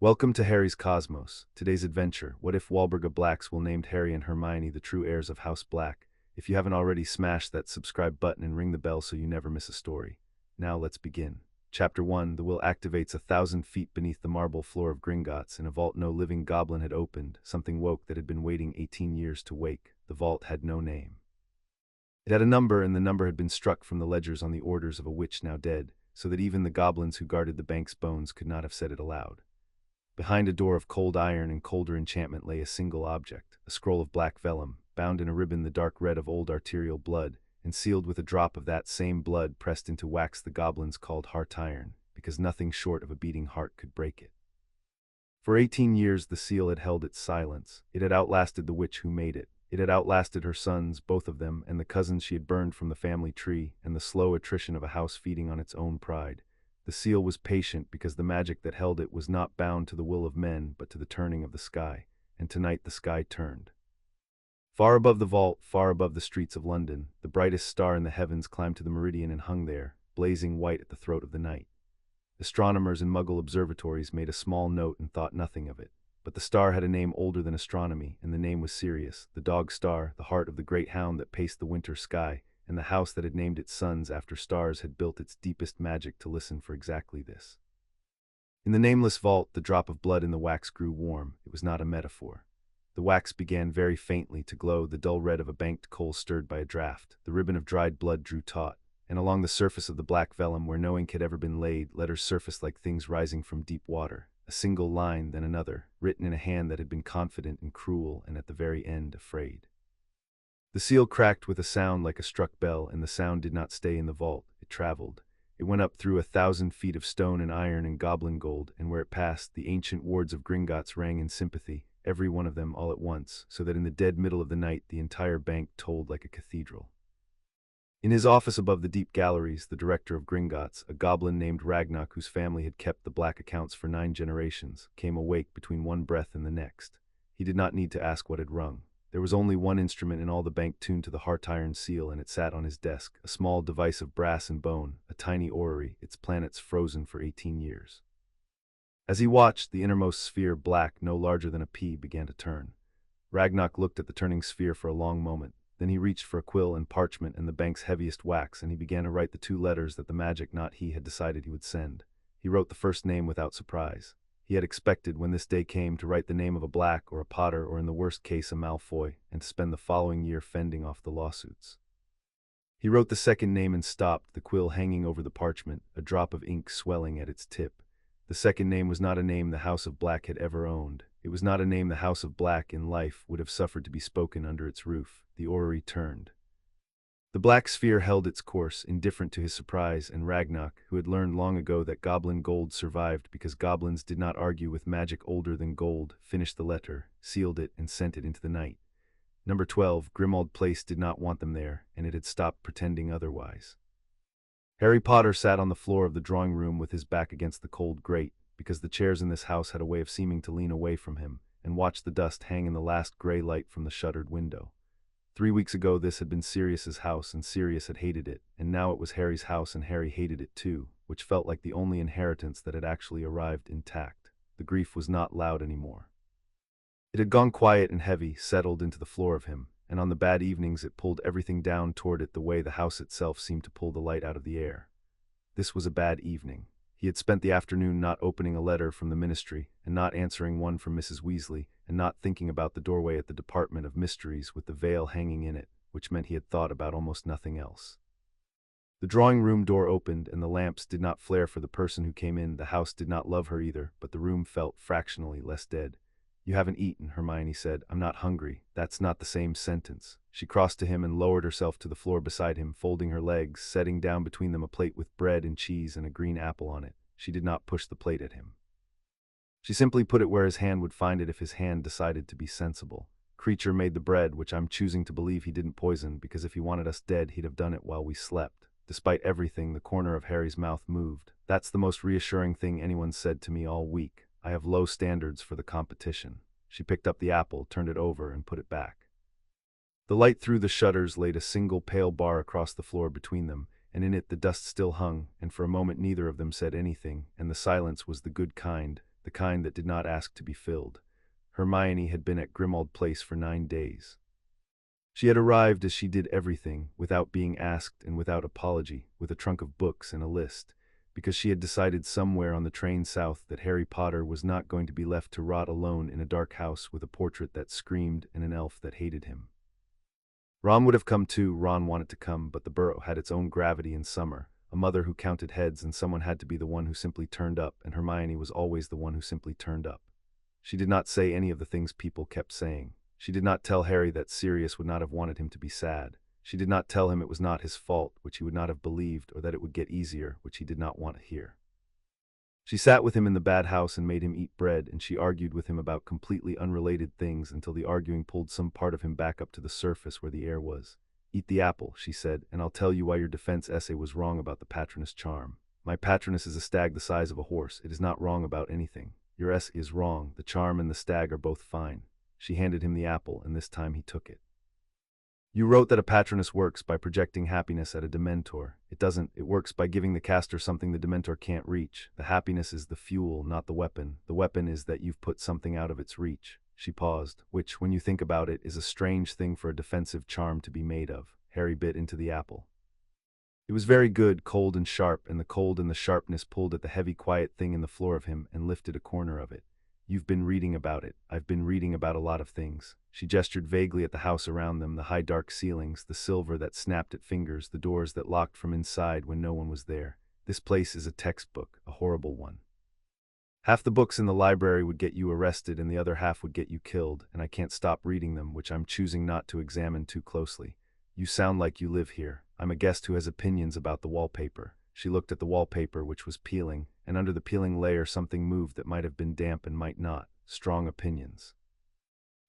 Welcome to Harry's Cosmos. Today's adventure, what if Walburga Blacks will named Harry and Hermione the true heirs of House Black? If you haven't already, smash that subscribe button and ring the bell so you never miss a story. Now let's begin. Chapter 1, the will activates 1,000 feet beneath the marble floor of Gringotts. In a vault no living goblin had opened. Something woke that had been waiting 18 years to wake. The vault had no name. It had a number, and the number had been struck from the ledgers on the orders of a witch now dead, so that even the goblins who guarded the bank's bones could not have said it aloud. Behind a door of cold iron and colder enchantment lay a single object, a scroll of black vellum, bound in a ribbon the dark red of old arterial blood, and sealed with a drop of that same blood pressed into wax the goblins called heart iron, because nothing short of a beating heart could break it. For 18 years the seal had held its silence. It had outlasted the witch who made it. It had outlasted her sons, both of them, and the cousins she had burned from the family tree, and the slow attrition of a house feeding on its own pride. The seal was patient because the magic that held it was not bound to the will of men but to the turning of the sky, and tonight the sky turned. Far above the vault, far above the streets of London, the brightest star in the heavens climbed to the meridian and hung there, blazing white at the throat of the night. Astronomers in Muggle observatories made a small note and thought nothing of it, but the star had a name older than astronomy, and the name was Sirius, the dog star, the heart of the great hound that paced the winter sky, and the house that had named its sons after stars had built its deepest magic to listen for exactly this. In the nameless vault, the drop of blood in the wax grew warm. It was not a metaphor. The wax began very faintly to glow, the dull red of a banked coal stirred by a draught. The ribbon of dried blood drew taut, and along the surface of the black vellum, where no ink had ever been laid, letters surfaced like things rising from deep water. A single line, then another, written in a hand that had been confident and cruel, and at the very end afraid. The seal cracked with a sound like a struck bell, and the sound did not stay in the vault. It traveled. It went up through 1,000 feet of stone and iron and goblin gold, and where it passed, the ancient wards of Gringotts rang in sympathy, every one of them all at once, so that in the dead middle of the night the entire bank tolled like a cathedral. In his office above the deep galleries, the director of Gringotts, a goblin named Ragnarok, whose family had kept the black accounts for 9 generations, came awake between one breath and the next. He did not need to ask what had rung. There was only one instrument in all the bank tuned to the heart iron seal, and it sat on his desk, a small device of brass and bone, a tiny orrery, its planets frozen for 18 years. As he watched, the innermost sphere, black, no larger than a pea, began to turn. Ragnarok looked at the turning sphere for a long moment. Then he reached for a quill and parchment and the bank's heaviest wax, and he began to write the 2 letters that the magic, not he, had decided he would send. He wrote the first name without surprise. He had expected, when this day came, to write the name of a Black or a Potter or in the worst case a Malfoy, and to spend the following year fending off the lawsuits. He wrote the second name and stopped, the quill hanging over the parchment, a drop of ink swelling at its tip. The second name was not a name the House of Black had ever owned. It was not a name the House of Black in life would have suffered to be spoken under its roof. The orrery turned. The black sphere held its course, indifferent to his surprise, and Ragnarok, who had learned long ago that goblin gold survived because goblins did not argue with magic older than gold, finished the letter, sealed it, and sent it into the night. Number 12, Grimmauld Place, did not want them there, and it had stopped pretending otherwise. Harry Potter sat on the floor of the drawing room with his back against the cold grate, because the chairs in this house had a way of seeming to lean away from him, and watched the dust hang in the last gray light from the shuttered window. 3 weeks ago this had been Sirius's house, and Sirius had hated it, and now it was Harry's house, and Harry hated it too, which felt like the only inheritance that had actually arrived intact. The grief was not loud anymore. It had gone quiet and heavy, settled into the floor of him, and on the bad evenings it pulled everything down toward it the way the house itself seemed to pull the light out of the air. This was a bad evening. He had spent the afternoon not opening a letter from the ministry, and not answering one from Mrs. Weasley, and not thinking about the doorway at the Department of Mysteries with the veil hanging in it, which meant he had thought about almost nothing else. The drawing-room door opened, and the lamps did not flare for the person who came in. The house did not love her either, but the room felt fractionally less dead. "You haven't eaten," Hermione said. "I'm not hungry." "That's not the same sentence." She crossed to him and lowered herself to the floor beside him, folding her legs, setting down between them a plate with bread and cheese and a green apple on it. She did not push the plate at him. She simply put it where his hand would find it if his hand decided to be sensible. "Creature made the bread, which I'm choosing to believe he didn't poison, because if he wanted us dead he'd have done it while we slept." Despite everything, the corner of Harry's mouth moved. "That's the most reassuring thing anyone's said to me all week. I have low standards for the competition." She picked up the apple, turned it over, and put it back. The light through the shutters laid a single pale bar across the floor between them, and in it the dust still hung, and for a moment neither of them said anything, and the silence was the good kind, the kind that did not ask to be filled. Hermione had been at Grimmauld Place for 9 days. She had arrived as she did everything, without being asked and without apology, with a trunk of books and a list, because she had decided somewhere on the train south that Harry Potter was not going to be left to rot alone in a dark house with a portrait that screamed and an elf that hated him. Ron would have come too. Ron wanted to come, but the burrow had its own gravity in summer, a mother who counted heads, and someone had to be the one who simply turned up, and Hermione was always the one who simply turned up. She did not say any of the things people kept saying. She did not tell Harry that Sirius would not have wanted him to be sad. She did not tell him it was not his fault, which he would not have believed, or that it would get easier, which he did not want to hear. She sat with him in the bad house and made him eat bread, and she argued with him about completely unrelated things until the arguing pulled some part of him back up to the surface where the air was. "Eat the apple," she said, "and I'll tell you why your defense essay was wrong about the Patronus charm. My Patronus is a stag the size of a horse. It is not wrong about anything. Your essay is wrong. The charm and the stag are both fine." She handed him the apple, and this time he took it. "You wrote that a Patronus works by projecting happiness at a Dementor. It doesn't. It works by giving the caster something the Dementor can't reach. The happiness is the fuel, not the weapon. The weapon is that you've put something out of its reach." She paused, which, when you think about it, is a strange thing for a defensive charm to be made of. Harry bit into the apple. It was very good, cold and sharp, and the cold and the sharpness pulled at the heavy, quiet thing in the floor of him and lifted a corner of it. "You've been reading about it." "I've been reading about a lot of things." She gestured vaguely at the house around them, the high dark ceilings, the silver that snapped at fingers, the doors that locked from inside when no one was there. "This place is a textbook, a horrible one. Half the books in the library would get you arrested and the other half would get you killed, and I can't stop reading them, which I'm choosing not to examine too closely. You sound like you live here. I'm a guest who has opinions about the wallpaper." She looked at the wallpaper, which was peeling, and under the peeling layer something moved that might have been damp and might not. Strong opinions.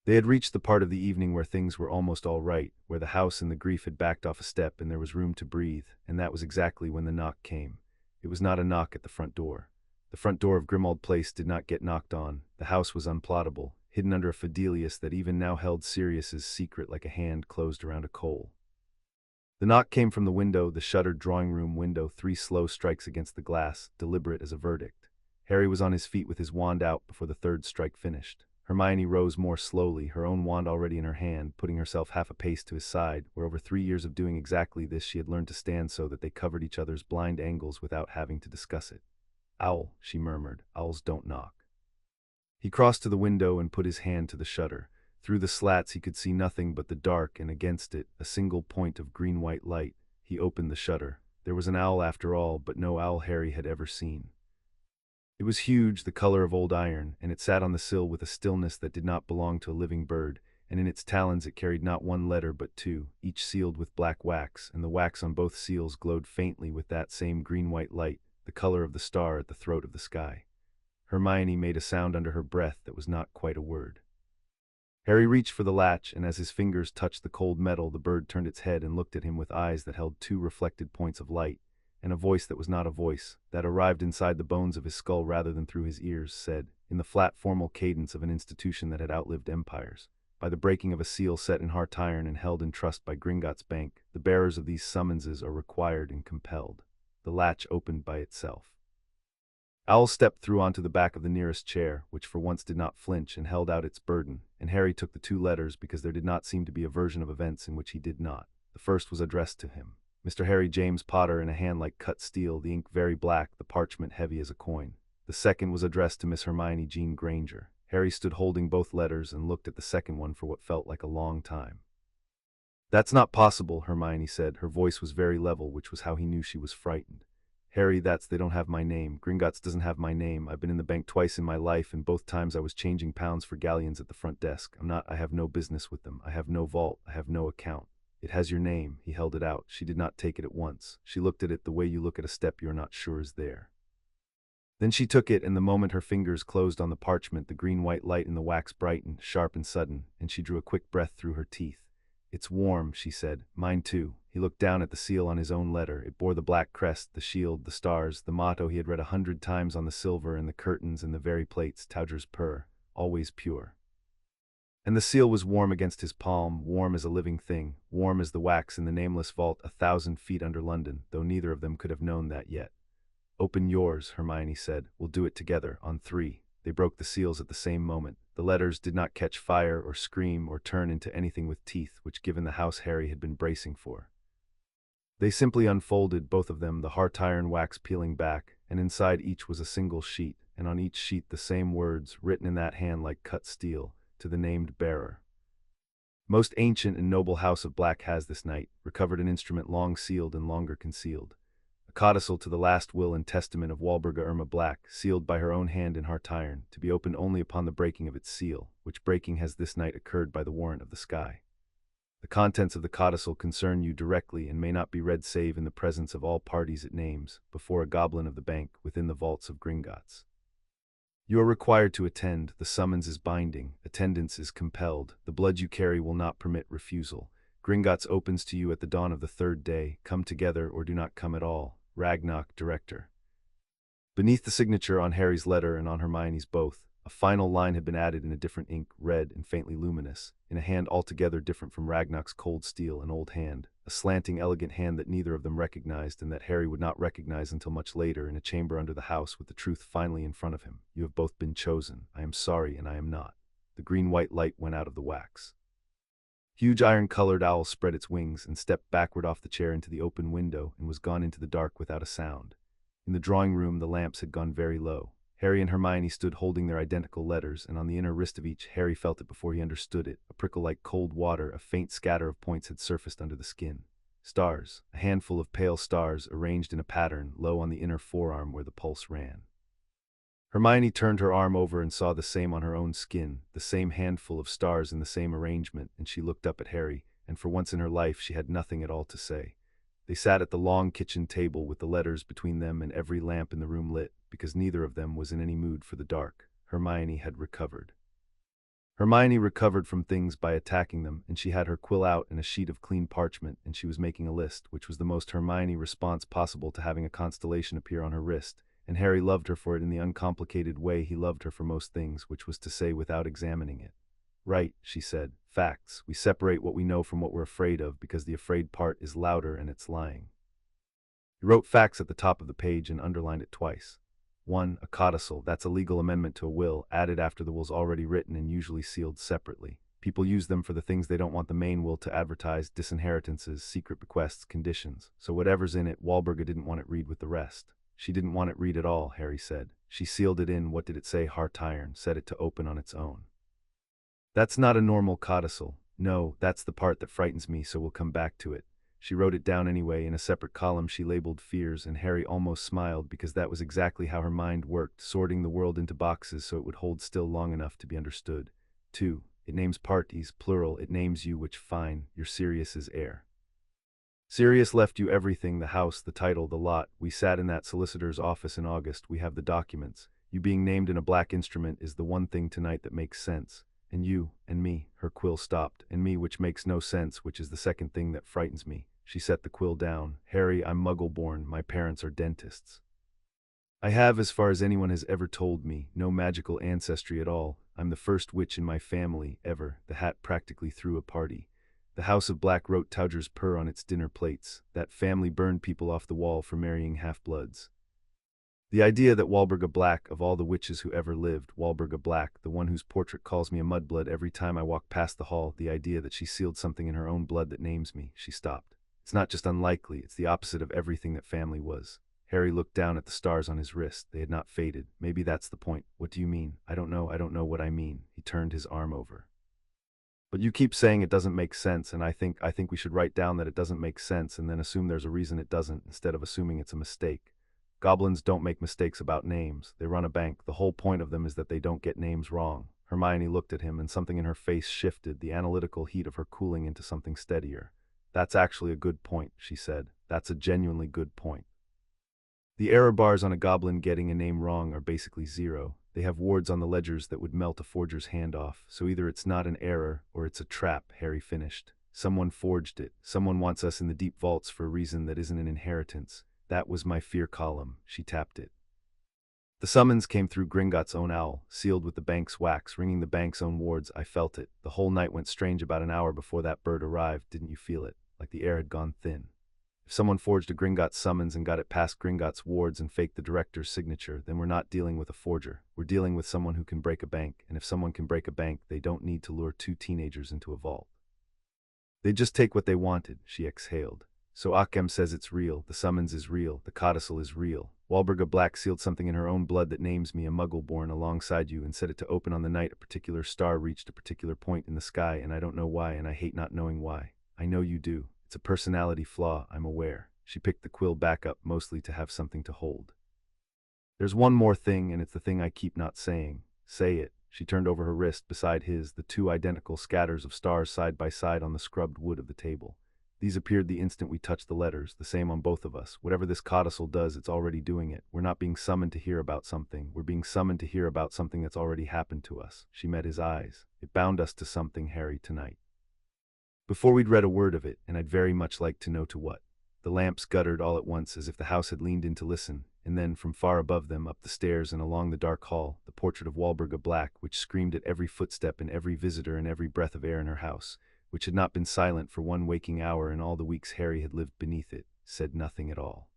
They had reached the part of the evening where things were almost all right, where the house and the grief had backed off a step and there was room to breathe, and that was exactly when the knock came. It was not a knock at the front door. The front door of Grimmauld Place did not get knocked on. The house was unplottable, hidden under a fidelius that even now held Sirius's secret like a hand closed around a coal. The knock came from the window, the shuttered drawing-room window, 3 slow strikes against the glass, deliberate as a verdict. Harry was on his feet with his wand out before the 3rd strike finished. Hermione rose more slowly, her own wand already in her hand, putting herself half a pace to his side, where over 3 years of doing exactly this she had learned to stand so that they covered each other's blind angles without having to discuss it. "Owl," she murmured, "owls don't knock." He crossed to the window and put his hand to the shutter. Through the slats he could see nothing but the dark, and against it, a single point of green-white light. He opened the shutter. There was an owl after all, but no owl Harry had ever seen. It was huge, the color of old iron, and it sat on the sill with a stillness that did not belong to a living bird, and in its talons it carried not 1 letter but 2, each sealed with black wax, and the wax on both seals glowed faintly with that same green-white light, the color of the star at the throat of the sky. Hermione made a sound under her breath that was not quite a word. Harry reached for the latch, and as his fingers touched the cold metal, the bird turned its head and looked at him with eyes that held 2 reflected points of light, and a voice that was not a voice, that arrived inside the bones of his skull rather than through his ears, said, in the flat formal cadence of an institution that had outlived empires, "By the breaking of a seal set in heart iron and held in trust by Gringotts Bank, the bearers of these summonses are required and compelled." The latch opened by itself. Owl stepped through onto the back of the nearest chair, which for once did not flinch, and held out its burden, and Harry took the 2 letters because there did not seem to be a version of events in which he did not. The first was addressed to him. Mr. Harry James Potter, in a hand like cut steel, the ink very black, the parchment heavy as a coin. The second was addressed to Miss Hermione Jean Granger. Harry stood holding both letters and looked at the second one for what felt like a long time. "That's not possible," Hermione said. Her voice was very level, which was how he knew she was frightened. "Harry, they don't have my name. Gringotts doesn't have my name. I've been in the bank twice in my life, and both times I was changing pounds for galleons at the front desk. I have no business with them. I have no vault. I have no account. It has your name." He held it out. She did not take it at once. She looked at it the way you look at a step you're not sure is there. Then she took it, and the moment her fingers closed on the parchment, the green-white light in the wax brightened, sharp and sudden, and she drew a quick breath through her teeth. "It's warm," she said. "Mine too." He looked down at the seal on his own letter. It bore the black crest, the shield, the stars, the motto he had read 100 times on the silver, and the curtains and the very plates, Tauger's purr, always pure. And the seal was warm against his palm, warm as a living thing, warm as the wax in the nameless vault 1,000 feet under London, though neither of them could have known that yet. "Open yours," Hermione said. "We'll do it together, on 3. They broke the seals at the same moment. The letters did not catch fire or scream or turn into anything with teeth, which given the house Harry had been bracing for. They simply unfolded, both of them, the heart iron wax peeling back, and inside each was a single sheet, and on each sheet the same words, written in that hand like cut steel, to the named bearer. Most ancient and noble house of Black has this night recovered an instrument long sealed and longer concealed. A codicil to the last will and testament of Walburga Black, sealed by her own hand in heart iron, to be opened only upon the breaking of its seal, which breaking has this night occurred by the warrant of the sky. The contents of the codicil concern you directly and may not be read save in the presence of all parties it names, before a goblin of the bank, within the vaults of Gringotts. You are required to attend, the summons is binding, attendance is compelled, the blood you carry will not permit refusal. Gringotts opens to you at the dawn of the third day, come together or do not come at all. Ragnarok, Director. Beneath the signature on Harry's letter and on Hermione's both, a final line had been added in a different ink, red and faintly luminous, in a hand altogether different from Ragnarok's cold steel, an old hand, a slanting, elegant hand that neither of them recognized and that Harry would not recognize until much later in a chamber under the house with the truth finally in front of him. You have both been chosen. I am sorry and I am not. The green-white light went out of the wax. Huge iron-colored owl spread its wings and stepped backward off the chair into the open window and was gone into the dark without a sound. In the drawing room the lamps had gone very low. Harry and Hermione stood holding their identical letters, and on the inner wrist of each Harry felt it before he understood it. A prickle like cold water, a faint scatter of points had surfaced under the skin. Stars, a handful of pale stars arranged in a pattern low on the inner forearm where the pulse ran. Hermione turned her arm over and saw the same on her own skin, the same handful of stars in the same arrangement, and she looked up at Harry, and for once in her life she had nothing at all to say. They sat at the long kitchen table with the letters between them and every lamp in the room lit, because neither of them was in any mood for the dark. Hermione had recovered. Hermione recovered from things by attacking them, and she had her quill out and a sheet of clean parchment, and she was making a list, which was the most Hermione response possible to having a constellation appear on her wrist, and Harry loved her for it in the uncomplicated way he loved her for most things, which was to say without examining it. Right, she said. Facts. We separate what we know from what we're afraid of because the afraid part is louder and it's lying. He wrote facts at the top of the page and underlined it twice. 1. A codicil, that's a legal amendment to a will, added after the will's already written and usually sealed separately. People use them for the things they don't want the main will to advertise: disinheritances, secret bequests, conditions. So whatever's in it, Walburga didn't want it read with the rest. She didn't want it read at all, Harry said. She sealed it in. What did it say? Heart iron, set it to open on its own. That's not a normal codicil. No, that's the part that frightens me, so we'll come back to it. She wrote it down anyway. In a separate column she labeled fears, and Harry almost smiled because that was exactly how her mind worked, sorting the world into boxes so it would hold still long enough to be understood. 2. It names parties, plural. It names you, which fine. You're Sirius's heir. Sirius left you everything, the house, the title, the lot. We sat in that solicitor's office in August. We have the documents. You being named in a black instrument is the one thing tonight that makes sense. And you, and me, her quill stopped, and me, which makes no sense, which is the second thing that frightens me. She set the quill down. Harry, I'm Muggle-born. My parents are dentists. I have, as far as anyone has ever told me, no magical ancestry at all. I'm the first witch in my family, ever. The hat practically threw a party. The House of Black wrote Towger's purr on its dinner plates. That family burned people off the wall for marrying half-bloods. The idea that Walburga Black, of all the witches who ever lived, Walburga Black, the one whose portrait calls me a mudblood every time I walk past the hall, the idea that she sealed something in her own blood that names me. She stopped. It's not just unlikely, it's the opposite of everything that family was. Harry looked down at the stars on his wrist. They had not faded. Maybe that's the point. What do you mean? I don't know what I mean. He turned his arm over. But you keep saying it doesn't make sense, and I think we should write down that it doesn't make sense and then assume there's a reason it doesn't, instead of assuming it's a mistake. Goblins don't make mistakes about names. They run a bank. The whole point of them is that they don't get names wrong. Hermione looked at him, and something in her face shifted, the analytical heat of her cooling into something steadier. That's actually a good point, she said. That's a genuinely good point. The error bars on a goblin getting a name wrong are basically zero. They have wards on the ledgers that would melt a forger's hand off, so either it's not an error or it's a trap, Harry finished. Someone forged it. Someone wants us in the deep vaults for a reason that isn't an inheritance. That was my fear column. She tapped it. The summons came through Gringotts' own owl, sealed with the bank's wax, ringing the bank's own wards. I felt it. The whole night went strange. About an hour before that bird arrived, didn't you feel it? Like the air had gone thin. If someone forged a Gringotts summons and got it past Gringotts wards and faked the director's signature, then we're not dealing with a forger. We're dealing with someone who can break a bank, and if someone can break a bank, they don't need to lure two teenagers into a vault. They just take what they wanted, she exhaled. So Occam says it's real, the summons is real, the codicil is real. Walburga Black sealed something in her own blood that names me a Muggle-born alongside you and set it to open on the night a particular star reached a particular point in the sky, and I don't know why, and I hate not knowing why. I know you do. It's a personality flaw, I'm aware. She picked the quill back up, mostly to have something to hold. There's one more thing, and it's the thing I keep not saying. Say it. She turned over her wrist beside his, the two identical scatters of stars side by side on the scrubbed wood of the table. These appeared the instant we touched the letters, the same on both of us. Whatever this codicil does, it's already doing it. We're not being summoned to hear about something. We're being summoned to hear about something that's already happened to us. She met his eyes. It bound us to something, Harry, tonight. Before we'd read a word of it, and I'd very much like to know to what. The lamps guttered all at once as if the house had leaned in to listen, and then, from far above them, up the stairs and along the dark hall, the portrait of Walburga Black, which screamed at every footstep and every visitor and every breath of air in her house, which had not been silent for one waking hour in all the weeks Harry had lived beneath it, said nothing at all.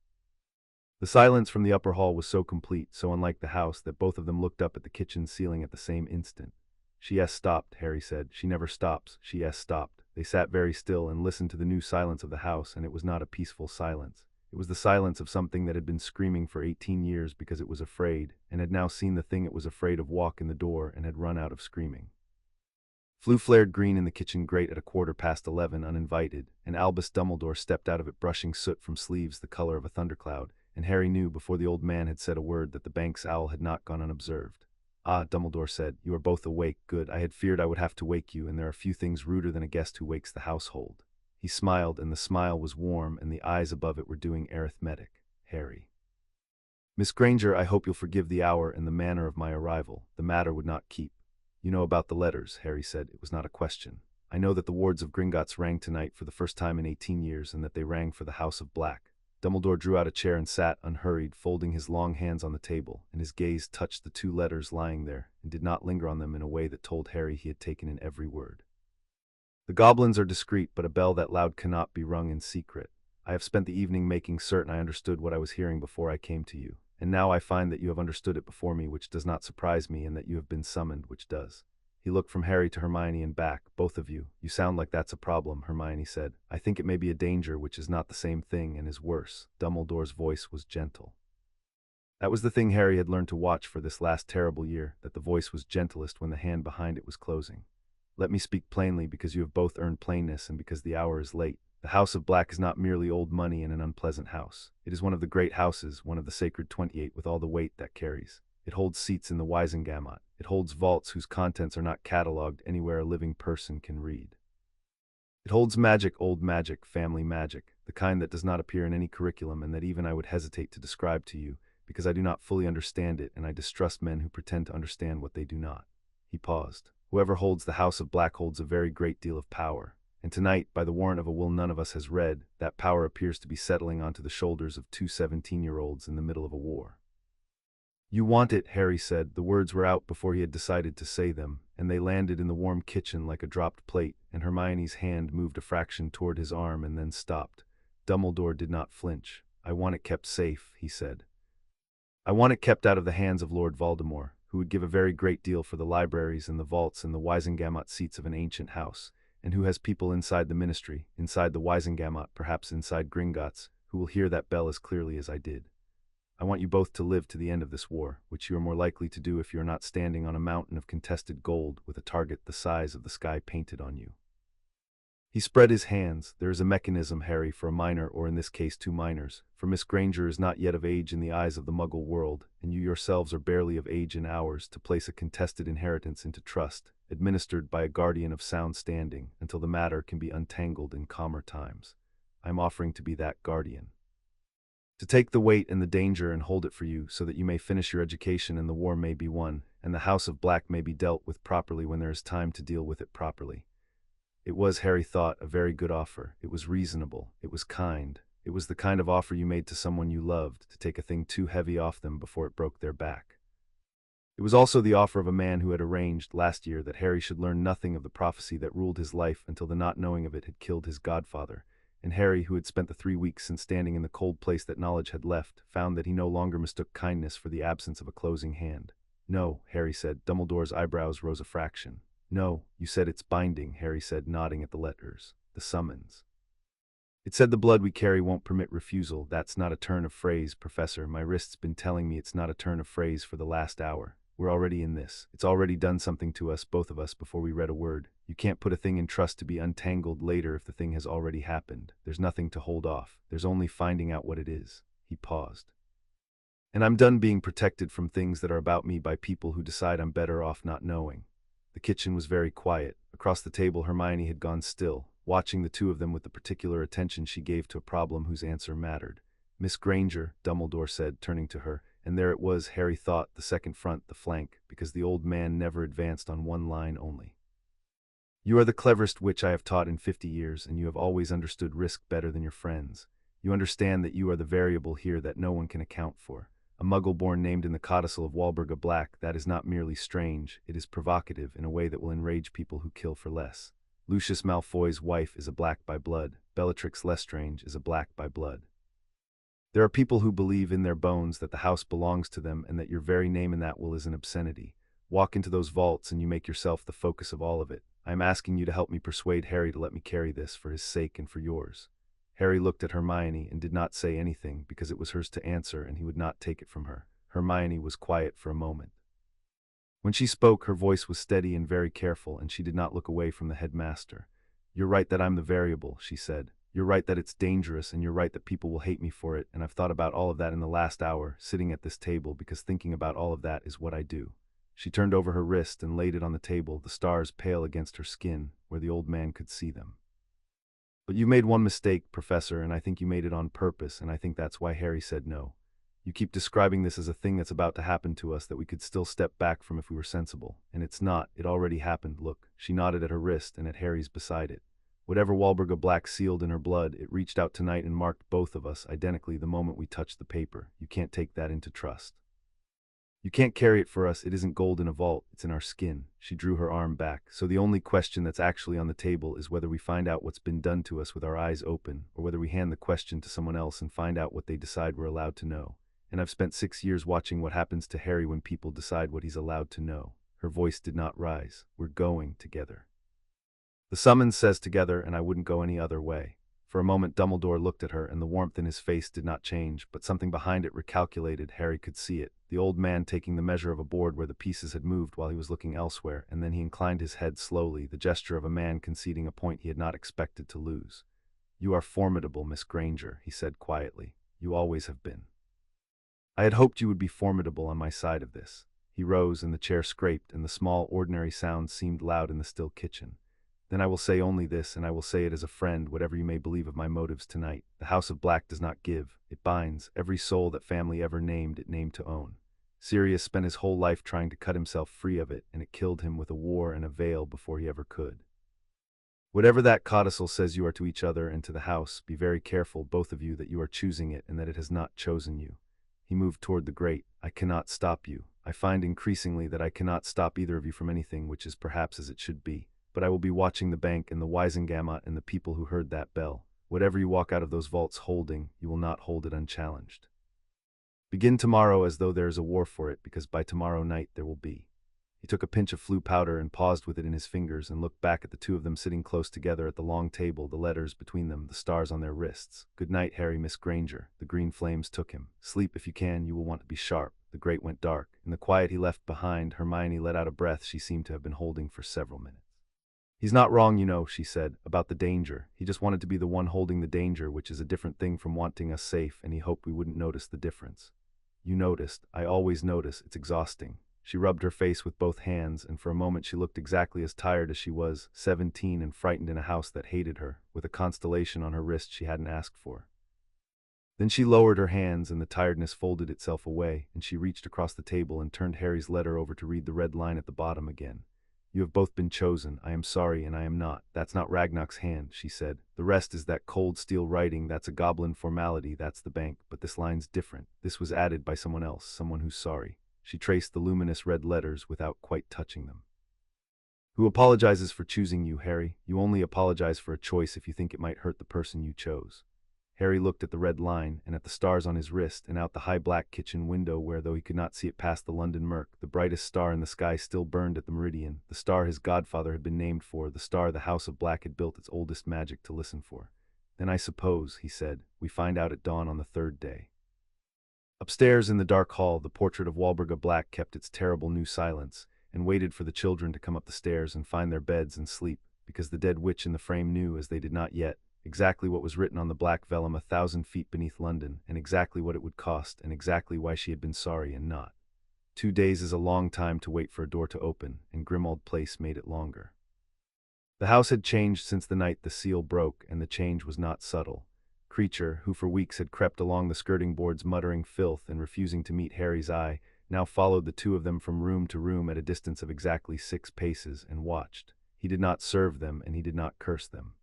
The silence from the upper hall was so complete, so unlike the house, that both of them looked up at the kitchen ceiling at the same instant. She stopped, Harry said. She never stops. She stopped. They sat very still and listened to the new silence of the house, and it was not a peaceful silence. It was the silence of something that had been screaming for 18 years because it was afraid, and had now seen the thing it was afraid of walk in the door and had run out of screaming. Flue flared green in the kitchen grate at 11:15, uninvited, and Albus Dumbledore stepped out of it brushing soot from sleeves the color of a thundercloud, and Harry knew before the old man had said a word that the bank's owl had not gone unobserved. "Ah," Dumbledore said, "you are both awake. Good. I had feared I would have to wake you, and there are few things ruder than a guest who wakes the household." He smiled, and the smile was warm, and the eyes above it were doing arithmetic. "Harry. Miss Granger, I hope you'll forgive the hour and the manner of my arrival. The matter would not keep." "You know about the letters," Harry said. It was not a question. "I know that the wards of Gringotts rang tonight for the first time in 18 years, and that they rang for the House of Black." Dumbledore drew out a chair and sat, unhurried, folding his long hands on the table, and his gaze touched the two letters lying there, and did not linger on them in a way that told Harry he had taken in every word. "The goblins are discreet, but a bell that loud cannot be rung in secret. I have spent the evening making certain I understood what I was hearing before I came to you, and now I find that you have understood it before me, which does not surprise me, and that you have been summoned, which does." He looked from Harry to Hermione and back. "Both of you. You sound like that's a problem," Hermione said. "I think it may be a danger, which is not the same thing and is worse." Dumbledore's voice was gentle. That was the thing Harry had learned to watch for this last terrible year, that the voice was gentlest when the hand behind it was closing. "Let me speak plainly, because you have both earned plainness and because the hour is late. The House of Black is not merely old money in an unpleasant house. It is one of the great houses, one of the sacred 28 with all the weight that carries. It holds seats in the Wisengamot. It holds vaults whose contents are not catalogued anywhere a living person can read. It holds magic, old magic, family magic, the kind that does not appear in any curriculum and that even I would hesitate to describe to you, because I do not fully understand it and I distrust men who pretend to understand what they do not." He paused. "Whoever holds the House of Black holds a very great deal of power. And tonight, by the warrant of a will none of us has read, that power appears to be settling onto the shoulders of two 17-year-olds in the middle of a war." "You want it," Harry said. The words were out before he had decided to say them, and they landed in the warm kitchen like a dropped plate, and Hermione's hand moved a fraction toward his arm and then stopped. Dumbledore did not flinch. "I want it kept safe," he said. "I want it kept out of the hands of Lord Voldemort, who would give a very great deal for the libraries and the vaults and the Wisengamot seats of an ancient house, and who has people inside the ministry, inside the Wisengamot, perhaps inside Gringotts, who will hear that bell as clearly as I did. I want you both to live to the end of this war, which you are more likely to do if you are not standing on a mountain of contested gold with a target the size of the sky painted on you." He spread his hands. "There is a mechanism, Harry, for a minor, or in this case 2 minors, for Miss Granger is not yet of age in the eyes of the Muggle world, and you yourselves are barely of age in ours, to place a contested inheritance into trust, administered by a guardian of sound standing, until the matter can be untangled in calmer times. I am offering to be that guardian. To take the weight and the danger and hold it for you, so that you may finish your education and the war may be won, and the House of Black may be dealt with properly when there is time to deal with it properly." It was, Harry thought, a very good offer. It was reasonable. It was kind. It was the kind of offer you made to someone you loved, to take a thing too heavy off them before it broke their back. It was also the offer of a man who had arranged, last year, that Harry should learn nothing of the prophecy that ruled his life until the not knowing of it had killed his godfather, and Harry, who had spent the 3 weeks since standing in the cold place that knowledge had left, found that he no longer mistook kindness for the absence of a closing hand. "No," Harry said. Dumbledore's eyebrows rose a fraction. "No, you said it's binding," Harry said, nodding at the letters. "The summons. It said the blood we carry won't permit refusal. That's not a turn of phrase, Professor. My wrist's been telling me it's not a turn of phrase for the last hour. We're already in this. It's already done something to us, both of us, before we read a word. You can't put a thing in trust to be untangled later if the thing has already happened. There's nothing to hold off. There's only finding out what it is." He paused. "And I'm done being protected from things that are about me by people who decide I'm better off not knowing." The kitchen was very quiet. Across the table, Hermione had gone still, watching the two of them with the particular attention she gave to a problem whose answer mattered. "Miss Granger," Dumbledore said, turning to her, and there it was, Harry thought, the second front, the flank, because the old man never advanced on one line only. "You are the cleverest witch I have taught in 50 years, and you have always understood risk better than your friends. You understand that you are the variable here that no one can account for. A Muggle-born named in the codicil of Walburga Black, that is not merely strange, it is provocative in a way that will enrage people who kill for less. Lucius Malfoy's wife is a Black by blood. Bellatrix Lestrange is a Black by blood. There are people who believe in their bones that the house belongs to them and that your very name in that will is an obscenity. Walk into those vaults and you make yourself the focus of all of it. I am asking you to help me persuade Harry to let me carry this for his sake and for yours." Harry looked at Hermione and did not say anything because it was hers to answer and he would not take it from her. Hermione was quiet for a moment. When she spoke, her voice was steady and very careful, and she did not look away from the headmaster. "You're right that I'm the variable," she said. "You're right that it's dangerous, and you're right that people will hate me for it, and I've thought about all of that in the last hour, sitting at this table, because thinking about all of that is what I do." She turned over her wrist and laid it on the table, the stars pale against her skin, where the old man could see them. "But you made one mistake, Professor, and I think you made it on purpose, and I think that's why Harry said no. You keep describing this as a thing that's about to happen to us that we could still step back from if we were sensible. And it's not. It already happened. Look." She nodded at her wrist and at Harry's beside it. "Whatever Walburga Black sealed in her blood, it reached out tonight and marked both of us identically the moment we touched the paper. You can't take that into trust. You can't carry it for us. It isn't gold in a vault. It's in our skin." She drew her arm back. "So the only question that's actually on the table is whether we find out what's been done to us with our eyes open, or whether we hand the question to someone else and find out what they decide we're allowed to know. And I've spent 6 years watching what happens to Harry when people decide what he's allowed to know." Her voice did not rise. "We're going together. The summons says together, and I wouldn't go any other way." For a moment Dumbledore looked at her, and the warmth in his face did not change, but something behind it recalculated. Harry could see it. The old man taking the measure of a board where the pieces had moved while he was looking elsewhere, and then he inclined his head slowly, the gesture of a man conceding a point he had not expected to lose. "You are formidable, Miss Granger," he said quietly. "You always have been. I had hoped you would be formidable on my side of this." He rose, and the chair scraped, and the small, ordinary sound seemed loud in the still kitchen. "Then I will say only this, and I will say it as a friend, whatever you may believe of my motives tonight. The House of Black does not give, it binds. Every soul that family ever named, it named to own. Sirius spent his whole life trying to cut himself free of it, and it killed him with a war and a veil before he ever could. Whatever that codicil says you are to each other and to the house, be very careful, both of you, that you are choosing it and that it has not chosen you." He moved toward the grate. "I cannot stop you. I find increasingly that I cannot stop either of you from anything, which is perhaps as it should be. But I will be watching the bank and the Wisengamot and the people who heard that bell. Whatever you walk out of those vaults holding, you will not hold it unchallenged. Begin tomorrow as though there is a war for it, because by tomorrow night there will be." He took a pinch of flue powder and paused with it in his fingers and looked back at the two of them sitting close together at the long table, the letters between them, the stars on their wrists. "Good night, Harry, Miss Granger." The green flames took him. "Sleep if you can. You will want to be sharp." The grate went dark. In the quiet he left behind, Hermione let out a breath she seemed to have been holding for several minutes. "He's not wrong, you know," she said, "about the danger. He just wanted to be the one holding the danger, which is a different thing from wanting us safe, and he hoped we wouldn't notice the difference." "You noticed. I always notice. It's exhausting." She rubbed her face with both hands, and for a moment she looked exactly as tired as she was, 17 and frightened in a house that hated her, with a constellation on her wrist she hadn't asked for. Then she lowered her hands, and the tiredness folded itself away, and she reached across the table and turned Harry's letter over to read the red line at the bottom again. "You have both been chosen. I am sorry, and I am not. That's not Ragnar's hand," she said. "The rest is that cold steel writing. That's a goblin formality. That's the bank. But this line's different. This was added by someone else, someone who's sorry." She traced the luminous red letters without quite touching them. Who apologizes for choosing you, Harry? You only apologize for a choice if you think it might hurt the person you chose. Harry looked at the red line, and at the stars on his wrist, and out the high black kitchen window where, though he could not see it past the London murk, the brightest star in the sky still burned at the meridian, the star his godfather had been named for, the star the House of Black had built its oldest magic to listen for. Then I suppose, he said, we find out at dawn on the third day. Upstairs in the dark hall, the portrait of Walburga Black kept its terrible new silence, and waited for the children to come up the stairs and find their beds and sleep, because the dead witch in the frame knew, as they did not yet, exactly what was written on the black vellum 1,000 feet beneath London, and exactly what it would cost, and exactly why she had been sorry and not. 2 days is a long time to wait for a door to open, and Grimmauld Place made it longer. The house had changed since the night the seal broke, and the change was not subtle. Creature, who for weeks had crept along the skirting boards muttering filth and refusing to meet Harry's eye, now followed the two of them from room to room at a distance of exactly 6 paces, and watched. He did not serve them, and he did not curse them.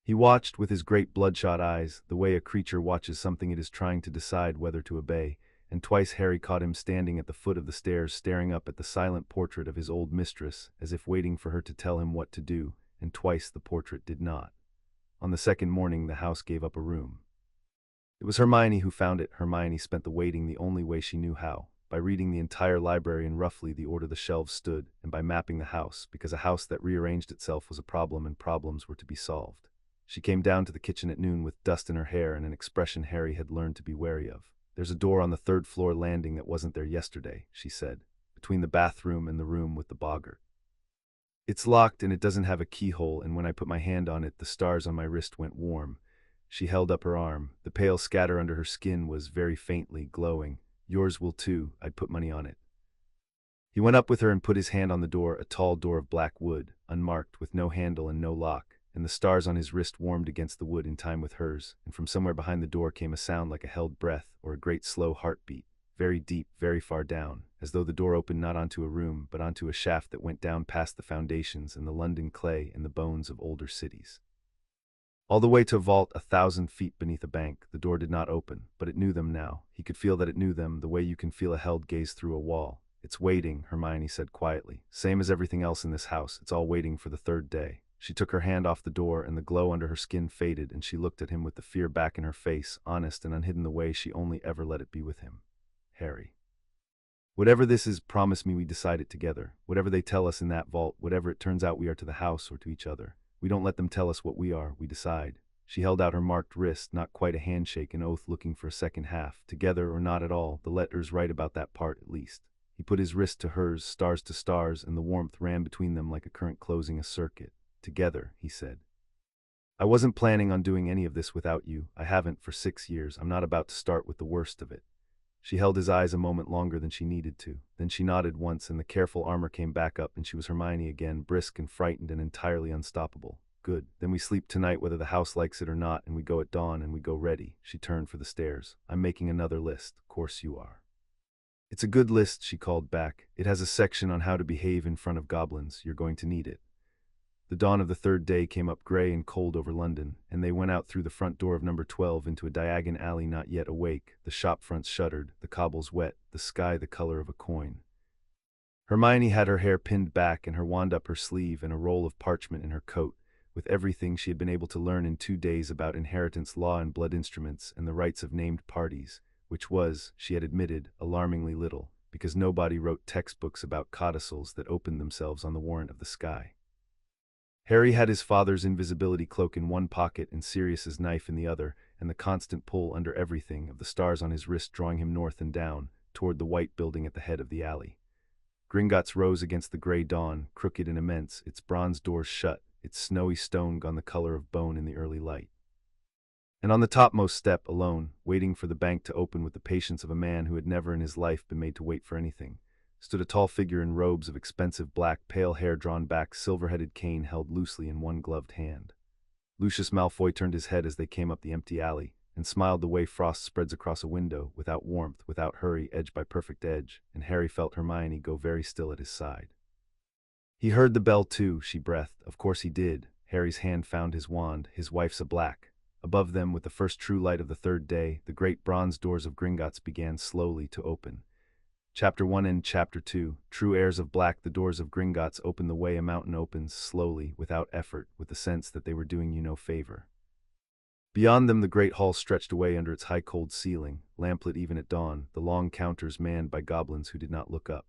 He watched with his great bloodshot eyes, the way a creature watches something it is trying to decide whether to obey, and twice Harry caught him standing at the foot of the stairs staring up at the silent portrait of his old mistress, as if waiting for her to tell him what to do, and twice the portrait did not. On the second morning the house gave up a room. It was Hermione who found it. Hermione spent the waiting the only way she knew how, by reading the entire library in roughly the order the shelves stood, and by mapping the house, because a house that rearranged itself was a problem and problems were to be solved. She came down to the kitchen at noon with dust in her hair and an expression Harry had learned to be wary of. There's a door on the third-floor landing that wasn't there yesterday, she said, between the bathroom and the room with the boggart. It's locked and it doesn't have a keyhole, and when I put my hand on it, the stars on my wrist went warm. She held up her arm. The pale scatter under her skin was very faintly glowing. Yours will too, I'd put money on it. He went up with her and put his hand on the door, a tall door of black wood, unmarked, with no handle and no lock, and the stars on his wrist warmed against the wood in time with hers, and from somewhere behind the door came a sound like a held breath or a great slow heartbeat, very deep, very far down, as though the door opened not onto a room, but onto a shaft that went down past the foundations and the London clay and the bones of older cities. All the way to a vault 1,000 feet beneath a bank. The door did not open, but it knew them now. He could feel that it knew them, the way you can feel a held gaze through a wall. It's waiting, Hermione said quietly. Same as everything else in this house, it's all waiting for the third day. She took her hand off the door, and the glow under her skin faded, and she looked at him with the fear back in her face, honest and unhidden the way she only ever let it be with him. Harry. Whatever this is, promise me we decide it together. Whatever they tell us in that vault, whatever it turns out we are to the house or to each other. We don't let them tell us what we are, we decide. She held out her marked wrist, not quite a handshake, an oath looking for a second half. Together or not at all, the letters right about that part at least. He put his wrist to hers, stars to stars, and the warmth ran between them like a current closing a circuit. Together, he said. I wasn't planning on doing any of this without you. I haven't for 6 years. I'm not about to start with the worst of it. She held his eyes a moment longer than she needed to. Then she nodded once, and the careful armor came back up, and she was Hermione again, brisk and frightened and entirely unstoppable. Good. Then we sleep tonight whether the house likes it or not, and we go at dawn, and we go ready. She turned for the stairs. I'm making another list. Of course you are. It's a good list, she called back. It has a section on how to behave in front of goblins. You're going to need it. The dawn of the third day came up grey and cold over London, and they went out through the front door of number 12 into a diagon alley not yet awake. The shop fronts shuttered, the cobbles wet, the sky the color of a coin. Hermione had her hair pinned back and her wand up her sleeve and a roll of parchment in her coat, with everything she had been able to learn in 2 days about inheritance law and blood instruments and the rights of named parties, which was, she had admitted, alarmingly little, because nobody wrote textbooks about codicils that opened themselves on the warrant of the sky. Harry had his father's invisibility cloak in one pocket and Sirius's knife in the other, and the constant pull under everything of the stars on his wrist drawing him north and down, toward the white building at the head of the alley. Gringotts rose against the grey dawn, crooked and immense, its bronze doors shut, its snowy stone gone the color of bone in the early light. And on the topmost step, alone, waiting for the bank to open with the patience of a man who had never in his life been made to wait for anything, stood a tall figure in robes of expensive black, pale hair drawn back, silver-headed cane held loosely in one gloved hand. Lucius Malfoy turned his head as they came up the empty alley, and smiled the way frost spreads across a window, without warmth, without hurry, edge by perfect edge, and Harry felt Hermione go very still at his side. He heard the bell too, she breathed. Of course he did. Harry's hand found his wand. His wife's a black. Above them, with the first true light of the third day, the great bronze doors of Gringotts began slowly to open. Chapter 1 and Chapter 2, True Heirs of Black. The doors of Gringotts open the way a mountain opens, slowly, without effort, with the sense that they were doing you no favor. Beyond them the great hall stretched away under its high cold ceiling, lamplit even at dawn, the long counters manned by goblins who did not look up.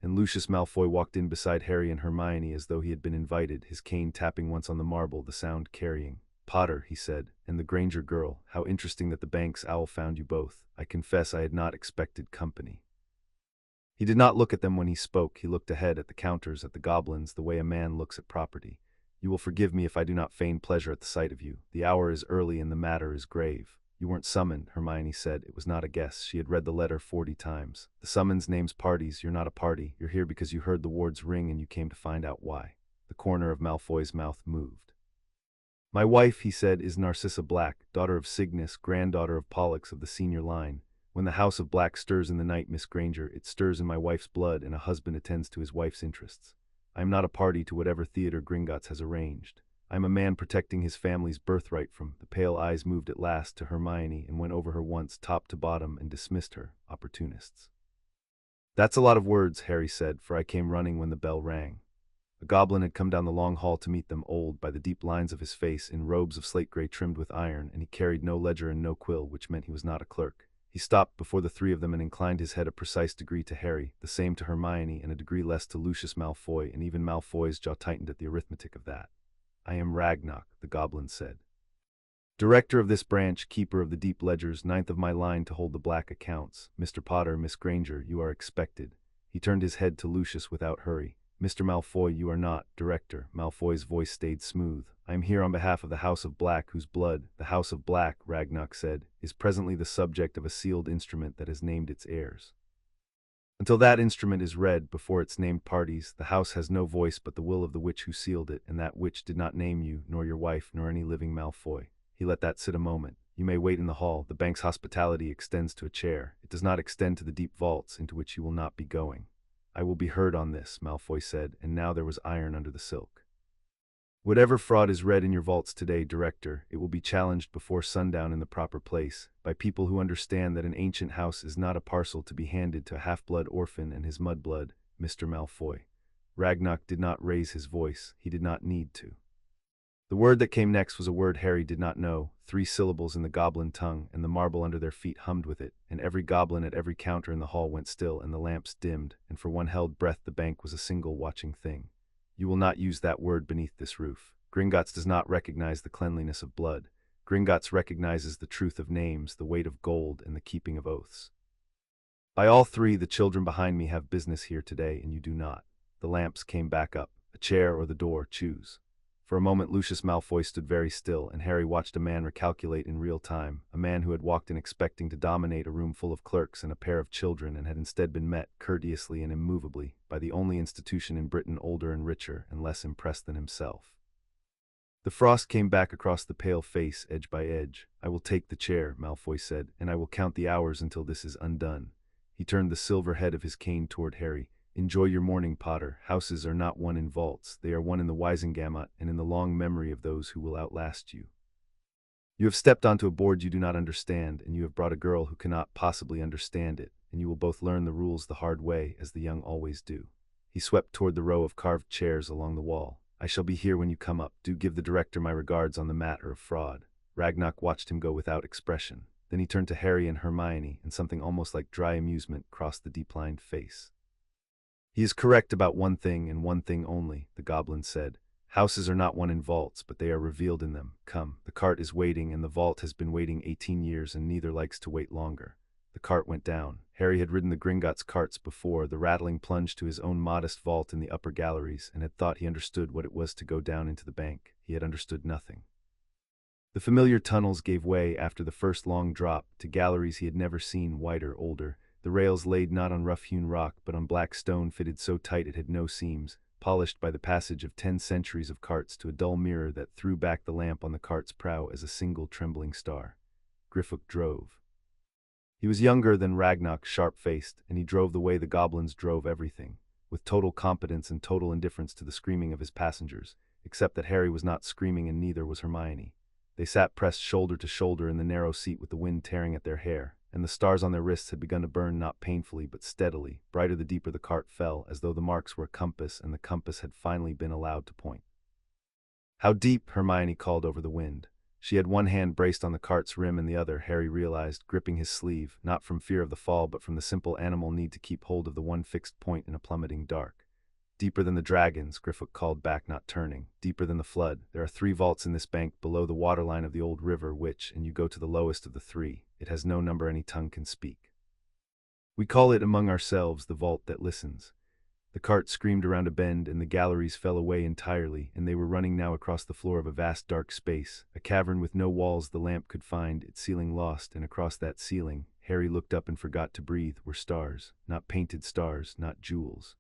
And Lucius Malfoy walked in beside Harry and Hermione as though he had been invited, his cane tapping once on the marble, the sound carrying. "Potter," he said, "and the Granger girl, how interesting that the bank's owl found you both. I confess I had not expected company." He did not look at them when he spoke. He looked ahead at the counters, at the goblins, the way a man looks at property. "You will forgive me if I do not feign pleasure at the sight of you. The hour is early and the matter is grave." "You weren't summoned," Hermione said. It was not a guess. She had read the letter 40 times. "The summons names parties. You're not a party. You're here because you heard the wards ring and you came to find out why." The corner of Malfoy's mouth moved. "My wife," he said, "is Narcissa Black, daughter of Cygnus, granddaughter of Pollux of the senior line. When the house of Black stirs in the night, Miss Granger, it stirs in my wife's blood, and a husband attends to his wife's interests. I am not a party to whatever theater Gringotts has arranged. I am a man protecting his family's birthright from—" The pale eyes moved at last to Hermione and went over her once, top to bottom, and dismissed her. "Opportunists." "That's a lot of words," Harry said, "for I came running when the bell rang." A goblin had come down the long hall to meet them, old by the deep lines of his face, in robes of slate gray trimmed with iron, and he carried no ledger and no quill, which meant he was not a clerk. He stopped before the three of them and inclined his head a precise degree to Harry, the same to Hermione, and a degree less to Lucius Malfoy, and even Malfoy's jaw tightened at the arithmetic of that. "I am Ragnarok," the goblin said. "Director of this branch, keeper of the deep ledgers, ninth of my line to hold the black accounts. Mr. Potter, Miss Granger, you are expected." He turned his head to Lucius without hurry. "Mr. Malfoy, you are not, Director." Malfoy's voice stayed smooth. "I am here on behalf of the House of Black, whose blood—" "The House of Black," Ragnarok said, "is presently the subject of a sealed instrument that has named its heirs. Until that instrument is read before its named parties, the house has no voice but the will of the witch who sealed it, and that witch did not name you, nor your wife, nor any living Malfoy." He let that sit a moment. "You may wait in the hall. The bank's hospitality extends to a chair. It does not extend to the deep vaults, into which you will not be going." "I will be heard on this," Malfoy said, and now there was iron under the silk. "Whatever fraud is read in your vaults today, Director, it will be challenged before sundown in the proper place, by people who understand that an ancient house is not a parcel to be handed to a half-blood orphan and his mudblood, Mr. Malfoy." Ragnarok did not raise his voice. He did not need to. The word that came next was a word Harry did not know, 3 syllables in the goblin tongue, and the marble under their feet hummed with it, and every goblin at every counter in the hall went still, and the lamps dimmed, and for one held breath the bank was a single watching thing. "You will not use that word beneath this roof. Gringotts does not recognize the cleanliness of blood. Gringotts recognizes the truth of names, the weight of gold, and the keeping of oaths. By all 3, the children behind me have business here today, and you do not." The lamps came back up. "A chair or the door, choose." For a moment Lucius Malfoy stood very still, and Harry watched a man recalculate in real time, a man who had walked in expecting to dominate a room full of clerks and a pair of children, and had instead been met, courteously and immovably, by the only institution in Britain older and richer and less impressed than himself. The frost came back across the pale face, edge by edge. "I will take the chair," Malfoy said, "and I will count the hours until this is undone." He turned the silver head of his cane toward Harry. "Enjoy your morning, Potter. Houses are not won in vaults. They are won in the Wisengamot and in the long memory of those who will outlast you. You have stepped onto a board you do not understand, and you have brought a girl who cannot possibly understand it, and you will both learn the rules the hard way, as the young always do." He swept toward the row of carved chairs along the wall. "I shall be here when you come up. Do give the director my regards on the matter of fraud." Ragnarok watched him go without expression. Then he turned to Harry and Hermione, and something almost like dry amusement crossed the deep-lined face. "He is correct about one thing and one thing only," the goblin said. "Houses are not won in vaults, but they are revealed in them. Come, the cart is waiting, and the vault has been waiting 18 years, and neither likes to wait longer." The cart went down. Harry had ridden the Gringotts carts before, the rattling plunged to his own modest vault in the upper galleries, and had thought he understood what it was to go down into the bank. He had understood nothing. The familiar tunnels gave way after the first long drop, to galleries he had never seen, wider, older. The rails laid not on rough-hewn rock, but on black stone fitted so tight it had no seams, polished by the passage of 10 centuries of carts to a dull mirror that threw back the lamp on the cart's prow as a single trembling star. Griffook drove. He was younger than Ragnarok, sharp-faced, and he drove the way the goblins drove everything, with total competence and total indifference to the screaming of his passengers, except that Harry was not screaming and neither was Hermione. They sat pressed shoulder to shoulder in the narrow seat with the wind tearing at their hair, and the stars on their wrists had begun to burn not painfully but steadily, brighter the deeper the cart fell, as though the marks were a compass and the compass had finally been allowed to point. "How deep?" Hermione called over the wind. She had one hand braced on the cart's rim and the other, Harry realized, gripping his sleeve, not from fear of the fall but from the simple animal need to keep hold of the one fixed point in a plummeting dark. "Deeper than the dragons," Griffoot called back, not turning. "Deeper than the flood. There are 3 vaults in this bank below the waterline of the old river which, and you go to the lowest of the 3. It has no number any tongue can speak. We call it among ourselves the vault that listens." The cart screamed around a bend and the galleries fell away entirely, and they were running now across the floor of a vast dark space, a cavern with no walls the lamp could find, its ceiling lost, and across that ceiling, Harry looked up and forgot to breathe, were stars, not painted stars, not jewels.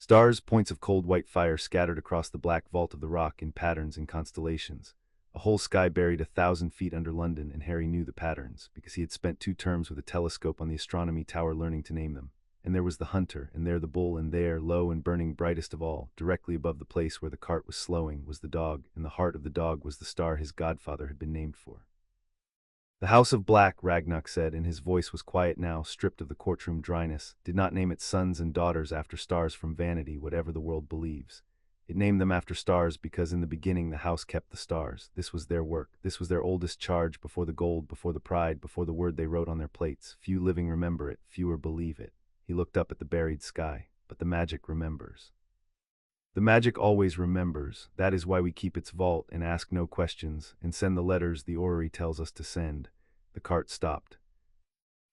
Stars, points of cold white fire scattered across the black vault of the rock in patterns and constellations. A whole sky buried 1,000 feet under London, and Harry knew the patterns, because he had spent 2 terms with a telescope on the astronomy tower learning to name them. And there was the hunter, and there the bull, and there, low and burning brightest of all, directly above the place where the cart was slowing, was the dog, and the heart of the dog was the star his godfather had been named for. "The House of Black," Ragnock said, and his voice was quiet now, stripped of the courtroom dryness, "did not name its sons and daughters after stars from vanity, whatever the world believes. It named them after stars because in the beginning the house kept the stars. This was their work. This was their oldest charge, before the gold, before the pride, before the word they wrote on their plates. Few living remember it, fewer believe it." He looked up at the buried sky. "But the magic remembers. The magic always remembers. That is why we keep its vault and ask no questions, and send the letters the orrery tells us to send." The cart stopped.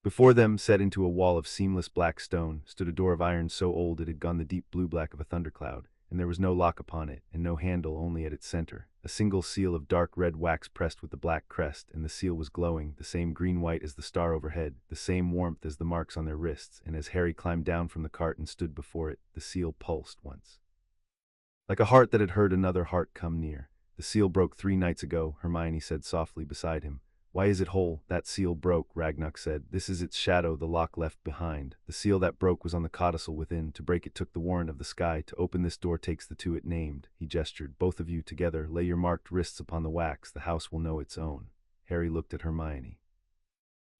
Before them, set into a wall of seamless black stone, stood a door of iron so old it had gone the deep blue-black of a thundercloud, and there was no lock upon it, and no handle, only at its center a single seal of dark red wax pressed with the black crest, and the seal was glowing, the same green-white as the star overhead, the same warmth as the marks on their wrists, and as Harry climbed down from the cart and stood before it, the seal pulsed once. Like a heart that had heard another heart come near. "The seal broke 3 nights ago," Hermione said softly beside him. "Why is it whole?" "That seal broke," Ragnock said. "This is its shadow the lock left behind. The seal that broke was on the codicil within. To break it took the warrant of the sky. To open this door takes the 2 it named." He gestured. "Both of you, together, lay your marked wrists upon the wax. The house will know its own." Harry looked at Hermione.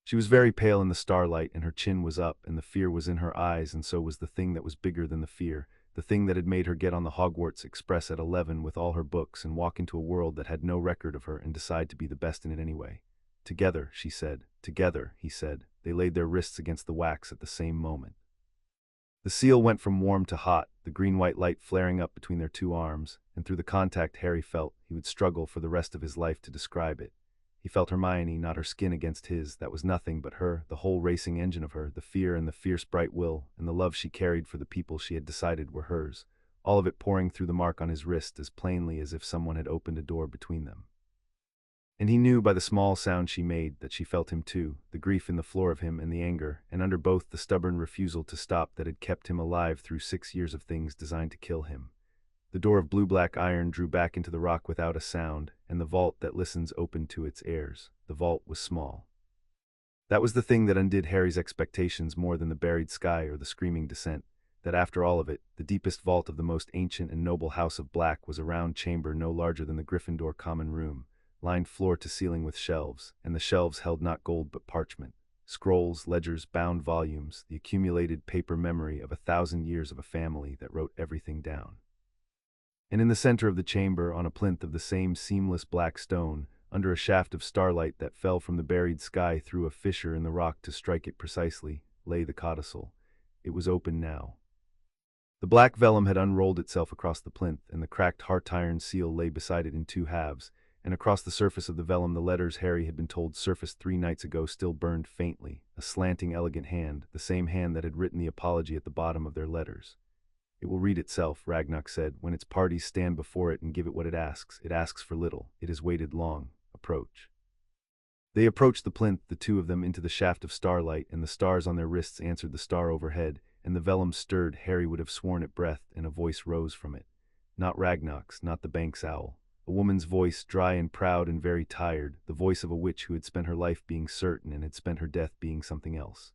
She was very pale in the starlight, and her chin was up, and the fear was in her eyes, and so was the thing that was bigger than the fear, the thing that had made her get on the Hogwarts Express at 11 with all her books and walk into a world that had no record of her and decide to be the best in it anyway. "Together," she said. "Together," he said. They laid their wrists against the wax at the same moment. The seal went from warm to hot, the green-white light flaring up between their 2 arms, and through the contact Harry felt he would struggle for the rest of his life to describe it. He felt Hermione, not her skin against his, that was nothing but her, the whole racing engine of her, the fear and the fierce bright will, and the love she carried for the people she had decided were hers, all of it pouring through the mark on his wrist as plainly as if someone had opened a door between them. And he knew by the small sound she made that she felt him too, the grief in the floor of him and the anger, and under both the stubborn refusal to stop that had kept him alive through 6 years of things designed to kill him. The door of blue-black iron drew back into the rock without a sound, and the vault that listens opened to its heirs. The vault was small. That was the thing that undid Harry's expectations more than the buried sky or the screaming descent, that after all of it, the deepest vault of the most ancient and noble House of Black was a round chamber no larger than the Gryffindor common room, lined floor to ceiling with shelves, and the shelves held not gold but parchment. Scrolls, ledgers, bound volumes, the accumulated paper memory of 1,000 years of a family that wrote everything down. And in the center of the chamber, on a plinth of the same seamless black stone, under a shaft of starlight that fell from the buried sky through a fissure in the rock to strike it precisely, lay the codicil. It was open now. The black vellum had unrolled itself across the plinth, and the cracked heart-iron seal lay beside it in 2 halves, and across the surface of the vellum the letters Harry had been told surfaced 3 nights ago still burned faintly, a slanting, elegant hand, the same hand that had written the apology at the bottom of their letters. "It will read itself," Ragnock said, "when its parties stand before it and give it what it asks. It asks for little. It has waited long. Approach." They approached the plinth, the 2 of them, into the shaft of starlight, and the stars on their wrists answered the star overhead, and the vellum stirred. Harry would have sworn it breathed, and a voice rose from it. Not Ragnock's, not the bank's owl. A woman's voice, dry and proud and very tired, the voice of a witch who had spent her life being certain and had spent her death being something else.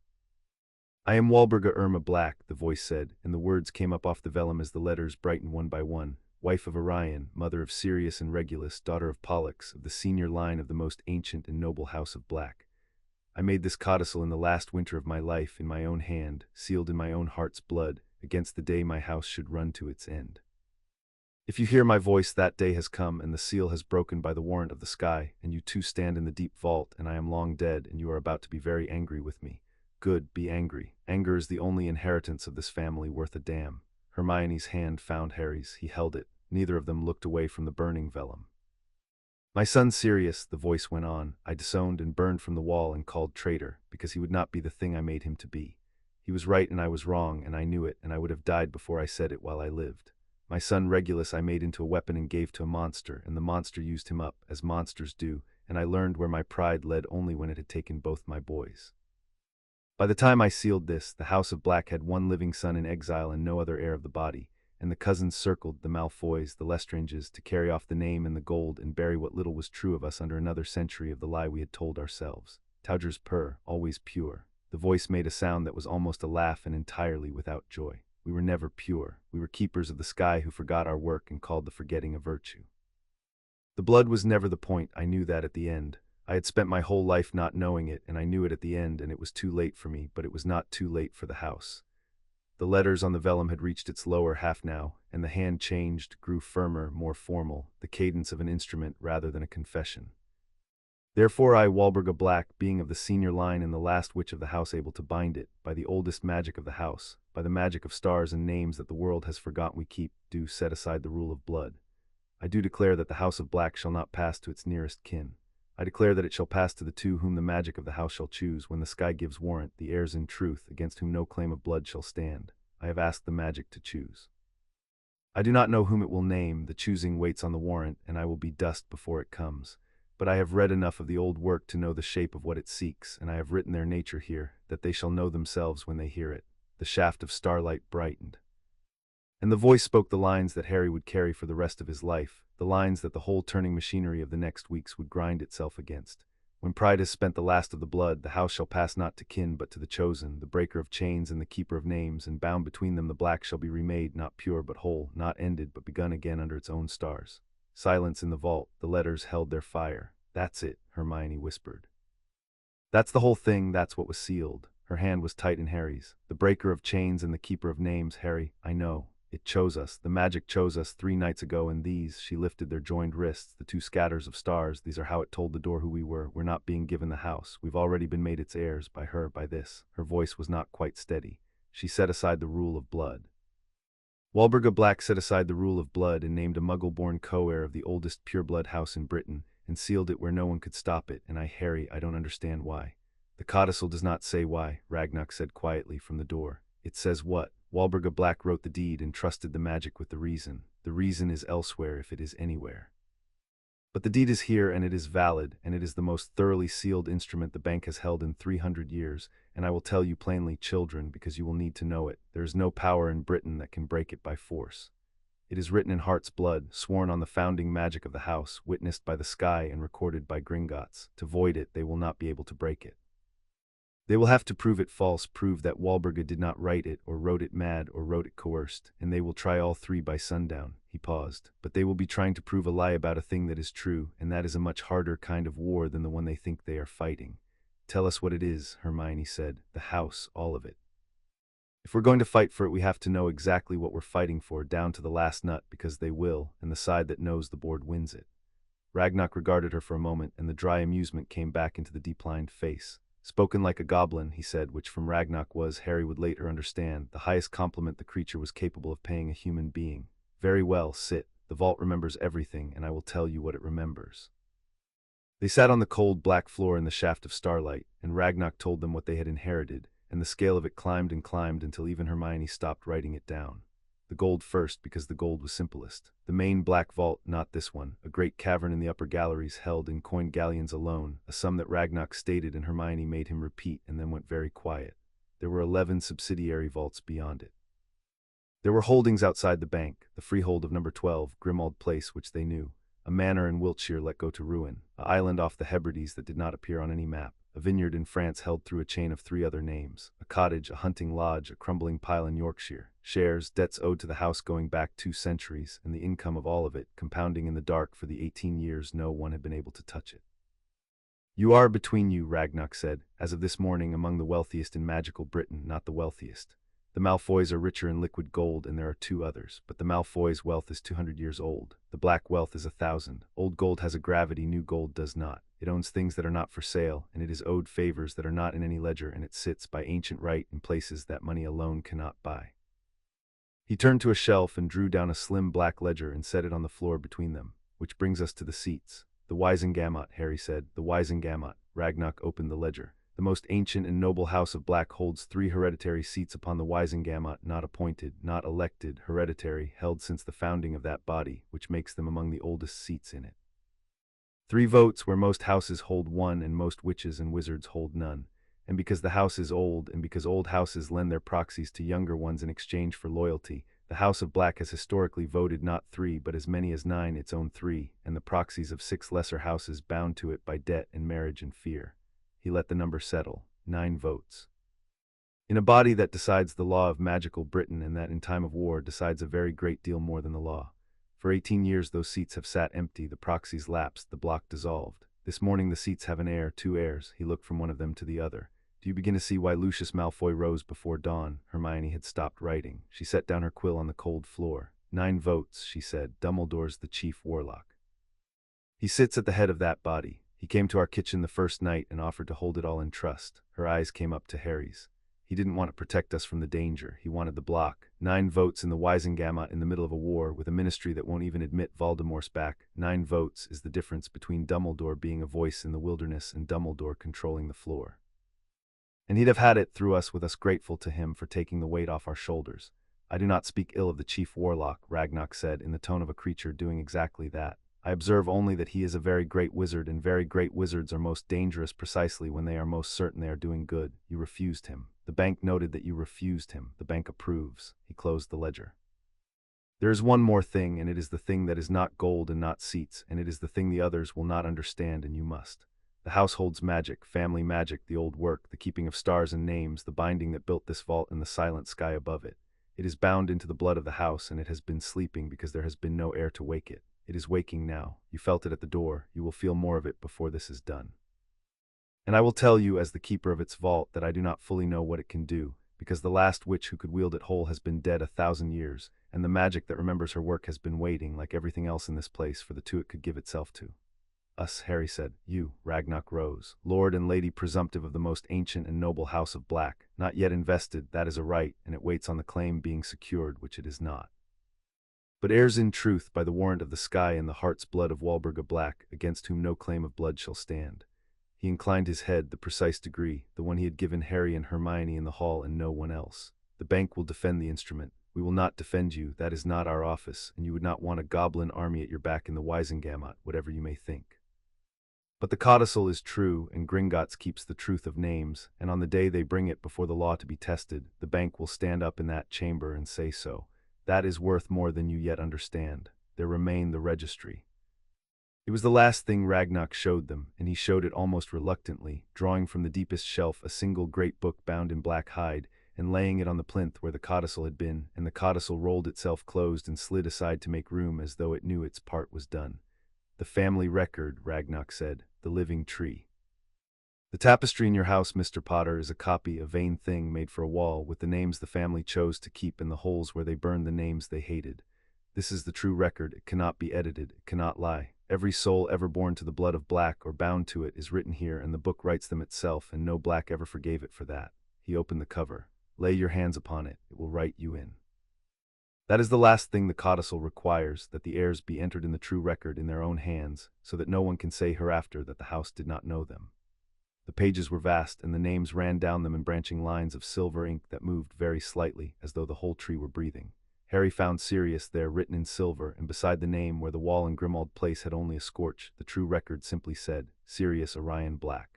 "I am Walburga Black," the voice said, and the words came up off the vellum as the letters brightened one by one. "Wife of Orion, mother of Sirius and Regulus, daughter of Pollux, of the senior line of the most ancient and noble House of Black. I made this codicil in the last winter of my life in my own hand, sealed in my own heart's blood, against the day my house should run to its end. If you hear my voice, that day has come, and the seal has broken by the warrant of the sky, and you two stand in the deep vault, and I am long dead, and you are about to be very angry with me. Good, be angry. Anger is the only inheritance of this family worth a damn. Hermione's hand found Harry's. He held it. Neither of them looked away from the burning vellum. My son Sirius, the voice went on, I disowned and burned from the wall and called traitor, because he would not be the thing I made him to be. He was right and I was wrong, and I knew it, and I would have died before I said it while I lived. My son Regulus I made into a weapon and gave to a monster, and the monster used him up, as monsters do, and I learned where my pride led only when it had taken both my boys. By the time I sealed this, the House of Black had one living son in exile and no other heir of the body, and the cousins circled, the Malfoys, the Lestranges, to carry off the name and the gold and bury what little was true of us under another century of the lie we had told ourselves. Tauger's purr, always pure. The voice made a sound that was almost a laugh and entirely without joy. We were never pure. We were keepers of the sky who forgot our work and called the forgetting a virtue. The blood was never the point. I knew that at the end. I had spent my whole life not knowing it, and I knew it at the end, and it was too late for me, but it was not too late for the house. The letters on the vellum had reached its lower half now, and the hand changed, grew firmer, more formal, the cadence of an instrument rather than a confession. Therefore I, Walburga Black, being of the senior line and the last witch of the house able to bind it, by the oldest magic of the house, by the magic of stars and names that the world has forgotten we keep, do set aside the rule of blood. I do declare that the House of Black shall not pass to its nearest kin. I declare that it shall pass to the two whom the magic of the house shall choose when the sky gives warrant, the heirs in truth, against whom no claim of blood shall stand. I have asked the magic to choose. I do not know whom it will name, the choosing waits on the warrant, and I will be dust before it comes. But I have read enough of the old work to know the shape of what it seeks, and I have written their nature here, that they shall know themselves when they hear it. The shaft of starlight brightened. And the voice spoke the lines that Harry would carry for the rest of his life, the lines that the whole turning machinery of the next weeks would grind itself against. When pride has spent the last of the blood, the house shall pass not to kin but to the chosen, the breaker of chains and the keeper of names, and bound between them the black shall be remade, not pure but whole, not ended but begun again under its own stars. Silence in the vault, the letters held their fire. That's it, Hermione whispered. That's the whole thing, that's what was sealed. Her hand was tight in Harry's. The breaker of chains and the keeper of names, Harry, I know. It chose us. The magic chose us 3 nights ago, and these, she lifted their joined wrists, the 2 scatters of stars, these are how it told the door who we were. We're not being given the house. We've already been made its heirs, by her, by this. Her voice was not quite steady. She set aside the rule of blood. Walburga Black set aside the rule of blood and named a Muggle-born co-heir of the oldest pureblood house in Britain, and sealed it where no one could stop it, and Harry, I don't understand why. The codicil does not say why, Ragnock said quietly from the door. It says what? Walburga Black wrote the deed and trusted the magic with the reason. The reason is elsewhere if it is anywhere. But the deed is here, and it is valid, and it is the most thoroughly sealed instrument the bank has held in 300 years, and I will tell you plainly, children, because you will need to know it. There is no power in Britain that can break it by force. It is written in heart's blood, sworn on the founding magic of the house, witnessed by the sky and recorded by Gringotts. To void it, they will not be able to break it. They will have to prove it false, prove that Walburga did not write it, or wrote it mad, or wrote it coerced, and they will try all 3 by sundown. He paused. But they will be trying to prove a lie about a thing that is true, and that is a much harder kind of war than the one they think they are fighting. Tell us what it is, Hermione said. The house, all of it. If we're going to fight for it, we have to know exactly what we're fighting for, down to the last nut, because they will, and the side that knows the board wins it. Ragnock regarded her for a moment, and the dry amusement came back into the deep-lined face. Spoken like a goblin, he said, which from Ragnock was, Harry would later understand, the highest compliment the creature was capable of paying a human being. Very well, sit. The vault remembers everything, and I will tell you what it remembers. They sat on the cold black floor in the shaft of starlight, and Ragnock told them what they had inherited, and the scale of it climbed and climbed until even Hermione stopped writing it down. The gold first, because the gold was simplest. The main black vault, not this one, a great cavern in the upper galleries held in coined galleons alone, a sum that Ragnock stated and Hermione made him repeat and then went very quiet. There were 11 subsidiary vaults beyond it. There were holdings outside the bank, the freehold of number 12, Grimmauld Place, which they knew, a manor in Wiltshire let go to ruin, an island off the Hebrides that did not appear on any map, a vineyard in France held through a chain of 3 other names, a cottage, a hunting lodge, a crumbling pile in Yorkshire, shares, debts owed to the house going back 2 centuries, and the income of all of it, compounding in the dark for the 18 years no one had been able to touch it. You are between you, Ragnock said, as of this morning among the wealthiest in magical Britain, not the wealthiest. The Malfoys are richer in liquid gold, and there are two others, but the Malfoys' wealth is 200 years old. The black wealth is 1,000. Old gold has a gravity new gold does not. It owns things that are not for sale, and it is owed favors that are not in any ledger, and it sits by ancient right in places that money alone cannot buy. He turned to a shelf and drew down a slim black ledger and set it on the floor between them. Which brings us to the seats. The Wisengamot, Harry said. The Wisengamot. Ragnock opened the ledger. The most ancient and noble house of Black holds 3 hereditary seats upon the Wisengamot, not appointed, not elected, hereditary, held since the founding of that body, which makes them among the oldest seats in it. 3 votes where most houses hold 1 and most witches and wizards hold none. And because the house is old, and because old houses lend their proxies to younger ones in exchange for loyalty, the House of Black has historically voted not 3 but as many as 9 its own 3, and the proxies of 6 lesser houses bound to it by debt and marriage and fear. He let the number settle. 9 votes. In a body that decides the law of magical Britain, and that in time of war decides a very great deal more than the law. For 18 years those seats have sat empty, the proxies lapsed, the block dissolved. This morning the seats have an heir, 2 heirs. He looked from one of them to the other. Do you begin to see why Lucius Malfoy rose before dawn? Hermione had stopped writing. She set down her quill on the cold floor. 9 votes, she said. Dumbledore's the chief warlock. He sits at the head of that body. He came to our kitchen the first night and offered to hold it all in trust. Her eyes came up to Harry's. He didn't want to protect us from the danger. He wanted the block. 9 votes in the Wisengamot in the middle of a war with a ministry that won't even admit Voldemort's back. 9 votes is the difference between Dumbledore being a voice in the wilderness and Dumbledore controlling the floor. And he'd have had it through us with us grateful to him for taking the weight off our shoulders. I do not speak ill of the chief warlock, Ragnock said in the tone of a creature doing exactly that. I observe only that he is a very great wizard, and very great wizards are most dangerous precisely when they are most certain they are doing good. You refused him. The bank noted that you refused him. The bank approves. He closed the ledger. There is one more thing, and it is the thing that is not gold and not seats, and it is the thing the others will not understand, and you must. The house holds magic, family magic, the old work, the keeping of stars and names, the binding that built this vault and the silent sky above it. It is bound into the blood of the house, and it has been sleeping because there has been no heir to wake it. It is waking now. You felt it at the door. You will feel more of it before this is done. And I will tell you, as the keeper of its vault, that I do not fully know what it can do, because the last witch who could wield it whole has been dead 1,000 years, and the magic that remembers her work has been waiting, like everything else in this place, for the 2 it could give itself to. Us, Harry said. You, Ragnock rose. Lord and Lady presumptive of the most ancient and noble house of Black, not yet invested, that is a right, and it waits on the claim being secured, which it is not. But heirs in truth by the warrant of the sky and the heart's blood of Walburga Black, against whom no claim of blood shall stand. He inclined his head, the precise degree, the one he had given Harry and Hermione in the hall and no one else. The bank will defend the instrument. We will not defend you, that is not our office, and you would not want a goblin army at your back in the Wisengamot, whatever you may think. But the codicil is true, and Gringotts keeps the truth of names, and on the day they bring it before the law to be tested, the bank will stand up in that chamber and say so. That is worth more than you yet understand. There remain the registry. It was the last thing Ragnock showed them, and he showed it almost reluctantly, drawing from the deepest shelf a single great book bound in black hide, and laying it on the plinth where the codicil had been, and the codicil rolled itself closed and slid aside to make room as though it knew its part was done. The family record, Ragnock said, the living tree. The tapestry in your house, Mr. Potter, is a copy, a vain thing made for a wall, with the names the family chose to keep in the holes where they burned the names they hated. This is the true record. It cannot be edited. It cannot lie. Every soul ever born to the blood of Black or bound to it is written here, and the book writes them itself, and no Black ever forgave it for that. He opened the cover. Lay your hands upon it. It will write you in. That is the last thing the codicil requires, that the heirs be entered in the true record in their own hands, so that no one can say hereafter that the house did not know them. The pages were vast, and the names ran down them in branching lines of silver ink that moved very slightly, as though the whole tree were breathing. Harry found Sirius there written in silver, and beside the name where the wall in Grimmauld Place had only a scorch, the true record simply said, Sirius Orion Black.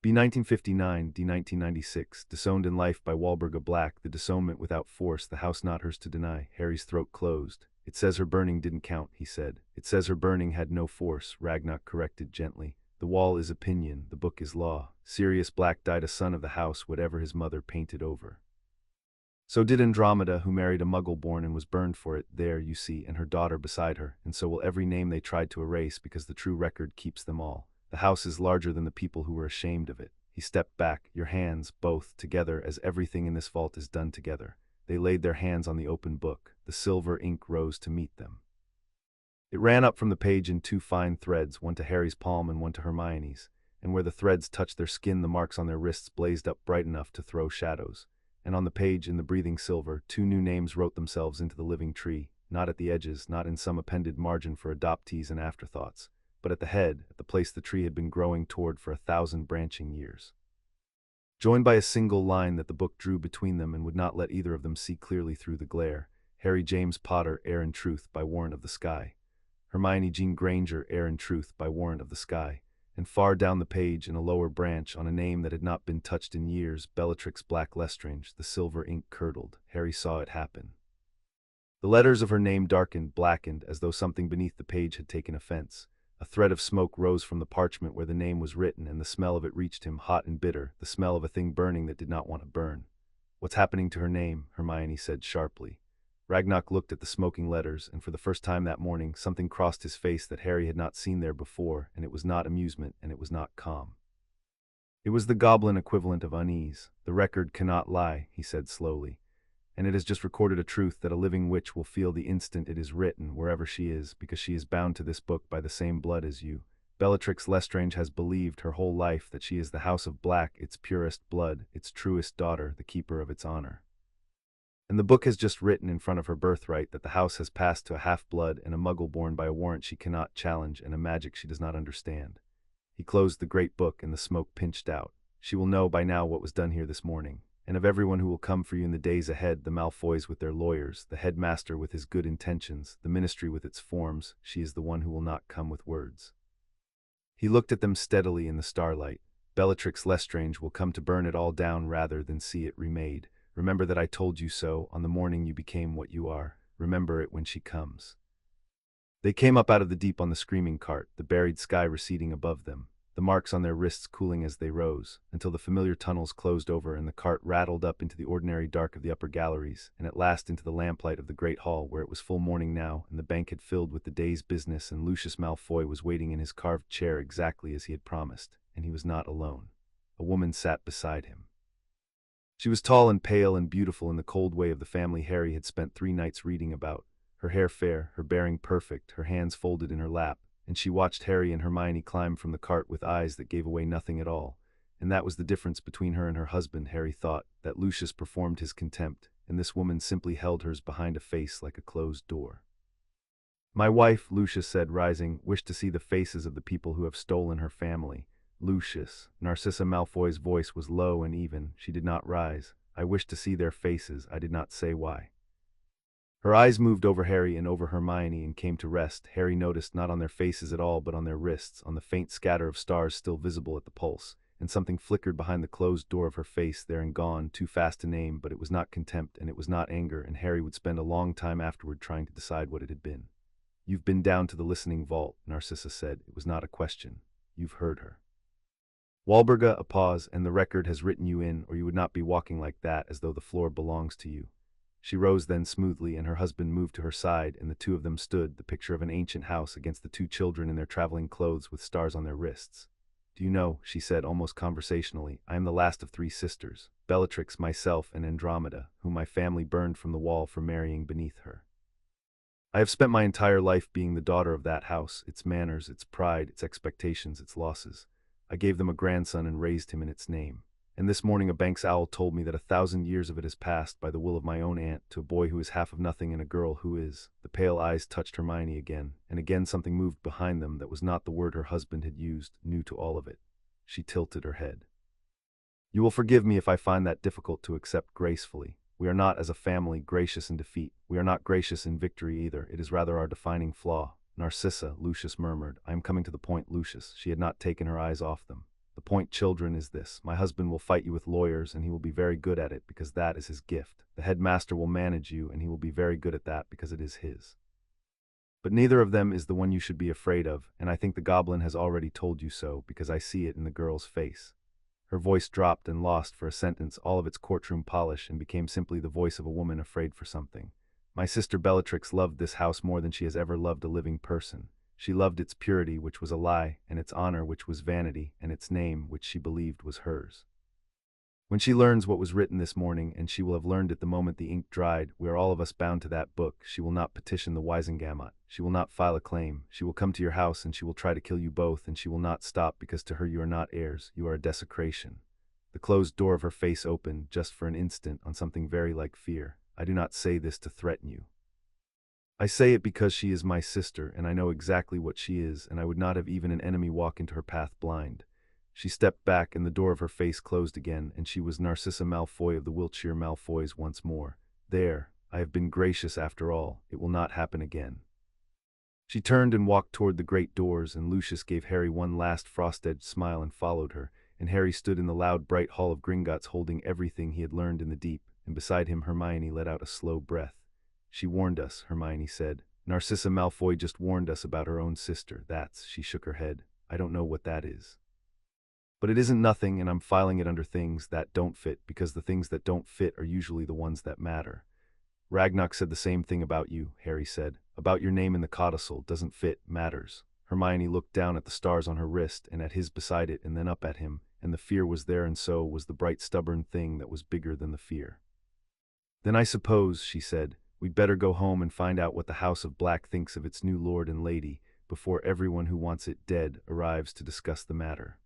B. 1959, D. 1996, disowned in life by Walburga Black, the disownment without force, the house not hers to deny. Harry's throat closed. It says her burning didn't count, he said. It says her burning had no force, Ragnock corrected gently. The wall is opinion, the book is law. Sirius Black died a son of the house, whatever his mother painted over. So did Andromeda, who married a Muggle-born and was burned for it, there, you see, and her daughter beside her, and so will every name they tried to erase, because the true record keeps them all. The house is larger than the people who were ashamed of it. He stepped back, your hands, both, together as everything in this vault is done together. They laid their hands on the open book. The silver ink rose to meet them. It ran up from the page in two fine threads, one to Harry's palm and one to Hermione's, and where the threads touched their skin the marks on their wrists blazed up bright enough to throw shadows. And on the page, in the breathing silver, two new names wrote themselves into the living tree, not at the edges, not in some appended margin for adoptees and afterthoughts, but at the head, at the place the tree had been growing toward for 1,000 branching years. Joined by a single line that the book drew between them and would not let either of them see clearly through the glare: Harry James Potter, heir in truth, by warrant of the sky. Hermione Jean Granger, heir in truth, by warrant of the sky. And far down the page, in a lower branch, on a name that had not been touched in years, Bellatrix Black Lestrange, the silver ink curdled. Harry saw it happen. The letters of her name darkened, blackened, as though something beneath the page had taken offense. A thread of smoke rose from the parchment where the name was written, and the smell of it reached him, hot and bitter, the smell of a thing burning that did not want to burn. "What's happening to her name?" Hermione said sharply. Ragnock looked at the smoking letters, and for the first time that morning, something crossed his face that Harry had not seen there before, and it was not amusement, and it was not calm. It was the goblin equivalent of unease. "The record cannot lie," he said slowly, "and it has just recorded a truth that a living witch will feel the instant it is written, wherever she is, because she is bound to this book by the same blood as you. Bellatrix Lestrange has believed her whole life that she is the House of Black, its purest blood, its truest daughter, the keeper of its honor. And the book has just written in front of her birthright that the house has passed to a half-blood and a Muggle-born by a warrant she cannot challenge and a magic she does not understand." He closed the great book and the smoke pinched out. "She will know by now what was done here this morning. And of everyone who will come for you in the days ahead, the Malfoys with their lawyers, the headmaster with his good intentions, the ministry with its forms, she is the one who will not come with words." He looked at them steadily in the starlight. "Bellatrix Lestrange will come to burn it all down rather than see it remade. Remember that I told you so on the morning you became what you are. Remember it when she comes." They came up out of the deep on the screaming cart, the buried sky receding above them, the marks on their wrists cooling as they rose, until the familiar tunnels closed over and the cart rattled up into the ordinary dark of the upper galleries, and at last into the lamplight of the great hall, where it was full morning now, and the bank had filled with the day's business, and Lucius Malfoy was waiting in his carved chair exactly as he had promised, and he was not alone. A woman sat beside him. She was tall and pale and beautiful in the cold way of the family Harry had spent 3 nights reading about, her hair fair, her bearing perfect, her hands folded in her lap, and she watched Harry and Hermione climb from the cart with eyes that gave away nothing at all. And that was the difference between her and her husband, Harry thought, that Lucius performed his contempt, and this woman simply held hers behind a face like a closed door. "My wife," Lucius said, rising, "wished to see the faces of the people who have stolen her family." "Lucius," Narcissa Malfoy's voice was low and even. She did not rise. "I wished to see their faces. I did not say why." Her eyes moved over Harry and over Hermione and came to rest, Harry noticed, not on their faces at all but on their wrists, on the faint scatter of stars still visible at the pulse, and something flickered behind the closed door of her face, there and gone, too fast to name, but it was not contempt and it was not anger, and Harry would spend a long time afterward trying to decide what it had been. "You've been down to the listening vault," Narcissa said. It was not a question. "You've heard her." "Walburga," a pause, "and the record has written you in, or you would not be walking like that, as though the floor belongs to you." She rose then smoothly, and her husband moved to her side, and the two of them stood, the picture of an ancient house, against the 2 children in their traveling clothes with stars on their wrists. "Do you know," she said almost conversationally, "I am the last of 3 sisters, Bellatrix, myself, and Andromeda, whom my family burned from the wall for marrying beneath her. I have spent my entire life being the daughter of that house, its manners, its pride, its expectations, its losses. I gave them a grandson and raised him in its name. And this morning a Banks owl told me that 1,000 years of it has passed by the will of my own aunt to a boy who is half of nothing and a girl who is." The pale eyes touched Hermione again, and again something moved behind them that was not the word her husband had used, new to all of it. She tilted her head. "You will forgive me if I find that difficult to accept gracefully. We are not, as a family, gracious in defeat. We are not gracious in victory either. It is rather our defining flaw." "Narcissa," Lucius murmured. "I am coming to the point, Lucius." She had not taken her eyes off them. "The point, children, is this. My husband will fight you with lawyers, and he will be very good at it, because that is his gift. The headmaster will manage you, and he will be very good at that, because it is his. But neither of them is the one you should be afraid of, and I think the goblin has already told you so, because I see it in the girl's face." Her voice dropped and lost for a sentence all of its courtroom polish and became simply the voice of a woman afraid for something. "My sister Bellatrix loved this house more than she has ever loved a living person. She loved its purity, which was a lie, and its honor, which was vanity, and its name, which she believed was hers. When she learns what was written this morning, and she will have learned it the moment the ink dried, we are all of us bound to that book. She will not petition the Wisengamot. She will not file a claim. She will come to your house, and she will try to kill you both, and she will not stop, because to her you are not heirs, you are a desecration. The closed door of her face opened, just for an instant, on something very like fear. I do not say this to threaten you. I say it because she is my sister, and I know exactly what she is, and I would not have even an enemy walk into her path blind. She stepped back, and the door of her face closed again, and she was Narcissa Malfoy of the Wiltshire Malfoys once more. There, I have been gracious after all. It will not happen again. She turned and walked toward the great doors, and Lucius gave Harry one last frost-edged smile and followed her, and Harry stood in the loud, bright hall of Gringotts holding everything he had learned in the deep, and beside him Hermione let out a slow breath. She warned us, Hermione said. Narcissa Malfoy just warned us about her own sister. That's, she shook her head. I don't know what that is. But it isn't nothing, and I'm filing it under things that don't fit, because the things that don't fit are usually the ones that matter. Ragnarok said the same thing about you, Harry said. About your name in the codicil, doesn't fit, matters. Hermione looked down at the stars on her wrist, and at his beside it, and then up at him, and the fear was there, and so was the bright stubborn thing that was bigger than the fear. Then I suppose, she said, we'd better go home and find out what the House of Black thinks of its new lord and lady, before everyone who wants it dead arrives to discuss the matter.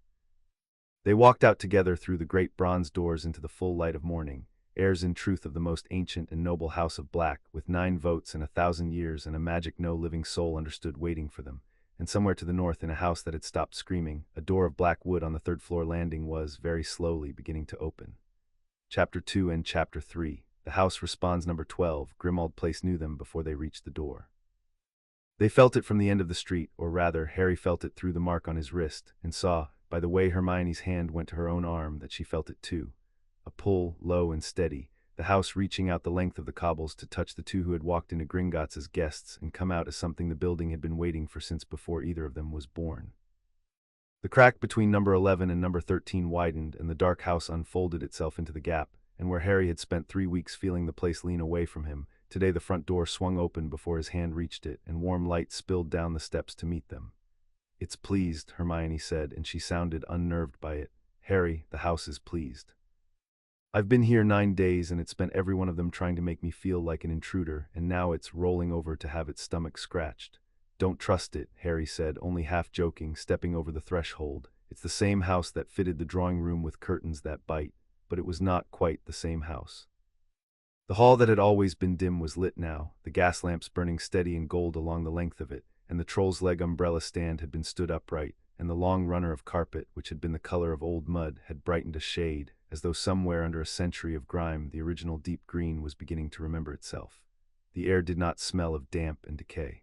They walked out together through the great bronze doors into the full light of morning, heirs in truth of the most ancient and noble House of Black, with 9 votes and 1,000 years and a magic no living soul understood waiting for them. And somewhere to the north, in a house that had stopped screaming, a door of black wood on the 3rd-floor landing was, very slowly, beginning to open. Chapter 2 and Chapter 3. The house responds. Number 12. Grimmauld Place knew them before they reached the door. They felt it from the end of the street, or rather, Harry felt it through the mark on his wrist, and saw, by the way Hermione's hand went to her own arm, that she felt it too. A pull, low and steady, the house reaching out the length of the cobbles to touch the two who had walked into Gringotts as guests and come out as something the building had been waiting for since before either of them was born. The crack between number 11 and number 13 widened, and the dark house unfolded itself into the gap, and where Harry had spent 3 weeks feeling the place lean away from him, today the front door swung open before his hand reached it, and warm light spilled down the steps to meet them. It's pleased, Hermione said, and she sounded unnerved by it. Harry, the house is pleased. I've been here 9 days, and it spent every one of them trying to make me feel like an intruder, and now it's rolling over to have its stomach scratched. Don't trust it, Harry said, only half joking, stepping over the threshold. It's the same house that fitted the drawing room with curtains that bite, but it was not quite the same house. The hall that had always been dim was lit now, the gas lamps burning steady in gold along the length of it, and the troll's leg umbrella stand had been stood upright, and the long runner of carpet, which had been the color of old mud, had brightened a shade, as though somewhere under a century of grime the original deep green was beginning to remember itself. The air did not smell of damp and decay.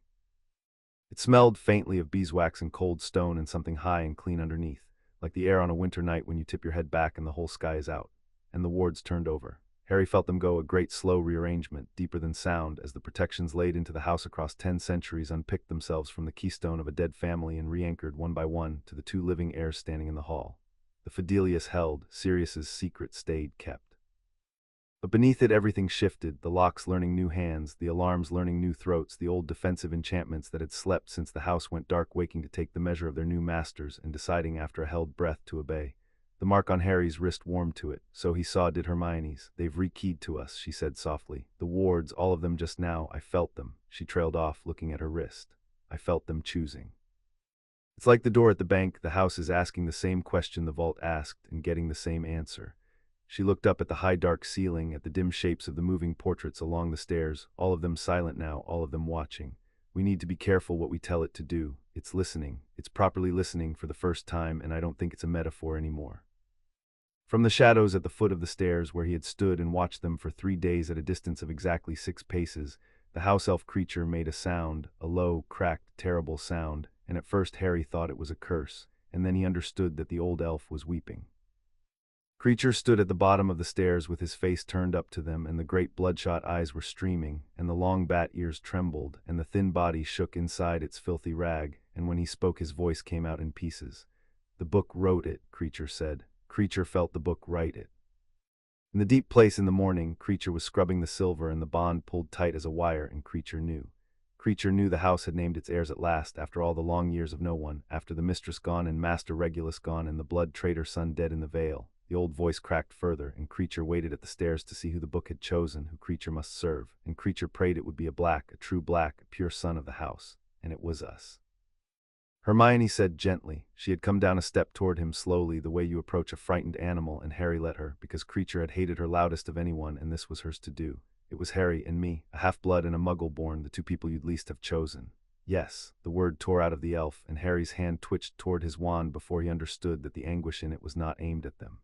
It smelled faintly of beeswax and cold stone and something high and clean underneath, like the air on a winter night when you tip your head back and the whole sky is out. And the wards turned over. Harry felt them go, a great slow rearrangement, deeper than sound, as the protections laid into the house across 10 centuries unpicked themselves from the keystone of a dead family and re-anchored one by one to the 2 living heirs standing in the hall. The Fidelius held, Sirius's secret stayed kept. But beneath it everything shifted, the locks learning new hands, the alarms learning new throats, the old defensive enchantments that had slept since the house went dark waking to take the measure of their new masters and deciding after a held breath to obey. The mark on Harry's wrist warmed to it, so he saw did Hermione's. They've rekeyed to us, she said softly. The wards, all of them just now, I felt them. She trailed off, looking at her wrist. I felt them choosing. It's like the door at the bank, the house is asking the same question the vault asked and getting the same answer. She looked up at the high dark ceiling, at the dim shapes of the moving portraits along the stairs, all of them silent now, all of them watching. We need to be careful what we tell it to do. It's listening. It's properly listening for the first time, and I don't think it's a metaphor anymore. From the shadows at the foot of the stairs, where he had stood and watched them for 3 days at a distance of exactly 6 paces, the house-elf creature made a sound, a low, cracked, terrible sound, and at first Harry thought it was a curse, and then he understood that the old elf was weeping. Creature stood at the bottom of the stairs with his face turned up to them, and the great bloodshot eyes were streaming, and the long bat ears trembled, and the thin body shook inside its filthy rag, and when he spoke his voice came out in pieces. The book wrote it, Creature said. Creature felt the book write it. In the deep place in the morning, Creature was scrubbing the silver and the bond pulled tight as a wire, and Creature knew. Creature knew the house had named its heirs at last, after all the long years of no one, after the mistress gone and Master Regulus gone and the blood traitor son dead in the vale. The old voice cracked further, and Creature waited at the stairs to see who the book had chosen, who Creature must serve, and Creature prayed it would be a black, a true black, a pure son of the house, and it was us. Hermione said gently. She had come down a step toward him slowly, the way you approach a frightened animal, and Harry let her, because Creature had hated her loudest of anyone, and this was hers to do. It was Harry and me, a half-blood and a Muggle-born, the two people you'd least have chosen. Yes, the word tore out of the elf, and Harry's hand twitched toward his wand before he understood that the anguish in it was not aimed at them.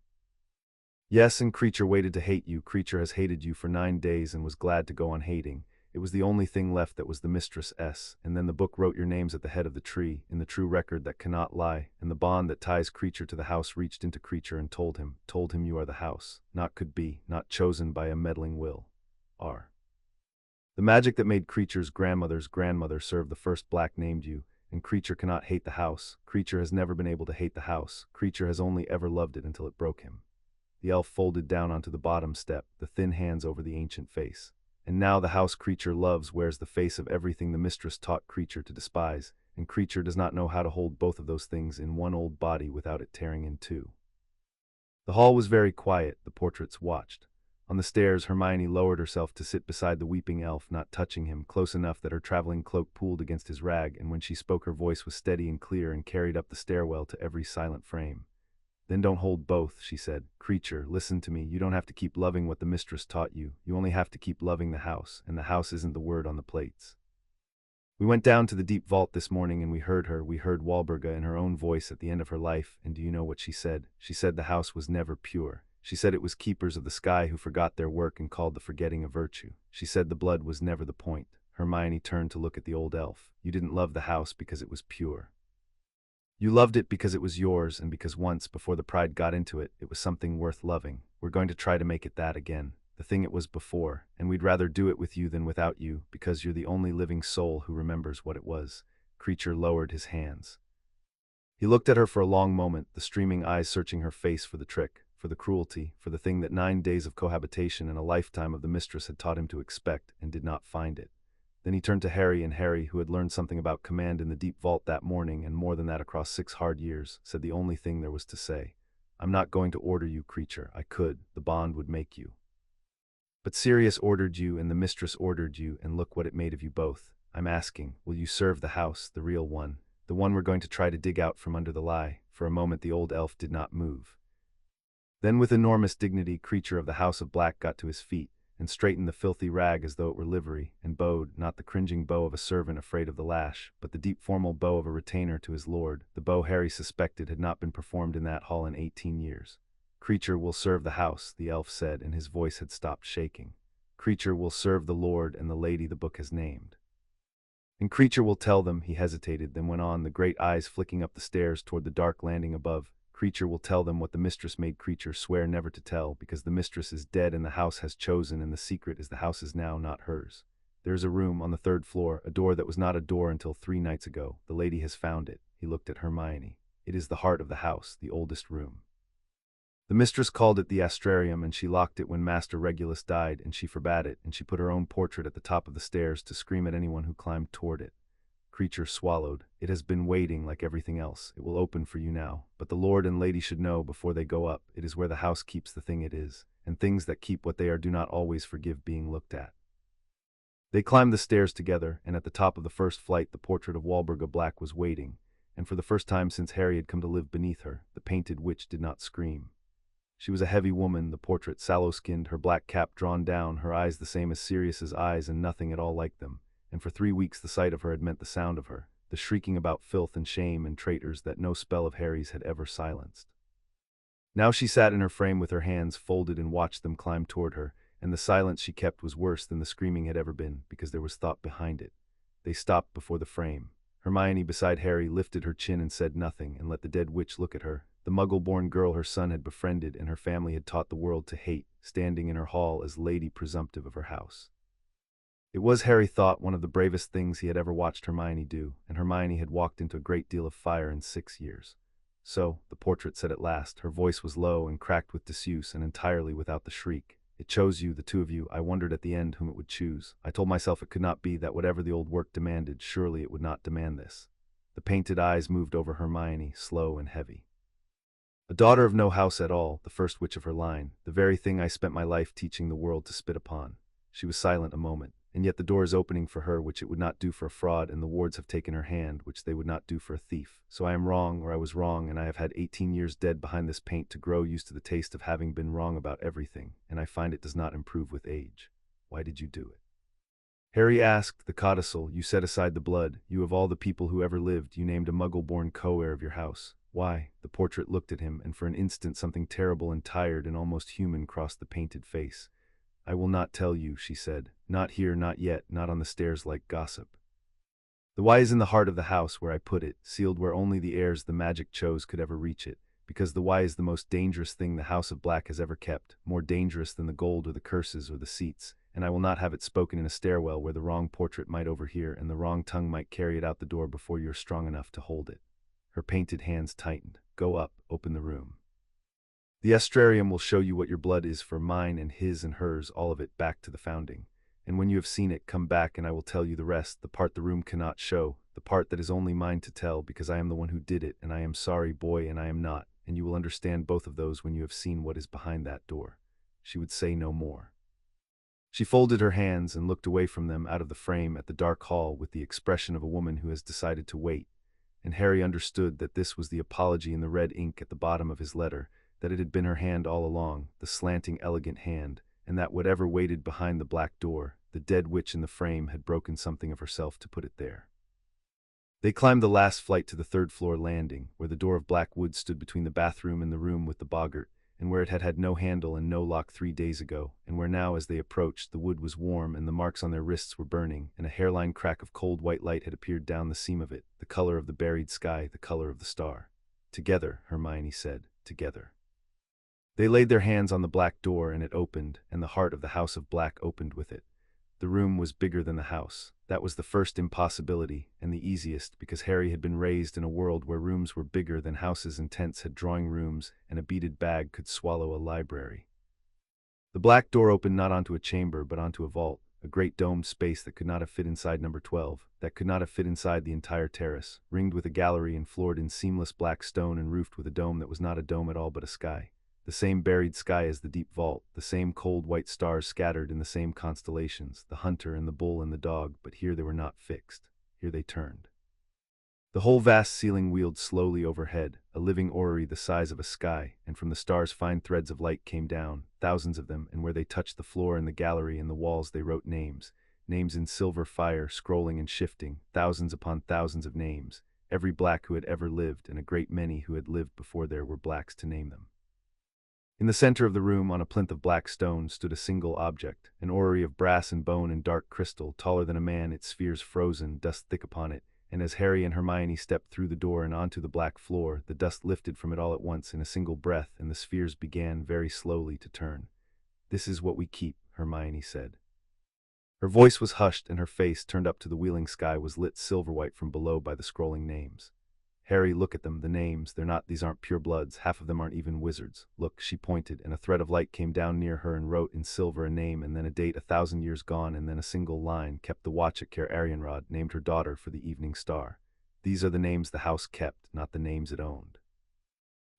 Yes, and Creature waited to hate you. Creature has hated you for 9 days and was glad to go on hating. It was the only thing left that was the mistress S, and then the book wrote your names at the head of the tree, in the true record that cannot lie, and the bond that ties Creature to the house reached into Creature and told him you are the house, not could be, not chosen by a meddling will. R. The magic that made Creature's grandmother's grandmother serve the first black named you, and Creature cannot hate the house. Creature has never been able to hate the house. Creature has only ever loved it until it broke him. The elf folded down onto the bottom step, the thin hands over the ancient face. And now the house Creature loves wears the face of everything the mistress taught Creature to despise, and Creature does not know how to hold both of those things in one old body without it tearing in two. The hall was very quiet. The portraits watched. On the stairs, Hermione lowered herself to sit beside the weeping elf, not touching him, close enough that her traveling cloak pooled against his rag, and when she spoke her voice was steady and clear and carried up the stairwell to every silent frame. Then don't hold both, she said. Creature, listen to me. You don't have to keep loving what the mistress taught you. You only have to keep loving the house, and the house isn't the word on the plates. We went down to the deep vault this morning and we heard Walburga in her own voice at the end of her life, and do you know what she said? She said the house was never pure. She said it was keepers of the sky who forgot their work and called the forgetting a virtue. She said the blood was never the point. Hermione turned to look at the old elf. You didn't love the house because it was pure. You loved it because it was yours, and because once, before the pride got into it, it was something worth loving. We're going to try to make it that again, the thing it was before, and we'd rather do it with you than without you, because you're the only living soul who remembers what it was. Creature lowered his hands. He looked at her for a long moment, the streaming eyes searching her face for the trick, for the cruelty, for the thing that 9 days of cohabitation and a lifetime of the mistress had taught him to expect, and did not find it. Then he turned to Harry, and Harry, who had learned something about command in the deep vault that morning, and more than that across 6 hard years, said the only thing there was to say. I'm not going to order you, Creature. I could. The bond would make you. But Sirius ordered you, and the mistress ordered you, and look what it made of you both. I'm asking, will you serve the house, the real one, the one we're going to try to dig out from under the lie? For a moment the old elf did not move. Then with enormous dignity, Creature of the House of Black got to his feet, and straightened the filthy rag as though it were livery, and bowed, not the cringing bow of a servant afraid of the lash, but the deep formal bow of a retainer to his lord. The bow Harry suspected had not been performed in that hall in 18 years. Creature will serve the house, the elf said, and his voice had stopped shaking. Creature will serve the lord and the lady the book has named. And Creature will tell them, he hesitated, then went on, the great eyes flicking up the stairs toward the dark landing above. Creature will tell them what the mistress made Creature swear never to tell, because the mistress is dead and the house has chosen, and the secret is the house is now not hers. There is a room on the 3rd floor, a door that was not a door until 3 nights ago. The lady has found it. He looked at Hermione. It is the heart of the house, the oldest room. The mistress called it the astrarium, and she locked it when Master Regulus died, and she forbade it, and she put her own portrait at the top of the stairs to scream at anyone who climbed toward it. Creature swallowed. It has been waiting like everything else. It will open for you now. But the lord and lady should know before they go up. It is where the house keeps the thing it is, and things that keep what they are do not always forgive being looked at. They climbed the stairs together, and at the top of the first flight the portrait of Walburga Black was waiting, and for the first time since Harry had come to live beneath her, the painted witch did not scream. She was a heavy woman, the portrait sallow-skinned, her black cap drawn down, her eyes the same as Sirius's eyes and nothing at all like them. And for 3 weeks the sight of her had meant the sound of her, the shrieking about filth and shame and traitors that no spell of Harry's had ever silenced. Now she sat in her frame with her hands folded and watched them climb toward her, and the silence she kept was worse than the screaming had ever been, because there was thought behind it. They stopped before the frame. Hermione, beside Harry, lifted her chin and said nothing, and let the dead witch look at her, the Muggle-born girl her son had befriended and her family had taught the world to hate, standing in her hall as lady presumptive of her house. It was, Harry thought, one of the bravest things he had ever watched Hermione do, and Hermione had walked into a great deal of fire in 6 years. So, the portrait said at last, her voice was low and cracked with disuse and entirely without the shriek. It chose you, the two of you. I wondered at the end whom it would choose. I told myself it could not be that whatever the old work demanded, surely it would not demand this. The painted eyes moved over Hermione, slow and heavy. A daughter of no house at all, the first witch of her line, the very thing I spent my life teaching the world to spit upon. She was silent a moment, and yet the door is opening for her which it would not do for a fraud, and the wards have taken her hand which they would not do for a thief. So I am wrong, or I was wrong, and I have had 18 years dead behind this paint to grow used to the taste of having been wrong about everything, and I find it does not improve with age. Why did you do it? Harry asked, the codicil, you set aside the blood, you of all the people who ever lived, you named a Muggle-born co-heir of your house. Why? The portrait looked at him, and for an instant something terrible and tired and almost human crossed the painted face. I will not tell you, she said. Not here, not yet, not on the stairs like gossip. The why is in the heart of the house where I put it, sealed where only the heirs the magic chose could ever reach it, because the why is the most dangerous thing the House of Black has ever kept, more dangerous than the gold or the curses or the seats, and I will not have it spoken in a stairwell where the wrong portrait might overhear and the wrong tongue might carry it out the door before you're strong enough to hold it. Her painted hands tightened. Go up, open the room. The astrarium will show you what your blood is for mine and his and hers, all of it back to the founding. And when you have seen it, come back and I will tell you the rest, the part the room cannot show, the part that is only mine to tell because I am the one who did it and I am sorry, boy, and I am not, and you will understand both of those when you have seen what is behind that door. She would say no more. She folded her hands and looked away from them out of the frame at the dark hall with the expression of a woman who has decided to wait, and Harry understood that this was the apology in the red ink at the bottom of his letter, that it had been her hand all along, the slanting, elegant hand, and that whatever waited behind the black door, the dead witch in the frame had broken something of herself to put it there. They climbed the last flight to the third-floor landing, where the door of black wood stood between the bathroom and the room with the boggart, and where it had had no handle and no lock 3 days ago, and where now, as they approached, the wood was warm and the marks on their wrists were burning, and a hairline crack of cold white light had appeared down the seam of it, the color of the buried sky, the color of the star. Together, Hermione said, together. They laid their hands on the black door and it opened, and the heart of the House of Black opened with it. The room was bigger than the house. That was the first impossibility, and the easiest, because Harry had been raised in a world where rooms were bigger than houses and tents had drawing rooms, and a beaded bag could swallow a library. The black door opened not onto a chamber but onto a vault, a great domed space that could not have fit inside number 12, that could not have fit inside the entire terrace, ringed with a gallery and floored in seamless black stone and roofed with a dome that was not a dome at all but a sky. The same buried sky as the deep vault, the same cold white stars scattered in the same constellations, the hunter and the bull and the dog, but here they were not fixed. Here they turned. The whole vast ceiling wheeled slowly overhead, a living orrery the size of a sky, and from the stars fine threads of light came down, thousands of them, and where they touched the floor and the gallery and the walls they wrote names, names in silver fire, scrolling and shifting, thousands upon thousands of names, every black who had ever lived, and a great many who had lived before there were blacks to name them. In the center of the room, on a plinth of black stone, stood a single object, an orrery of brass and bone and dark crystal, taller than a man, its spheres frozen, dust thick upon it, and as Harry and Hermione stepped through the door and onto the black floor, the dust lifted from it all at once in a single breath, and the spheres began very slowly to turn. "This is what we keep," Hermione said. Her voice was hushed, and her face, turned up to the wheeling sky, was lit silver-white from below by the scrolling names. Harry, look at them, the names, these aren't pure bloods, half of them aren't even wizards. Look, she pointed, and a thread of light came down near her and wrote in silver a name and then a date 1,000 years gone and then a single line, kept the watch at Caer Arianrhod, named her daughter for the evening star. These are the names the house kept, not the names it owned.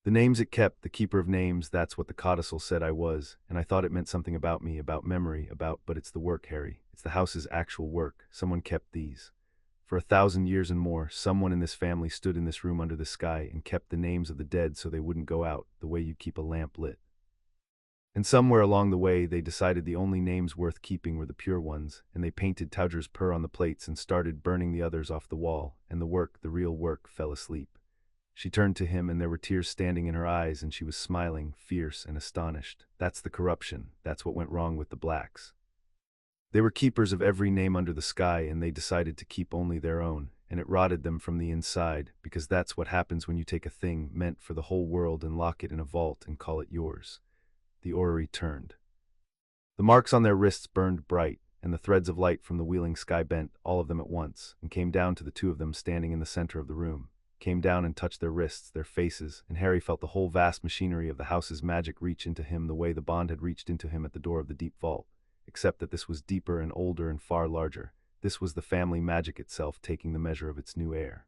The names it kept, the keeper of names, that's what the codicil said I was, and I thought it meant something about me, about memory, but it's the work, Harry. It's the house's actual work. Someone kept these. For 1,000 years and more, someone in this family stood in this room under the sky and kept the names of the dead so they wouldn't go out, the way you keep a lamp lit. And somewhere along the way, they decided the only names worth keeping were the pure ones, and they painted Tauger's purr on the plates and started burning the others off the wall, and the work, the real work, fell asleep. She turned to him, and there were tears standing in her eyes, and she was smiling, fierce and astonished. That's the corruption. That's what went wrong with the blacks. They were keepers of every name under the sky, and they decided to keep only their own, and it rotted them from the inside, because that's what happens when you take a thing meant for the whole world and lock it in a vault and call it yours. The orrery turned. The marks on their wrists burned bright, and the threads of light from the wheeling sky bent, all of them at once, and came down to the two of them standing in the center of the room. came down and touched their wrists, their faces, and Harry felt the whole vast machinery of the house's magic reach into him the way the bond had reached into him at the door of the deep vault, except that this was deeper and older and far larger. This was the family magic itself taking the measure of its new heir.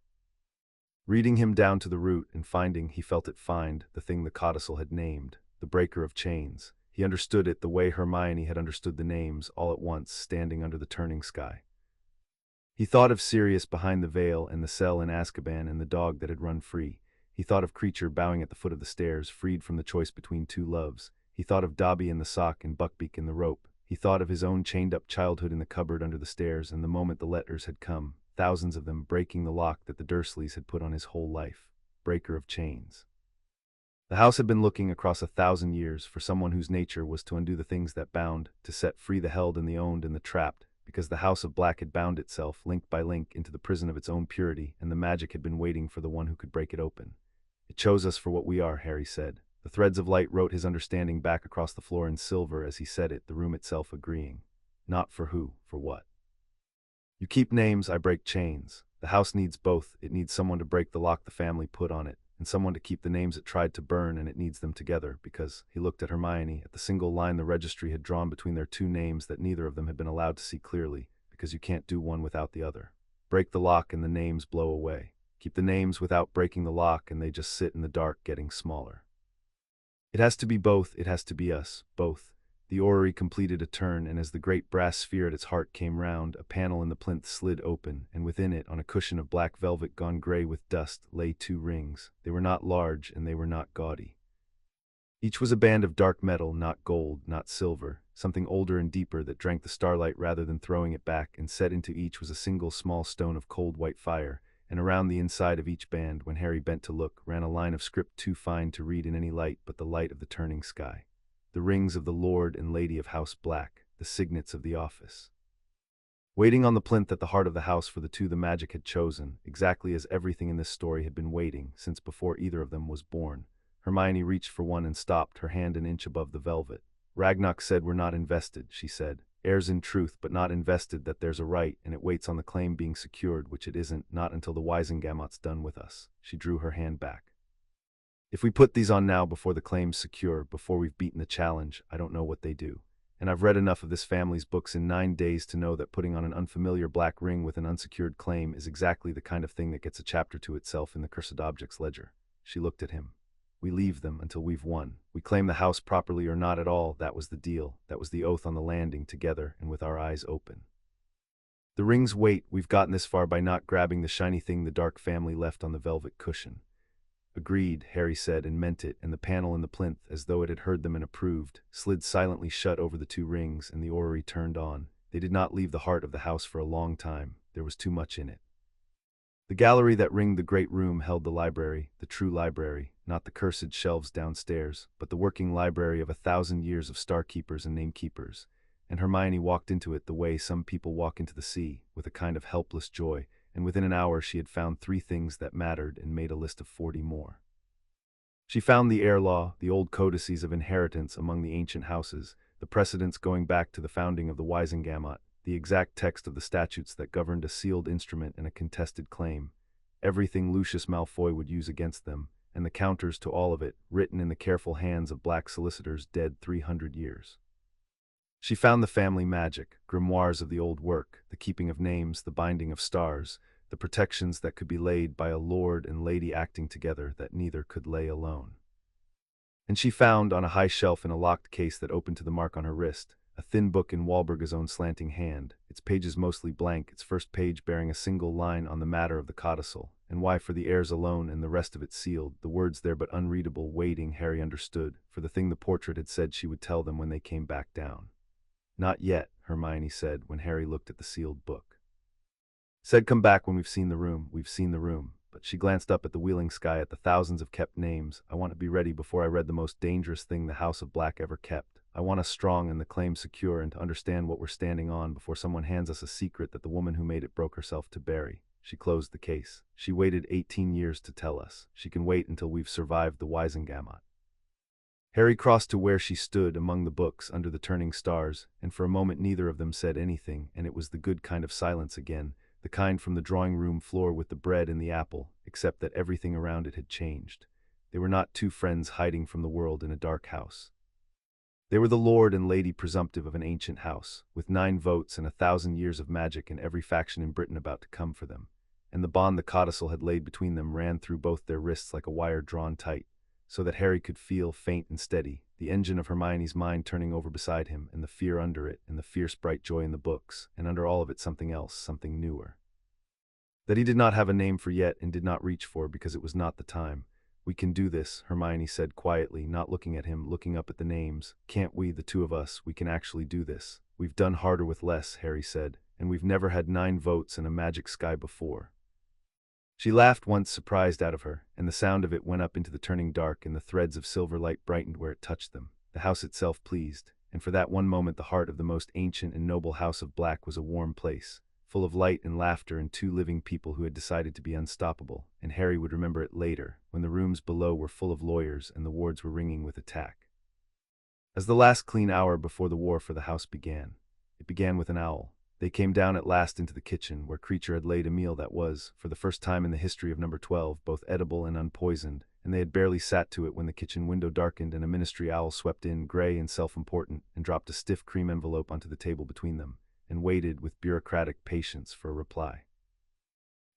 Reading him down to the root and finding, he felt it find, the thing the codicil had named, the breaker of chains. He understood it the way Hermione had understood the names, all at once, standing under the turning sky. He thought of Sirius behind the veil and the cell in Azkaban and the dog that had run free. He thought of Creature bowing at the foot of the stairs, freed from the choice between two loves. He thought of Dobby in the sock and Buckbeak in the rope. He thought of his own chained-up childhood in the cupboard under the stairs, and the moment the letters had come, thousands of them, breaking the lock that the Dursleys had put on his whole life. Breaker of chains. The house had been looking across 1,000 years for someone whose nature was to undo the things that bound, to set free the held and the owned and the trapped, because the House of Black had bound itself, link by link, into the prison of its own purity, and the magic had been waiting for the one who could break it open. It chose us for what we are, Harry said. The threads of light wrote his understanding back across the floor in silver as he said it, the room itself agreeing. Not for who, for what. You keep names, I break chains. The house needs both. It needs someone to break the lock the family put on it, and someone to keep the names it tried to burn, and it needs them together, because, he looked at Hermione, at the single line the registry had drawn between their two names that neither of them had been allowed to see clearly, because you can't do one without the other. Break the lock and the names blow away. Keep the names without breaking the lock and they just sit in the dark getting smaller. It has to be both, it has to be us, both. The orrery completed a turn, and as the great brass sphere at its heart came round, a panel in the plinth slid open, and within it, on a cushion of black velvet gone grey with dust, lay 2 rings. They were not large, and they were not gaudy. Each was a band of dark metal, not gold, not silver, something older and deeper that drank the starlight rather than throwing it back, and set into each was a single small stone of cold white fire, and around the inside of each band, when Harry bent to look, ran a line of script too fine to read in any light but the light of the turning sky. The rings of the Lord and Lady of House Black, the signets of the office. Waiting on the plinth at the heart of the house for the two the magic had chosen, exactly as everything in this story had been waiting since before either of them was born. Hermione reached for one and stopped, her hand an inch above the velvet. Ragnarok said we're not invested, she said. Heirs in truth, but not invested, that there's a right, and it waits on the claim being secured, which it isn't, not until the Wisengamot's done with us. She drew her hand back. If we put these on now before the claim's secure, before we've beaten the challenge, I don't know what they do. And I've read enough of this family's books in 9 days to know that putting on an unfamiliar black ring with an unsecured claim is exactly the kind of thing that gets a chapter to itself in the Cursed Objects ledger. She looked at him. We leave them until we've won. We claim the house properly or not at all. That was the deal. That was the oath on the landing, together and with our eyes open. The rings wait. We've gotten this far by not grabbing the shiny thing the Dark family left on the velvet cushion. Agreed, Harry said, and meant it, and the panel in the plinth, as though it had heard them and approved, slid silently shut over the 2 rings, and the orrery turned on. They did not leave the heart of the house for a long time. There was too much in it. The gallery that ringed the great room held the library, the true library, not the cursed shelves downstairs, but the working library of 1,000 years of star-keepers and name-keepers, and Hermione walked into it the way some people walk into the sea, with a kind of helpless joy, and within an hour she had found 3 things that mattered and made a list of 40 more. She found the heir law, the old codices of inheritance among the ancient houses, the precedents going back to the founding of the Wisengamot, the exact text of the statutes that governed a sealed instrument and a contested claim, everything Lucius Malfoy would use against them, and the counters to all of it, written in the careful hands of black solicitors dead 300 years. She found the family magic, grimoires of the old work, the keeping of names, the binding of stars, the protections that could be laid by a lord and lady acting together that neither could lay alone. And she found, on a high shelf in a locked case that opened to the mark on her wrist, a thin book in Walburga's own slanting hand, its pages mostly blank, its first page bearing a single line on the matter of the codicil, and why for the heirs alone and the rest of it sealed, the words there but unreadable, waiting, Harry understood, for the thing the portrait had said she would tell them when they came back down. Not yet, Hermione said, when Harry looked at the sealed book. Said come back when we've seen the room, but she glanced up at the wheeling sky, at the thousands of kept names. I want to be ready before I read the most dangerous thing the House of Black ever kept. I want us strong and the claim secure and to understand what we're standing on before someone hands us a secret that the woman who made it broke herself to bury. She closed the case. She waited 18 years to tell us. She can wait until we've survived the Wisengamot. Harry crossed to where she stood among the books under the turning stars, and for a moment neither of them said anything, and it was the good kind of silence again, the kind from the drawing-room floor with the bread and the apple, except that everything around it had changed. They were not two friends hiding from the world in a dark house. They were the lord and lady presumptive of an ancient house, with 9 votes and 1,000 years of magic and every faction in Britain about to come for them. And the bond the codicil had laid between them ran through both their wrists like a wire drawn tight, so that Harry could feel, faint and steady, the engine of Hermione's mind turning over beside him, and the fear under it, and the fierce bright joy in the books, and under all of it something else, something newer. That he did not have a name for yet and did not reach for because it was not the time. "We can do this," Hermione said quietly, not looking at him, looking up at the names. "Can't we, the two of us, we can actually do this." "We've done harder with less," Harry said, "and we've never had 9 votes and a magic sky before." She laughed once, surprised out of her, and the sound of it went up into the turning dark, and the threads of silver light brightened where it touched them. The house itself pleased, and for that one moment the heart of the most ancient and noble house of Black was a warm place, full of light and laughter and 2 living people who had decided to be unstoppable, and Harry would remember it later, when the rooms below were full of lawyers and the wards were ringing with attack. As the last clean hour before the war for the house began, it began with an owl. They came down at last into the kitchen, where Creature had laid a meal that was, for the first time in the history of number 12, both edible and unpoisoned, and they had barely sat to it when the kitchen window darkened and a ministry owl swept in, gray and self-important, and dropped a stiff cream envelope onto the table between them, and waited with bureaucratic patience for a reply.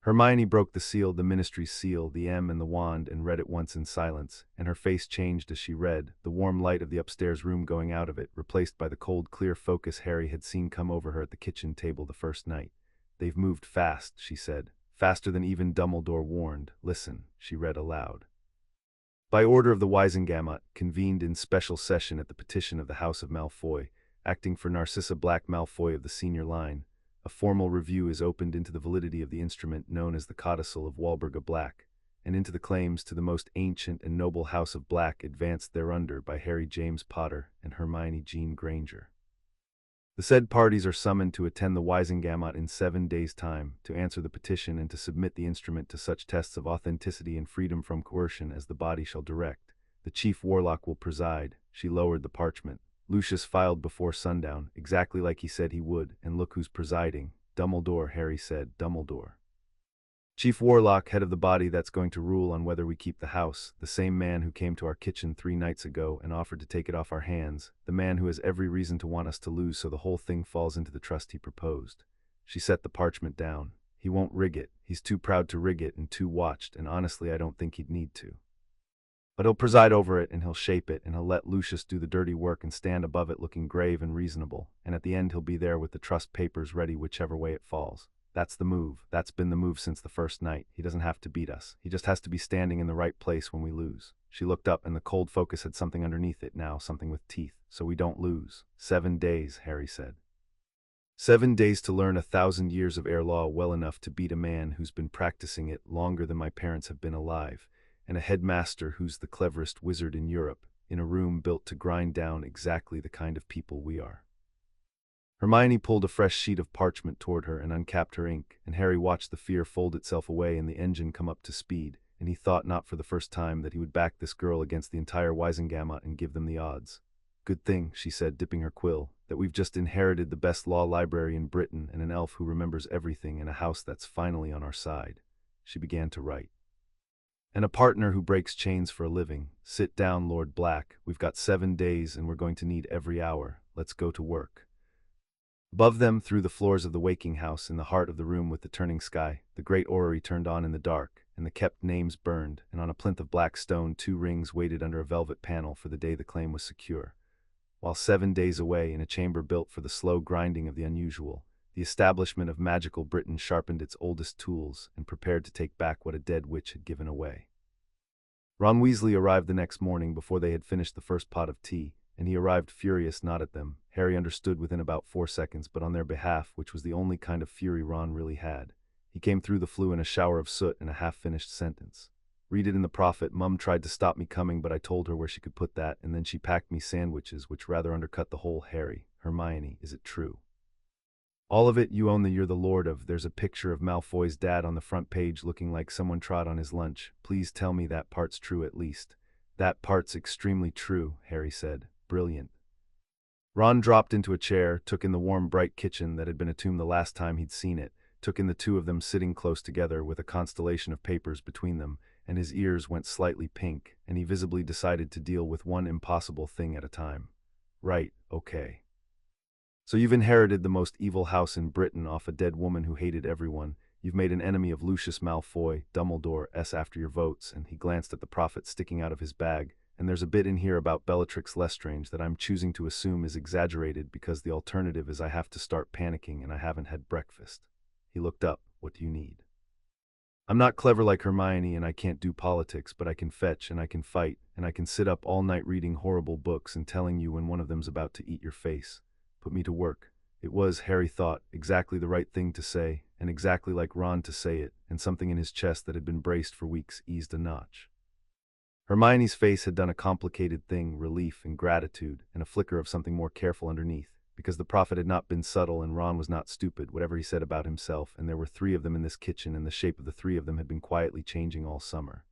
Hermione broke the seal, the ministry's seal, the M and the wand, and read it once in silence, and her face changed as she read, the warm light of the upstairs room going out of it, replaced by the cold, clear focus Harry had seen come over her at the kitchen table the first night. "They've moved fast," she said, "faster than even Dumbledore warned. Listen," she read aloud. "By order of the Wisengamot, convened in special session at the petition of the House of Malfoy, acting for Narcissa Black Malfoy of the senior line, a formal review is opened into the validity of the instrument known as the codicil of Walburga Black, and into the claims to the most ancient and noble house of Black advanced thereunder by Harry James Potter and Hermione Jean Granger. The said parties are summoned to attend the Wisengamot in 7 days' time, to answer the petition and to submit the instrument to such tests of authenticity and freedom from coercion as the body shall direct. The chief warlock will preside." She lowered the parchment. "Lucius filed before sundown, exactly like he said he would, and look who's presiding." "Dumbledore," Harry said, "Dumbledore. Chief warlock, head of the body that's going to rule on whether we keep the house, the same man who came to our kitchen 3 nights ago and offered to take it off our hands, the man who has every reason to want us to lose so the whole thing falls into the trust he proposed." She set the parchment down. "He won't rig it. He's too proud to rig it and too watched, and honestly I don't think he'd need to. But he'll preside over it, and he'll shape it, and he'll let Lucius do the dirty work and stand above it looking grave and reasonable, and at the end he'll be there with the trust papers ready whichever way it falls. That's the move. That's been the move since the first night. He doesn't have to beat us. He just has to be standing in the right place when we lose." She looked up, and the cold focus had something underneath it now, something with teeth. "So we don't lose." 7 days, Harry said. 7 days to learn 1,000 years of air law well enough to beat a man who's been practicing it longer than my parents have been alive, and a headmaster who's the cleverest wizard in Europe, in a room built to grind down exactly the kind of people we are. Hermione pulled a fresh sheet of parchment toward her and uncapped her ink, and Harry watched the fear fold itself away and the engine come up to speed, and he thought not for the first time that he would back this girl against the entire Wisengamot and give them the odds. "Good thing," she said, dipping her quill, "that we've just inherited the best law library in Britain and an elf who remembers everything and a house that's finally on our side." She began to write. "And a partner who breaks chains for a living. Sit down, Lord Black. We've got 7 days and we're going to need every hour. Let's go to work." Above them, through the floors of the waking house, in the heart of the room with the turning sky, the great orrery turned on in the dark, and the kept names burned, and on a plinth of black stone 2 rings waited under a velvet panel for the day the claim was secure. While 7 days away, in a chamber built for the slow grinding of the unusual, the establishment of magical Britain sharpened its oldest tools and prepared to take back what a dead witch had given away. Ron Weasley arrived the next morning before they had finished the first pot of tea, and he arrived furious, not at them. Harry understood within about 4 seconds, but on their behalf, which was the only kind of fury Ron really had. He came through the flue in a shower of soot and a half-finished sentence. "Read it in the Prophet. Mum tried to stop me coming, but I told her where she could put that, and then she packed me sandwiches, which rather undercut the whole. Harry, Hermione, is it true? All of it. You own the you're the lord of. There's a picture of Malfoy's dad on the front page looking like someone trod on his lunch. Please tell me that part's true at least." "That part's extremely true," Harry said. "Brilliant." Ron dropped into a chair, took in the warm, bright kitchen that had been a tomb the last time he'd seen it, took in the two of them sitting close together with a constellation of papers between them, and his ears went slightly pink, and he visibly decided to deal with one impossible thing at a time. Right, okay. So you've inherited the most evil house in Britain off a dead woman who hated everyone. You've made an enemy of Lucius Malfoy, Dumbledore, after your votes, and he glanced at the prophet sticking out of his bag. And there's a bit in here about Bellatrix Lestrange that I'm choosing to assume is exaggerated because the alternative is I have to start panicking and I haven't had breakfast. He looked up. What do you need? I'm not clever like Hermione and I can't do politics, but I can fetch and I can fight and I can sit up all night reading horrible books and telling you when one of them's about to eat your face. Put me to work. It was, Harry thought, exactly the right thing to say, and exactly like Ron to say it, and something in his chest that had been braced for weeks eased a notch. Hermione's face had done a complicated thing, relief and gratitude, and a flicker of something more careful underneath, because the prophet had not been subtle and Ron was not stupid, whatever he said about himself, and there were three of them in this kitchen, and the shape of the three of them had been quietly changing all summer.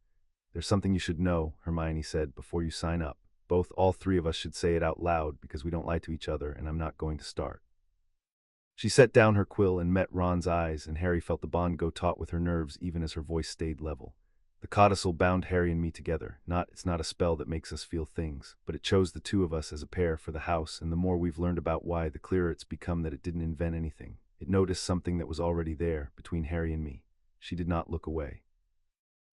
There's something you should know, Hermione said, before you sign up. All three of us should say it out loud, because we don't lie to each other, and I'm not going to start. She set down her quill and met Ron's eyes, and Harry felt the bond go taut with her nerves even as her voice stayed level. The codicil bound Harry and me together. It's not a spell that makes us feel things, but it chose the two of us as a pair for the house, and the more we've learned about why, the clearer it's become that it didn't invent anything. It noticed something that was already there, between Harry and me. She did not look away.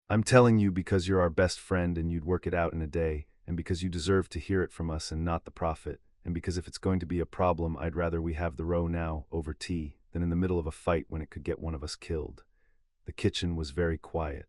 I'm telling you because you're our best friend and you'd work it out in a day, and because you deserve to hear it from us and not the prophet, and because if it's going to be a problem, I'd rather we have the row now, over tea, than in the middle of a fight when it could get one of us killed. The kitchen was very quiet.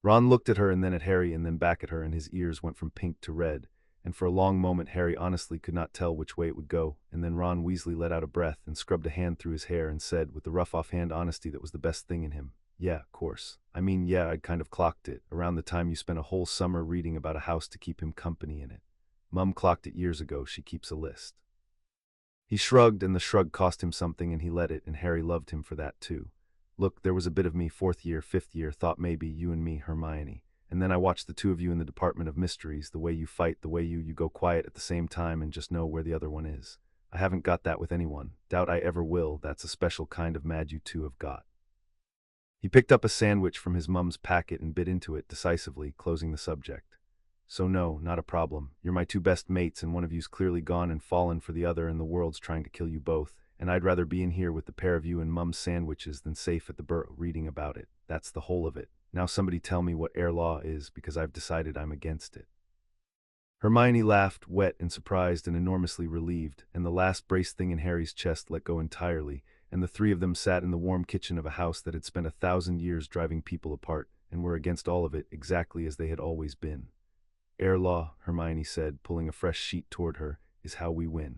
Ron looked at her and then at Harry and then back at her, and his ears went from pink to red, and for a long moment Harry honestly could not tell which way it would go, and then Ron Weasley let out a breath and scrubbed a hand through his hair and said, with the rough offhand honesty that was the best thing in him, "Yeah, of course. Yeah, I'd kind of clocked it, around the time you spent a whole summer reading about a house to keep him company in it. Mum clocked it years ago, she keeps a list." He shrugged, and the shrug cost him something, and he let it, and Harry loved him for that too. Look, there was a bit of me, 4th year, 5th year, thought maybe you and me, Hermione. And then I watched the two of you in the Department of Mysteries, the way you fight, the way you go quiet at the same time and just know where the other one is. I haven't got that with anyone. Doubt I ever will. That's a special kind of mad you two have got. He picked up a sandwich from his mum's packet and bit into it decisively, closing the subject. So no, not a problem. You're my two best mates and one of you's clearly gone and fallen for the other and the world's trying to kill you both. And I'd rather be in here with the pair of you and Mum's sandwiches than safe at the burrow reading about it. That's the whole of it. Now somebody tell me what heir law is, because I've decided I'm against it. Hermione laughed, wet and surprised and enormously relieved, and the last braced thing in Harry's chest let go entirely, and the three of them sat in the warm kitchen of a house that had spent 1,000 years driving people apart, and were against all of it exactly as they had always been. Heir law, Hermione said, pulling a fresh sheet toward her, is how we win.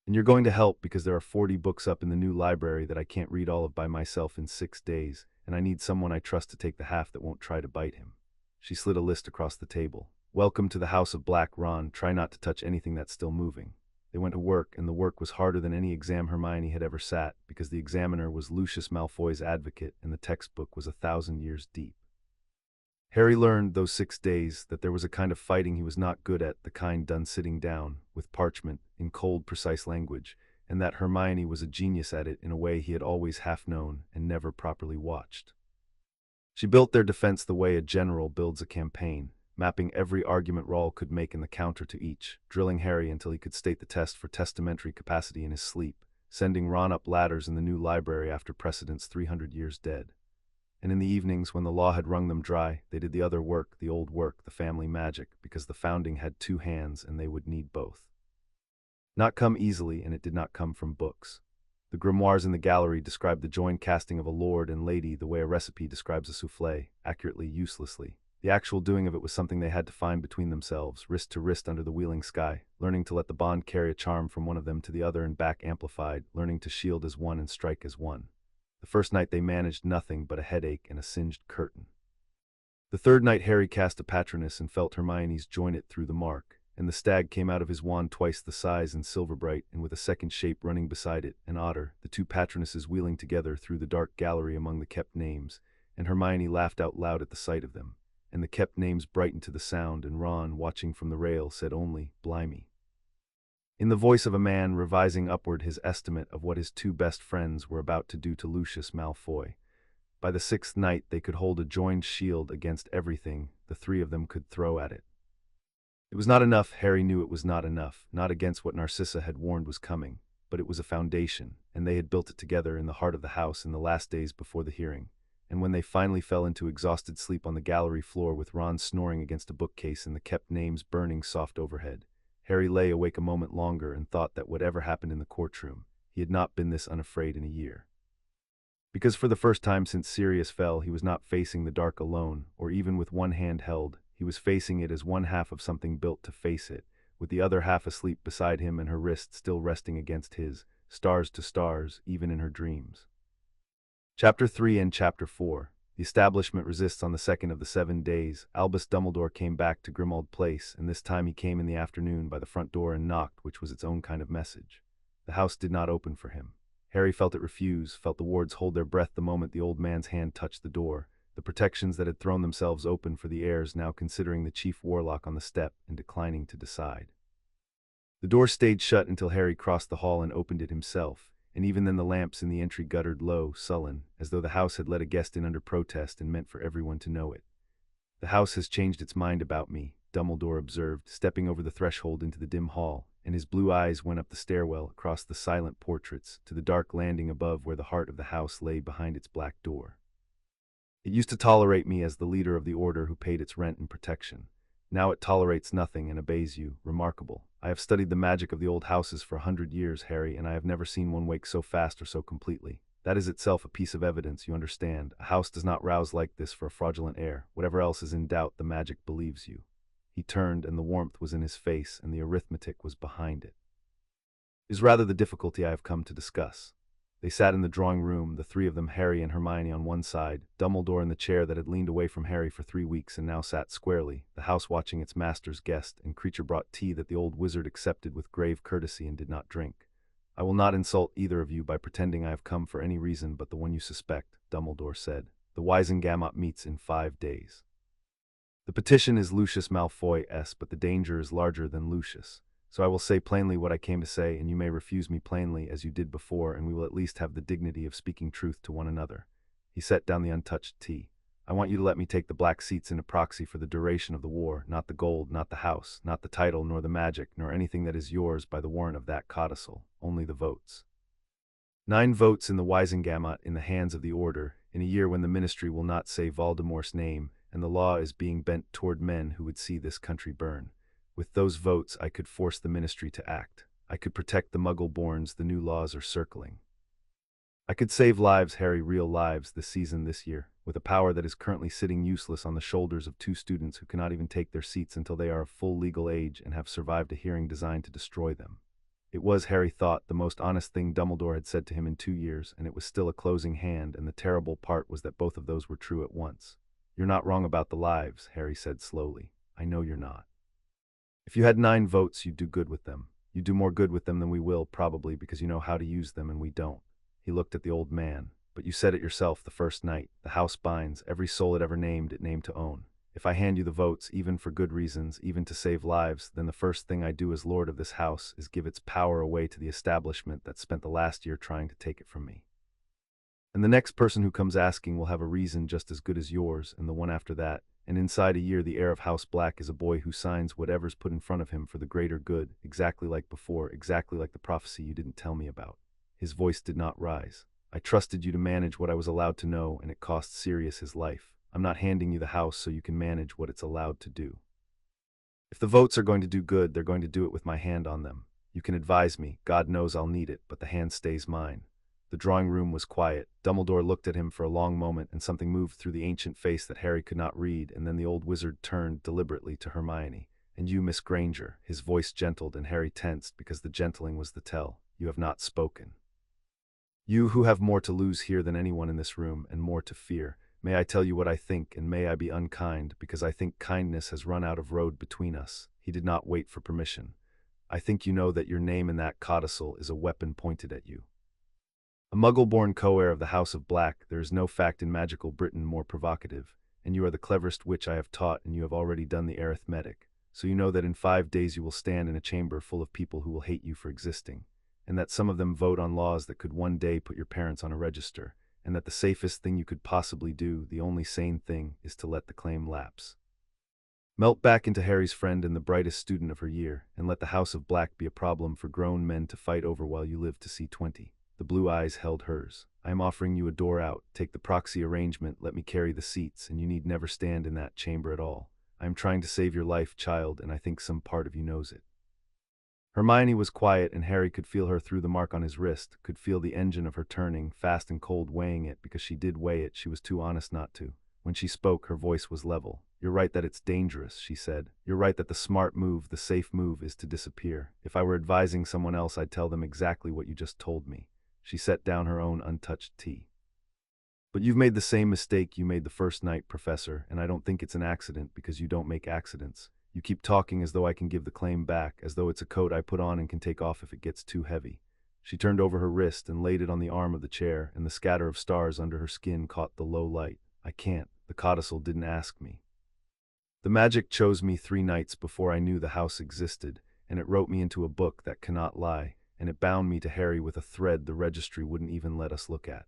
And you're going to help because there are 40 books up in the new library that I can't read all of by myself in 6 days, and I need someone I trust to take the half that won't try to bite him. She slid a list across the table. Welcome to the House of Black, Ron. Try not to touch anything that's still moving. They went to work, and the work was harder than any exam Hermione had ever sat, because the examiner was Lucius Malfoy's advocate, and the textbook was 1,000 years deep. Harry learned, those 6 days, that there was a kind of fighting he was not good at, the kind done sitting down, with parchment, in cold, precise language, and that Hermione was a genius at it in a way he had always half known and never properly watched. She built their defense the way a general builds a campaign, mapping every argument Rawle could make in the counter to each, drilling Harry until he could state the test for testamentary capacity in his sleep, sending Ron up ladders in the new library after precedents 300 years dead. And in the evenings, when the law had wrung them dry, they did the other work, the old work, the family magic, because the founding had 2 hands and they would need both. Not come easily, and it did not come from books. The grimoires in the gallery described the joint casting of a lord and lady the way a recipe describes a soufflé, accurately, uselessly. The actual doing of it was something they had to find between themselves, wrist to wrist under the wheeling sky, learning to let the bond carry a charm from one of them to the other and back amplified, learning to shield as one and strike as one. The first night they managed nothing but a headache and a singed curtain. The third night Harry cast a Patronus and felt Hermione's join it through the mark, and the stag came out of his wand twice the size and silver bright, and with a second shape running beside it, an otter, the 2 Patronuses wheeling together through the dark gallery among the kept names, and Hermione laughed out loud at the sight of them, and the kept names brightened to the sound, and Ron, watching from the rail, said only, "Blimey." in the voice of a man revising upward his estimate of what his two best friends were about to do to Lucius Malfoy. By the sixth night they could hold a joined shield against everything the three of them could throw at it. It was not enough, Harry knew it was not enough, not against what Narcissa had warned was coming, but it was a foundation, and they had built it together in the heart of the house in the last days before the hearing. And when they finally fell into exhausted sleep on the gallery floor with Ron snoring against a bookcase and the kept names burning soft overhead, Harry lay awake a moment longer and thought that whatever happened in the courtroom, he had not been this unafraid in a year. Because for the first time since Sirius fell, he was not facing the dark alone, or even with one hand held. He was facing it as one half of something built to face it, with the other half asleep beside him and her wrist still resting against his, stars to stars, even in her dreams. Chapter 3 and Chapter 4. The establishment resists on the second of the 7 days. Albus Dumbledore came back to Grimmauld Place, and this time he came in the afternoon by the front door and knocked, which was its own kind of message. The house did not open for him. Harry felt it refuse, felt the wards hold their breath the moment the old man's hand touched the door, the protections that had thrown themselves open for the heirs now considering the chief warlock on the step and declining to decide. The door stayed shut until Harry crossed the hall and opened it himself, and even then the lamps in the entry guttered low, sullen, as though the house had let a guest in under protest and meant for everyone to know it. "The house has changed its mind about me," Dumbledore observed, stepping over the threshold into the dim hall, and his blue eyes went up the stairwell, across the silent portraits, to the dark landing above where the heart of the house lay behind its black door. "It used to tolerate me as the leader of the order who paid its rent and protection. Now it tolerates nothing and obeys you. Remarkable. I have studied the magic of the old houses for 100 years, Harry, and I have never seen one wake so fast or so completely. That is itself a piece of evidence, you understand. A house does not rouse like this for a fraudulent heir. Whatever else is in doubt, the magic believes you." He turned, and the warmth was in his face, and the arithmetic was behind it. "It is rather the difficulty I have come to discuss." They sat in the drawing room, the three of them, Harry and Hermione on one side, Dumbledore in the chair that had leaned away from Harry for 3 weeks and now sat squarely, the house watching its master's guest, and Creature brought tea that the old wizard accepted with grave courtesy and did not drink. "I will not insult either of you by pretending I have come for any reason but the one you suspect," Dumbledore said. "The Wisengamot meets in 5 days. The petition is Lucius Malfoy's, but the danger is larger than Lucius. So I will say plainly what I came to say, and you may refuse me plainly as you did before, and we will at least have the dignity of speaking truth to one another." He set down the untouched tea. "I want you to let me take the black seats in a proxy for the duration of the war, not the gold, not the house, not the title, nor the magic, nor anything that is yours by the warrant of that codicil, only the votes. 9 votes in the Wisengamot in the hands of the order, in a year when the ministry will not say Voldemort's name, and the law is being bent toward men who would see this country burn. With those votes I could force the ministry to act. I could protect the Muggle-borns the new laws are circling. I could save lives, Harry, real lives, this season, this year, with a power that is currently sitting useless on the shoulders of 2 students who cannot even take their seats until they are of full legal age and have survived a hearing designed to destroy them." It was, Harry thought, the most honest thing Dumbledore had said to him in 2 years, and it was still a closing hand, and the terrible part was that both of those were true at once. "You're not wrong about the lives," Harry said slowly. "I know you're not. If you had 9 votes, you'd do good with them. You'd do more good with them than we will, probably, because you know how to use them and we don't." He looked at the old man. "But you said it yourself the first night. The house binds. Every soul it ever named, it named to own. If I hand you the votes, even for good reasons, even to save lives, then the first thing I do as lord of this house is give its power away to the establishment that spent the last year trying to take it from me. And the next person who comes asking will have a reason just as good as yours, and the one after that. And inside a year the heir of House Black is a boy who signs whatever's put in front of him for the greater good, exactly like before, exactly like the prophecy you didn't tell me about." His voice did not rise. "I trusted you to manage what I was allowed to know, and it cost Sirius his life. I'm not handing you the house so you can manage what it's allowed to do. If the votes are going to do good, they're going to do it with my hand on them. You can advise me, God knows I'll need it, but the hand stays mine." The drawing room was quiet. Dumbledore looked at him for a long moment, and something moved through the ancient face that Harry could not read, and then the old wizard turned deliberately to Hermione. "And you, Miss Granger," his voice gentled, and Harry tensed because the gentling was the tell, "you have not spoken. You who have more to lose here than anyone in this room, and more to fear. May I tell you what I think, and may I be unkind, because I think kindness has run out of road between us." He did not wait for permission. "I think you know that your name in that codicil is a weapon pointed at you. A Muggle-born co-heir of the House of Black, there is no fact in magical Britain more provocative, and you are the cleverest witch I have taught, and you have already done the arithmetic. so you know that in 5 days you will stand in a chamber full of people who will hate you for existing, and that some of them vote on laws that could one day put your parents on a register, and that the safest thing you could possibly do, the only sane thing, is to let the claim lapse. Melt back into Harry's friend and the brightest student of her year, and let the House of Black be a problem for grown men to fight over while you live to see 20. The blue eyes held hers. I am offering you a door out. Take the proxy arrangement, let me carry the seats, and you need never stand in that chamber at all. I am trying to save your life, child, and I think some part of you knows it. Hermione was quiet, and Harry could feel her through the mark on his wrist, could feel the engine of her turning, fast and cold, weighing it, because she did weigh it, she was too honest not to. When she spoke, her voice was level. You're right that it's dangerous, she said. You're right that the smart move, the safe move, is to disappear. If I were advising someone else, I'd tell them exactly what you just told me. She set down her own untouched tea. But you've made the same mistake you made the first night, Professor, and I don't think it's an accident because you don't make accidents. You keep talking as though I can give the claim back, as though it's a coat I put on and can take off if it gets too heavy. She turned over her wrist and laid it on the arm of the chair, and the scatter of stars under her skin caught the low light. I can't. The codicil didn't ask me. The magic chose me 3 nights before I knew the house existed, and it wrote me into a book that cannot lie, and it bound me to Harry with a thread the registry wouldn't even let us look at.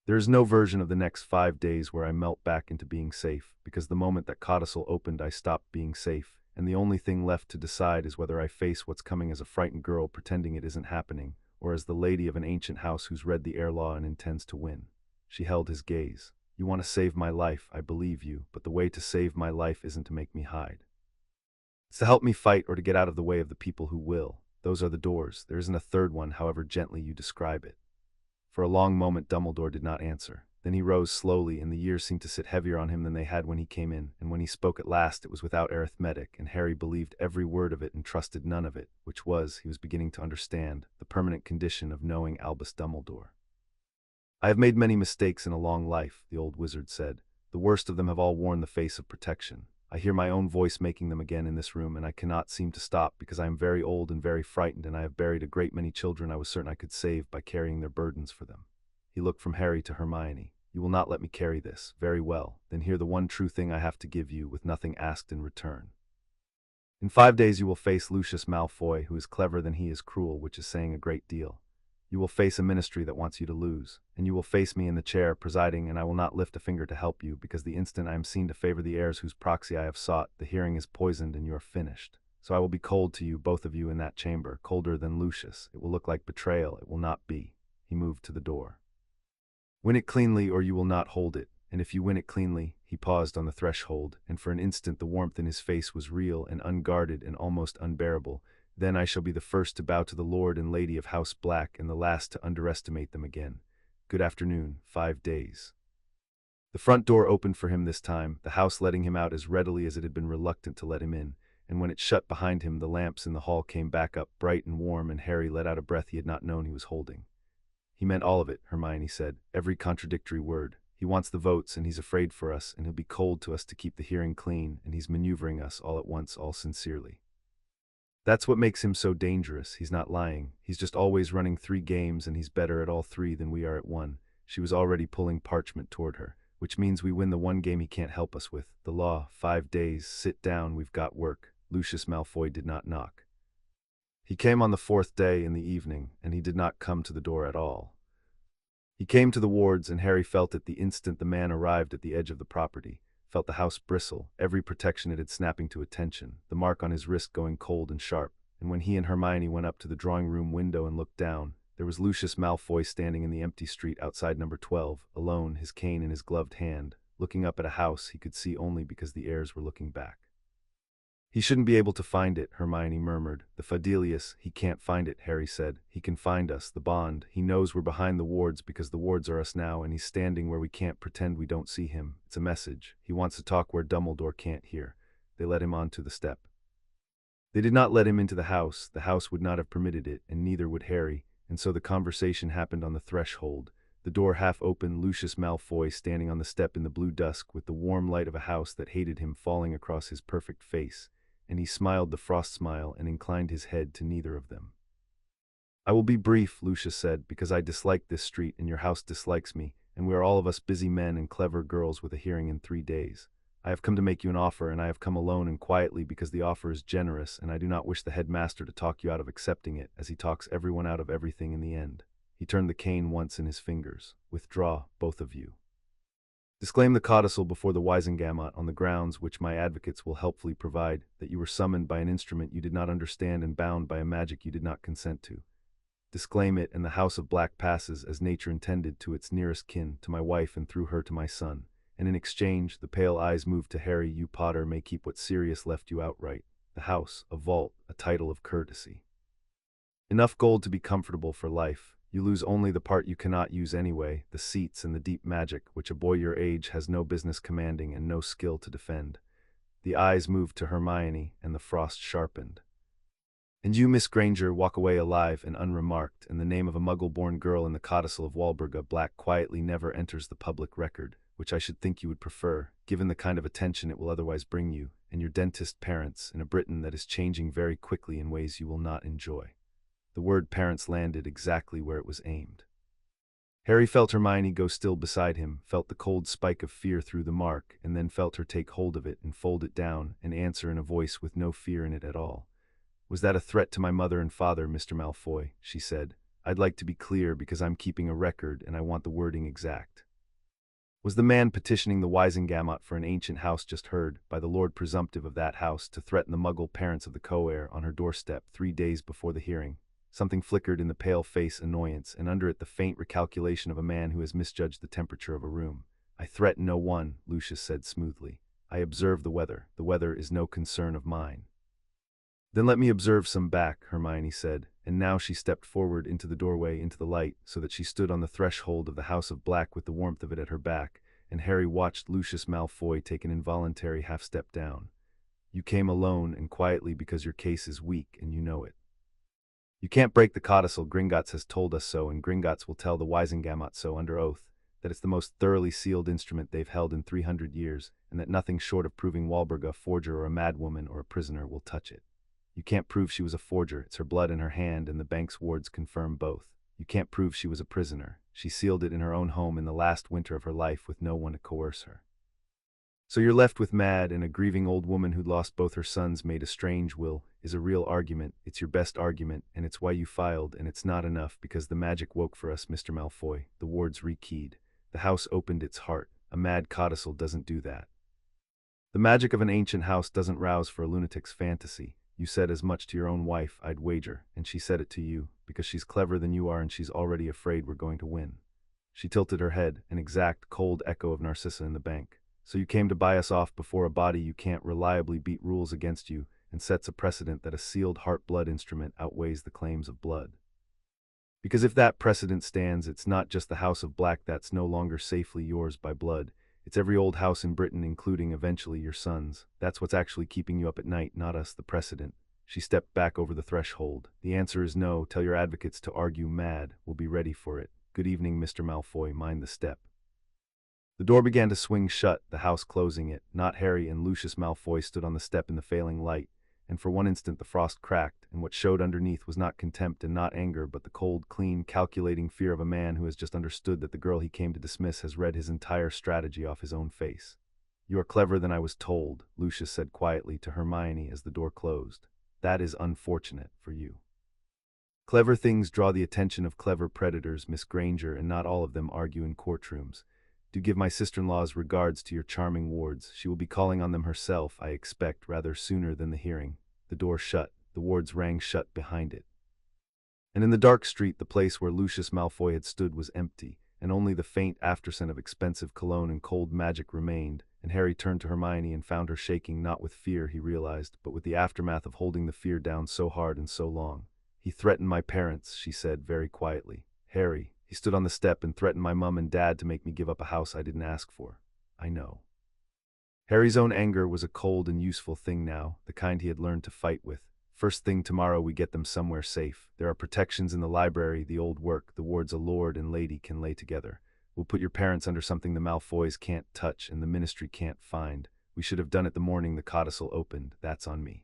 There is no version of the next 5 days where I melt back into being safe, because the moment that codicil opened I stopped being safe, and the only thing left to decide is whether I face what's coming as a frightened girl pretending it isn't happening, or as the lady of an ancient house who's read the heir law and intends to win. She held his gaze. You want to save my life, I believe you, but the way to save my life isn't to make me hide. It's to help me fight or to get out of the way of the people who will. Those are the doors. There isn't a third one, however gently you describe it. For a long moment Dumbledore did not answer. Then he rose slowly, and the years seemed to sit heavier on him than they had when he came in, and when he spoke at last it was without arithmetic, and Harry believed every word of it and trusted none of it, which was, he was beginning to understand, the permanent condition of knowing Albus Dumbledore. I have made many mistakes in a long life, the old wizard said. The worst of them have all worn the face of protection. I hear my own voice making them again in this room, and I cannot seem to stop because I am very old and very frightened, and I have buried a great many children I was certain I could save by carrying their burdens for them. He looked from Harry to Hermione. You will not let me carry this. Very well. Then hear the one true thing I have to give you, with nothing asked in return. In 5 days you will face Lucius Malfoy, who is clever than he is cruel, which is saying a great deal. You will face a ministry that wants you to lose, and you will face me in the chair presiding, and I will not lift a finger to help you, because the instant I am seen to favor the heirs whose proxy I have sought, the hearing is poisoned and you are finished. So I will be cold to you, both of you, in that chamber, colder than Lucius. It will look like betrayal. It will not be. He moved to the door. Win it cleanly, or you will not hold it, and if you win it cleanly, he paused on the threshold, and for an instant the warmth in his face was real and unguarded and almost unbearable. Then I shall be the first to bow to the Lord and Lady of House Black, and the last to underestimate them again. Good afternoon. 5 days. The front door opened for him this time, the house letting him out as readily as it had been reluctant to let him in, and when it shut behind him the lamps in the hall came back up, bright and warm, and Harry let out a breath he had not known he was holding. He meant all of it, Hermione said, every contradictory word. He wants the votes, and he's afraid for us, and he'll be cold to us to keep the hearing clean, and he's maneuvering us all at once, all sincerely. That's what makes him so dangerous. He's not lying. He's just always running 3 games, and he's better at all 3 than we are at 1. She was already pulling parchment toward her, which means we win the 1 game he can't help us with. The law. 5 days. Sit down. We've got work. Lucius Malfoy did not knock. He came on the 4th day in the evening, and he did not come to the door at all. He came to the wards, and Harry felt it the instant the man arrived at the edge of the property. Felt the house bristle, every protection it had snapping to attention, the mark on his wrist going cold and sharp, and when he and Hermione went up to the drawing-room window and looked down, there was Lucius Malfoy standing in the empty street outside number 12, alone, his cane in his gloved hand, looking up at a house he could see only because the heirs were looking back. He shouldn't be able to find it, Hermione murmured. The Fadelius, he can't find it, Harry said. He can find us, the bond. He knows we're behind the wards because the wards are us now, and he's standing where we can't pretend we don't see him. It's a message. He wants to talk where Dumbledore can't hear. They let him onto the step. They did not let him into the house would not have permitted it, and neither would Harry, and so the conversation happened on the threshold. The door half open, Lucius Malfoy standing on the step in the blue dusk with the warm light of a house that hated him falling across his perfect face, and he smiled the frost smile and inclined his head to neither of them. I will be brief, Lucius said, because I dislike this street and your house dislikes me, and we are all of us busy men and clever girls with a hearing in 3 days. I have come to make you an offer, and I have come alone and quietly because the offer is generous, and I do not wish the headmaster to talk you out of accepting it, as he talks everyone out of everything in the end. He turned the cane once in his fingers. Withdraw, both of you. Disclaim the codicil before the Wisengamot on the grounds which my advocates will helpfully provide, that you were summoned by an instrument you did not understand and bound by a magic you did not consent to. Disclaim it, and the House of Black passes, as nature intended, to its nearest kin, to my wife, and through her to my son. And in exchange, the pale eyes moved to Harry, you Potter may keep what Sirius left you outright. The house, a vault, a title of courtesy. Enough gold to be comfortable for life. You lose only the part you cannot use anyway, the seats and the deep magic, which a boy your age has no business commanding and no skill to defend. The eyes moved to Hermione, and the frost sharpened. And you, Miss Granger, walk away alive and unremarked, and the name of a Muggle-born girl in the codicil of Walburga Black quietly never enters the public record, which I should think you would prefer, given the kind of attention it will otherwise bring you, and your dentist parents, in a Britain that is changing very quickly in ways you will not enjoy. The word parents landed exactly where it was aimed. Harry felt Hermione go still beside him, felt the cold spike of fear through the mark, and then felt her take hold of it and fold it down, and answer in a voice with no fear in it at all. Was that a threat to my mother and father, Mr. Malfoy? She said. I'd like to be clear because I'm keeping a record and I want the wording exact. Was the man petitioning the Wisengamot for an ancient house just heard, by the Lord Presumptive of that house, to threaten the Muggle parents of the co-heir on her doorstep 3 days before the hearing? Something flickered in the pale face annoyance, and under it the faint recalculation of a man who has misjudged the temperature of a room. I threaten no one, Lucius said smoothly. I observe the weather. The weather is no concern of mine. Then let me observe some back, Hermione said, and now she stepped forward into the doorway, into the light, so that she stood on the threshold of the House of Black with the warmth of it at her back, and Harry watched Lucius Malfoy take an involuntary half-step down. You came alone and quietly because your case is weak, and you know it. You can't break the codicil. Gringotts has told us so, and Gringotts will tell the Wisengamot so under oath, that it's the most thoroughly sealed instrument they've held in 300 years, and that nothing short of proving Walburga a forger or a madwoman or a prisoner will touch it. You can't prove she was a forger. It's her blood in her hand, and the bank's wards confirm both. You can't prove she was a prisoner. She sealed it in her own home in the last winter of her life with no one to coerce her. So you're left with mad, and a grieving old woman who'd lost both her sons made a strange will, is a real argument. It's your best argument, and it's why you filed, and it's not enough because the magic woke for us, Mr. Malfoy. The wards rekeyed. The house opened its heart. A mad codicil doesn't do that. The magic of an ancient house doesn't rouse for a lunatic's fantasy. You said as much to your own wife, I'd wager, and she said it to you, because she's cleverer than you are and she's already afraid we're going to win. She tilted her head, an exact, cold echo of Narcissa in the bank. So you came to buy us off before a body you can't reliably beat rules against you and sets a precedent that a sealed heart-blood instrument outweighs the claims of blood. Because if that precedent stands, it's not just the House of Black that's no longer safely yours by blood. It's every old house in Britain, including, eventually, your sons. That's what's actually keeping you up at night, not us, the precedent. She stepped back over the threshold. The answer is no. Tell your advocates to argue mad. We'll be ready for it. Good evening, Mr. Malfoy. Mind the step. The door began to swing shut, the house closing it. Not Harry and Lucius Malfoy stood on the step in the failing light, and for one instant the frost cracked, and what showed underneath was not contempt and not anger, but the cold, clean, calculating fear of a man who has just understood that the girl he came to dismiss has read his entire strategy off his own face. You are cleverer than I was told, Lucius said quietly to Hermione as the door closed. That is unfortunate for you. Clever things draw the attention of clever predators, Miss Granger, and not all of them argue in courtrooms. Do give my sister-in-law's regards to your charming wards. She will be calling on them herself, I expect, rather sooner than the hearing. The door shut. The wards rang shut behind it. And in the dark street, the place where Lucius Malfoy had stood was empty, and only the faint afterscent of expensive cologne and cold magic remained, and Harry turned to Hermione and found her shaking not with fear, he realized, but with the aftermath of holding the fear down so hard and so long. He threatened my parents, she said very quietly. Harry. He stood on the step and threatened my mum and dad to make me give up a house I didn't ask for. I know. Harry's own anger was a cold and useful thing now, the kind he had learned to fight with. First thing tomorrow we get them somewhere safe. There are protections in the library, the old work, the wards a lord and lady can lay together. We'll put your parents under something the Malfoys can't touch and the ministry can't find. We should have done it the morning the codicil opened. That's on me.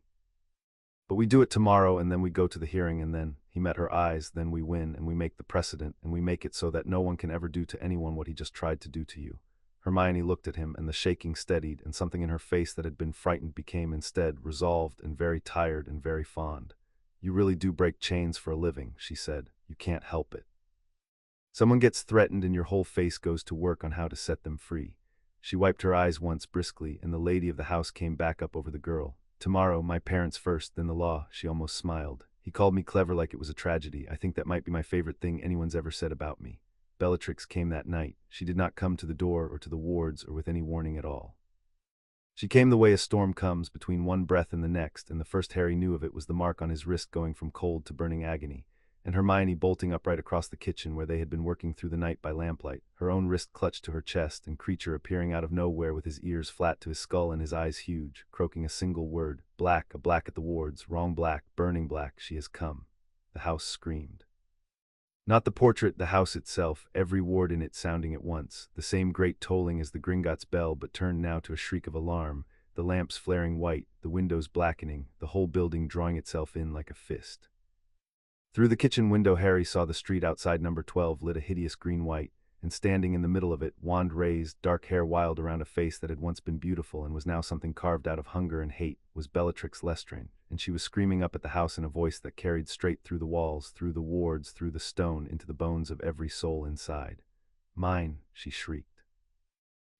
But we do it tomorrow, and then we go to the hearing, and then, he met her eyes, then we win, and we make the precedent, and we make it so that no one can ever do to anyone what he just tried to do to you. Hermione looked at him, and the shaking steadied, and something in her face that had been frightened became instead resolved and very tired and very fond. "You really do break chains for a living," she said. "You can't help it. Someone gets threatened and your whole face goes to work on how to set them free." She wiped her eyes once briskly, and the lady of the house came back up over the girl. "Tomorrow, my parents first, then the law," she almost smiled. "He called me clever like it was a tragedy. I think that might be my favorite thing anyone's ever said about me." Bellatrix came that night. She did not come to the door or to the wards or with any warning at all. She came the way a storm comes, between one breath and the next, and the first Harry knew of it was the mark on his wrist going from cold to burning agony, and Hermione bolting up right across the kitchen where they had been working through the night by lamplight, her own wrist clutched to her chest, and Creature appearing out of nowhere with his ears flat to his skull and his eyes huge, croaking a single word: "Black, a black at the wards, wrong black, burning black, she has come." The house screamed. Not the portrait, the house itself, every ward in it sounding at once, the same great tolling as the Gringotts bell, but turned now to a shriek of alarm, the lamps flaring white, the windows blackening, the whole building drawing itself in like a fist. Through the kitchen window Harry saw the street outside number 12 lit a hideous green-white, and standing in the middle of it, wand raised, dark hair wild around a face that had once been beautiful and was now something carved out of hunger and hate, was Bellatrix Lestrange, and she was screaming up at the house in a voice that carried straight through the walls, through the wards, through the stone, into the bones of every soul inside. "Mine," she shrieked.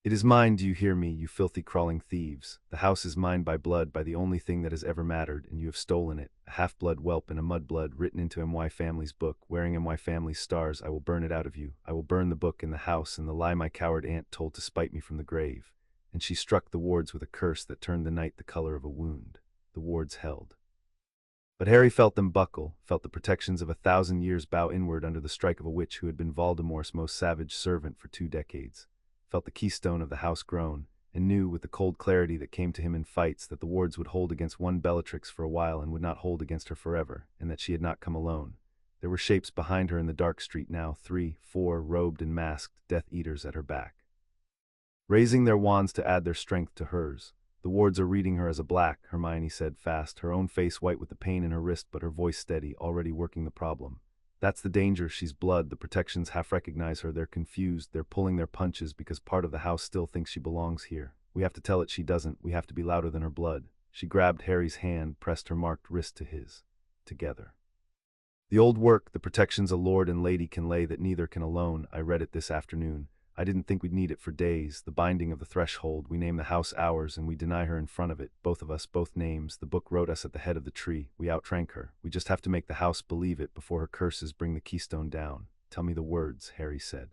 "It is mine, do you hear me, you filthy crawling thieves? The house is mine by blood, by the only thing that has ever mattered, and you have stolen it. A half-blood whelp and a mud-blood written into M.Y. family's book, wearing M.Y. family's stars. I will burn it out of you. I will burn the book and the house and the lie my coward aunt told to spite me from the grave." And she struck the wards with a curse that turned the night the color of a wound. The wards held. But Harry felt them buckle, felt the protections of 1,000 years bow inward under the strike of a witch who had been Voldemort's most savage servant for 2 decades. Felt the keystone of the house groan, and knew with the cold clarity that came to him in fights that the wards would hold against one Bellatrix for a while and would not hold against her forever, and that she had not come alone. There were shapes behind her in the dark street now, 3, 4, robed and masked, Death Eaters at her back, raising their wands to add their strength to hers. "The wards are reading her as a black," Hermione said fast, her own face white with the pain in her wrist but her voice steady, already working the problem. "That's the danger, she's blood. The protections half recognize her, they're confused, they're pulling their punches because part of the house still thinks she belongs here. We have to tell it she doesn't, we have to be louder than her blood." She grabbed Harry's hand, pressed her marked wrist to his. "Together. The old work, the protections a lord and lady can lay that neither can alone. I read it this afternoon. I didn't think we'd need it for days. The binding of the threshold, we name the house ours and we deny her in front of it, both of us, both names. The book wrote us at the head of the tree. We outrank her. We just have to make the house believe it before her curses bring the keystone down." "Tell me the words," Harry said.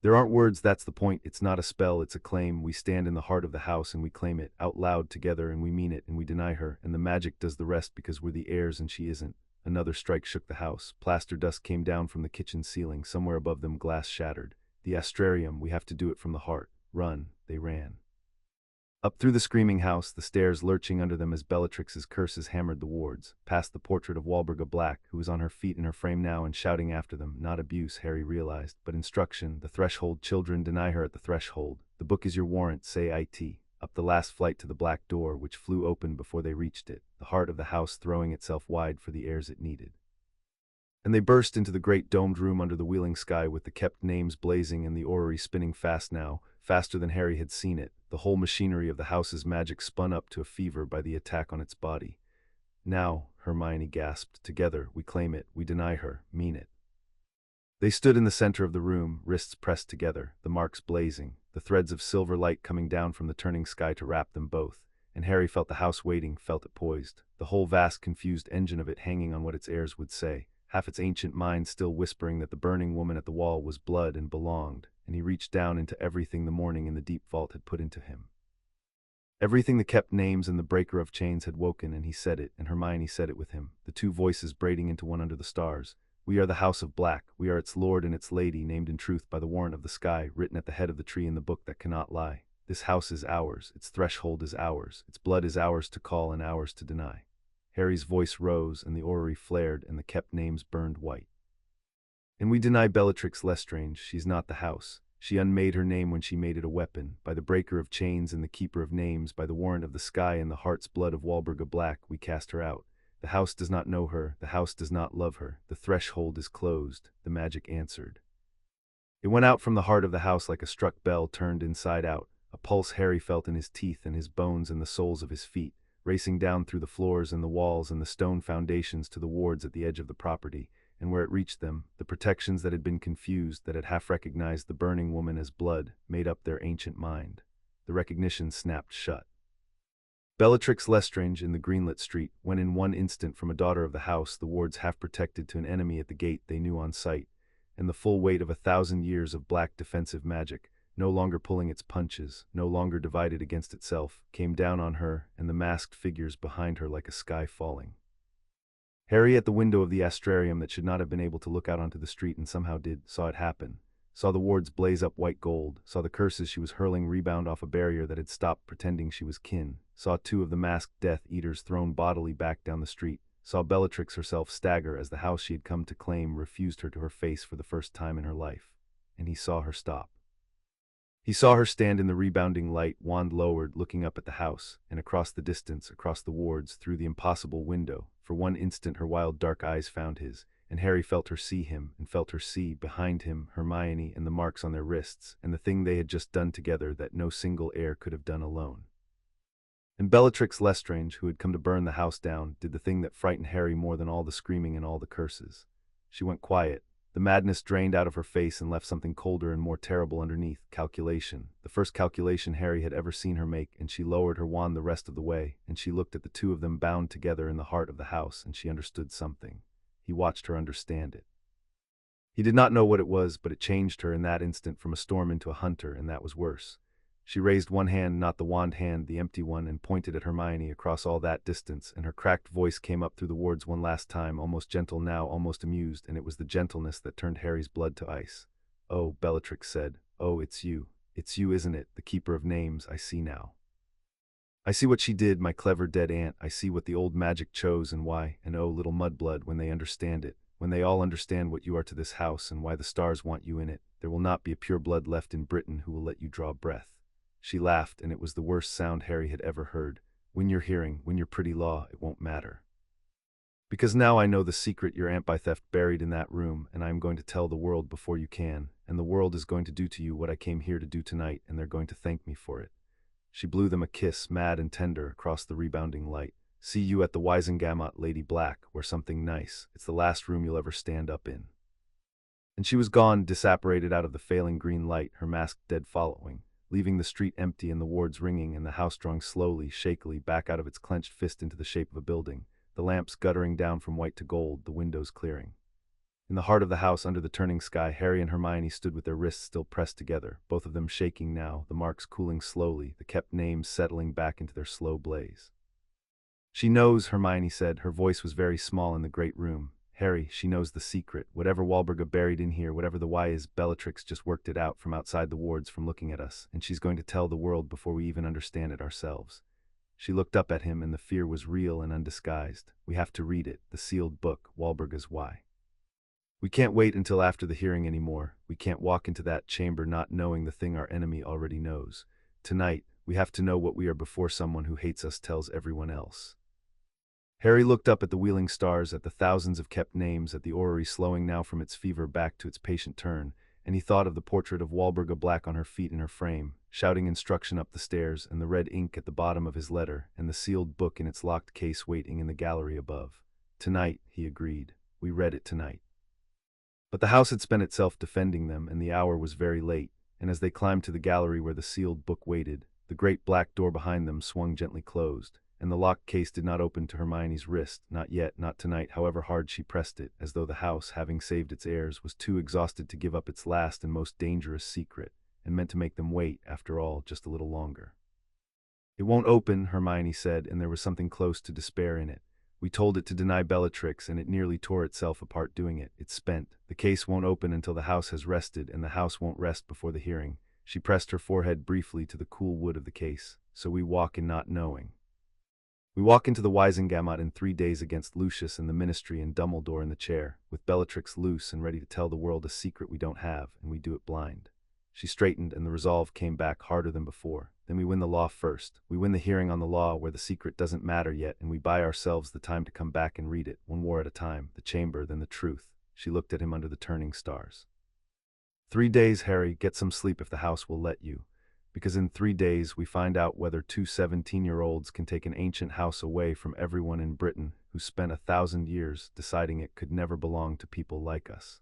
"There aren't words, that's the point. It's not a spell, it's a claim. We stand in the heart of the house and we claim it, out loud together, and we mean it, and we deny her, and the magic does the rest because we're the heirs and she isn't." Another strike shook the house. Plaster dust came down from the kitchen ceiling. Somewhere above them glass shattered. "The astrarium, we have to do it from the heart. Run." They ran. Up through the screaming house, the stairs lurching under them as Bellatrix's curses hammered the wards, past the portrait of Walburga Black, who was on her feet in her frame now and shouting after them. Not abuse, Harry realized, but instruction. The threshold, children, deny her at the threshold. The book is your warrant, say it. Up the last flight to the black door, which flew open before they reached it, the heart of the house throwing itself wide for the heirs it needed. And they burst into the great domed room under the wheeling sky with the kept names blazing and the orrery spinning fast now, faster than Harry had seen it. The whole machinery of the house's magic spun up to a fever by the attack on its body. "Now," Hermione gasped, "together, we claim it, we deny her, mean it." They stood in the center of the room, wrists pressed together, the marks blazing, the threads of silver light coming down from the turning sky to wrap them both, and Harry felt the house waiting, felt it poised, the whole vast confused engine of it hanging on what its heirs would say, half its ancient mind still whispering that the burning woman at the wall was blood and belonged, and he reached down into everything the morning in the deep vault had put into him. Everything the kept names and the breaker of chains had woken, and he said it, and Hermione said it with him, the two voices braiding into one under the stars. "We are the House of Black, we are its lord and its lady, named in truth by the warrant of the sky, written at the head of the tree in the book that cannot lie. This house is ours, its threshold is ours, its blood is ours to call and ours to deny." Harry's voice rose, and the orrery flared, and the kept names burned white. "And we deny Bellatrix Lestrange, she's not the house. She unmade her name when she made it a weapon, by the breaker of chains and the keeper of names, by the warrant of the sky and the heart's blood of Walburga Black, we cast her out. The house does not know her, the house does not love her, the threshold is closed," the magic answered. It went out from the heart of the house like a struck bell turned inside out, a pulse Harry felt in his teeth and his bones and the soles of his feet, racing down through the floors and the walls and the stone foundations to the wards at the edge of the property, and where it reached them, the protections that had been confused, that had half recognized the burning woman as blood, made up their ancient mind. The recognition snapped shut. Bellatrix Lestrange in the greenlit street, when in one instant from a daughter of the house, the wards half protected to an enemy at the gate they knew on sight, and the full weight of 1,000 years of black defensive magic, no longer pulling its punches, no longer divided against itself, came down on her and the masked figures behind her like a sky falling. Harry, at the window of the astrarium that should not have been able to look out onto the street and somehow did, saw it happen, saw the wards blaze up white gold, saw the curses she was hurling rebound off a barrier that had stopped pretending she was kin, saw two of the masked Death Eaters thrown bodily back down the street, saw Bellatrix herself stagger as the house she had come to claim refused her to her face for the first time in her life, and he saw her stop. He saw her stand in the rebounding light, wand lowered, looking up at the house, and across the distance, across the wards, through the impossible window. For one instant her wild dark eyes found his, and Harry felt her see him, and felt her see, behind him, Hermione and the marks on their wrists, and the thing they had just done together that no single heir could have done alone. And Bellatrix Lestrange, who had come to burn the house down, did the thing that frightened Harry more than all the screaming and all the curses. She went quiet. The madness drained out of her face and left something colder and more terrible underneath. Calculation. The first calculation Harry had ever seen her make, and she lowered her wand the rest of the way, and she looked at the two of them bound together in the heart of the house, and she understood something. He watched her understand it. He did not know what it was, but it changed her in that instant from a storm into a hunter, and that was worse. She raised one hand, not the wand hand, the empty one, and pointed at Hermione across all that distance, and her cracked voice came up through the wards one last time, almost gentle now, almost amused, and it was the gentleness that turned Harry's blood to ice. "Oh," Bellatrix said. "Oh, it's you. It's you, isn't it, the keeper of names? I see now. I see what she did, my clever dead aunt. I see what the old magic chose and why, and oh, little mudblood, when they understand it, when they all understand what you are to this house and why the stars want you in it, there will not be a pure blood left in Britain who will let you draw breath." She laughed, and it was the worst sound Harry had ever heard. "Win your hearing, win your pretty law, it won't matter. Because now I know the secret your aunt by theft buried in that room, and I am going to tell the world before you can, and the world is going to do to you what I came here to do tonight, and they're going to thank me for it." She blew them a kiss, mad and tender, across the rebounding light. "See you at the Wisengamot, Lady Black, where something nice. It's the last room you'll ever stand up in." And she was gone, disapparated out of the failing green light, her masked dead following, leaving the street empty and the wards ringing and the house drawing slowly, shakily back out of its clenched fist into the shape of a building, the lamps guttering down from white to gold, the windows clearing. In the heart of the house, under the turning sky, Harry and Hermione stood with their wrists still pressed together, both of them shaking now, the marks cooling slowly, the kept names settling back into their slow blaze. "She knows," Hermione said. Her voice was very small in the great room. "Harry, she knows the secret. Whatever Walburga buried in here, whatever the why is, Bellatrix just worked it out from outside the wards, from looking at us, and she's going to tell the world before we even understand it ourselves." She looked up at him, and the fear was real and undisguised. "We have to read it, the sealed book, Walburga's why. We can't wait until after the hearing anymore. We can't walk into that chamber not knowing the thing our enemy already knows. Tonight, we have to know what we are before someone who hates us tells everyone else." Harry looked up at the wheeling stars, at the thousands of kept names, at the orrery slowing now from its fever back to its patient turn, and he thought of the portrait of Walburga Black on her feet in her frame, shouting instruction up the stairs, and the red ink at the bottom of his letter, and the sealed book in its locked case waiting in the gallery above. "Tonight," he agreed. "We read it tonight." But the house had spent itself defending them, and the hour was very late, and as they climbed to the gallery where the sealed book waited, the great black door behind them swung gently closed, and the locked case did not open to Hermione's wrist, not yet, not tonight, however hard she pressed it, as though the house, having saved its heirs, was too exhausted to give up its last and most dangerous secret, and meant to make them wait, after all, just a little longer. "It won't open," Hermione said, and there was something close to despair in it. "We told it to deny Bellatrix, and it nearly tore itself apart doing it. It's spent. The case won't open until the house has rested, and the house won't rest before the hearing." She pressed her forehead briefly to the cool wood of the case. "So we walk in not knowing. We walk into the Wisengamot in 3 days against Lucius and the Ministry and Dumbledore in the chair, with Bellatrix loose and ready to tell the world a secret we don't have, and we do it blind." She straightened, and the resolve came back harder than before. "Then we win the law first. We win the hearing on the law where the secret doesn't matter yet, and we buy ourselves the time to come back and read it, one war at a time, the chamber, then the truth." She looked at him under the turning stars. 3 days, Harry, get some sleep if the house will let you. Because in 3 days we find out whether two 17-year-olds can take an ancient house away from everyone in Britain who spent 1,000 years deciding it could never belong to people like us.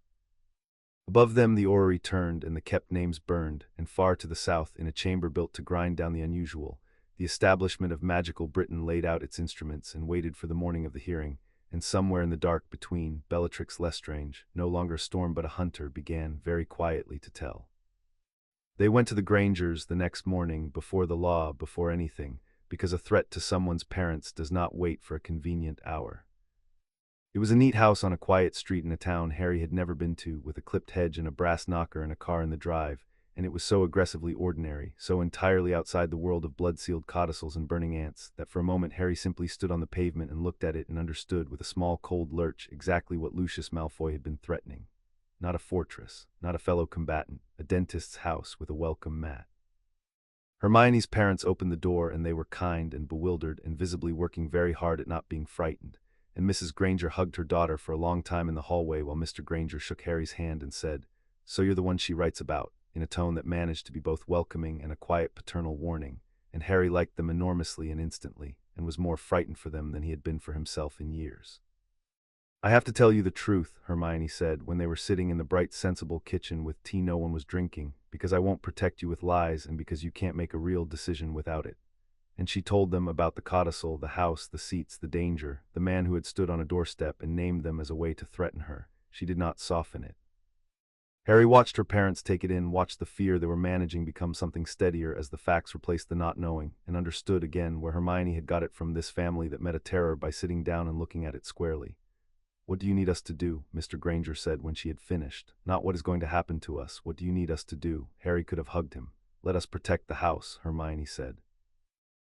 Above them the orrery turned and the kept names burned, and far to the south, in a chamber built to grind down the unusual, the establishment of magical Britain laid out its instruments and waited for the morning of the hearing, and somewhere in the dark between, Bellatrix Lestrange, no longer Storm but a hunter, began very quietly to tell. They went to the Grangers the next morning, before the law, before anything, because a threat to someone's parents does not wait for a convenient hour. It was a neat house on a quiet street in a town Harry had never been to, with a clipped hedge and a brass knocker and a car in the drive, and it was so aggressively ordinary, so entirely outside the world of blood-sealed codicils and burning ants, that for a moment Harry simply stood on the pavement and looked at it and understood with a small cold lurch exactly what Lucius Malfoy had been threatening. Not a fortress, not a fellow combatant, a dentist's house with a welcome mat. Hermione's parents opened the door, and they were kind and bewildered and visibly working very hard at not being frightened, and Mrs. Granger hugged her daughter for a long time in the hallway while Mr. Granger shook Harry's hand and said, "So you're the one she writes about," in a tone that managed to be both welcoming and a quiet paternal warning, and Harry liked them enormously and instantly, and was more frightened for them than he had been for himself in years. "I have to tell you the truth," Hermione said, when they were sitting in the bright, sensible kitchen with tea no one was drinking, "because I won't protect you with lies and because you can't make a real decision without it." And she told them about the codicil, the house, the seats, the danger, the man who had stood on a doorstep, and named them as a way to threaten her. She did not soften it. Harry watched her parents take it in, watched the fear they were managing become something steadier as the facts replaced the not knowing, and understood again where Hermione had got it from, this family that met a terror by sitting down and looking at it squarely. "What do you need us to do?" Mr. Granger said when she had finished. "Not what is going to happen to us. What do you need us to do?" Harry could have hugged him. "Let us protect the house," Hermione said.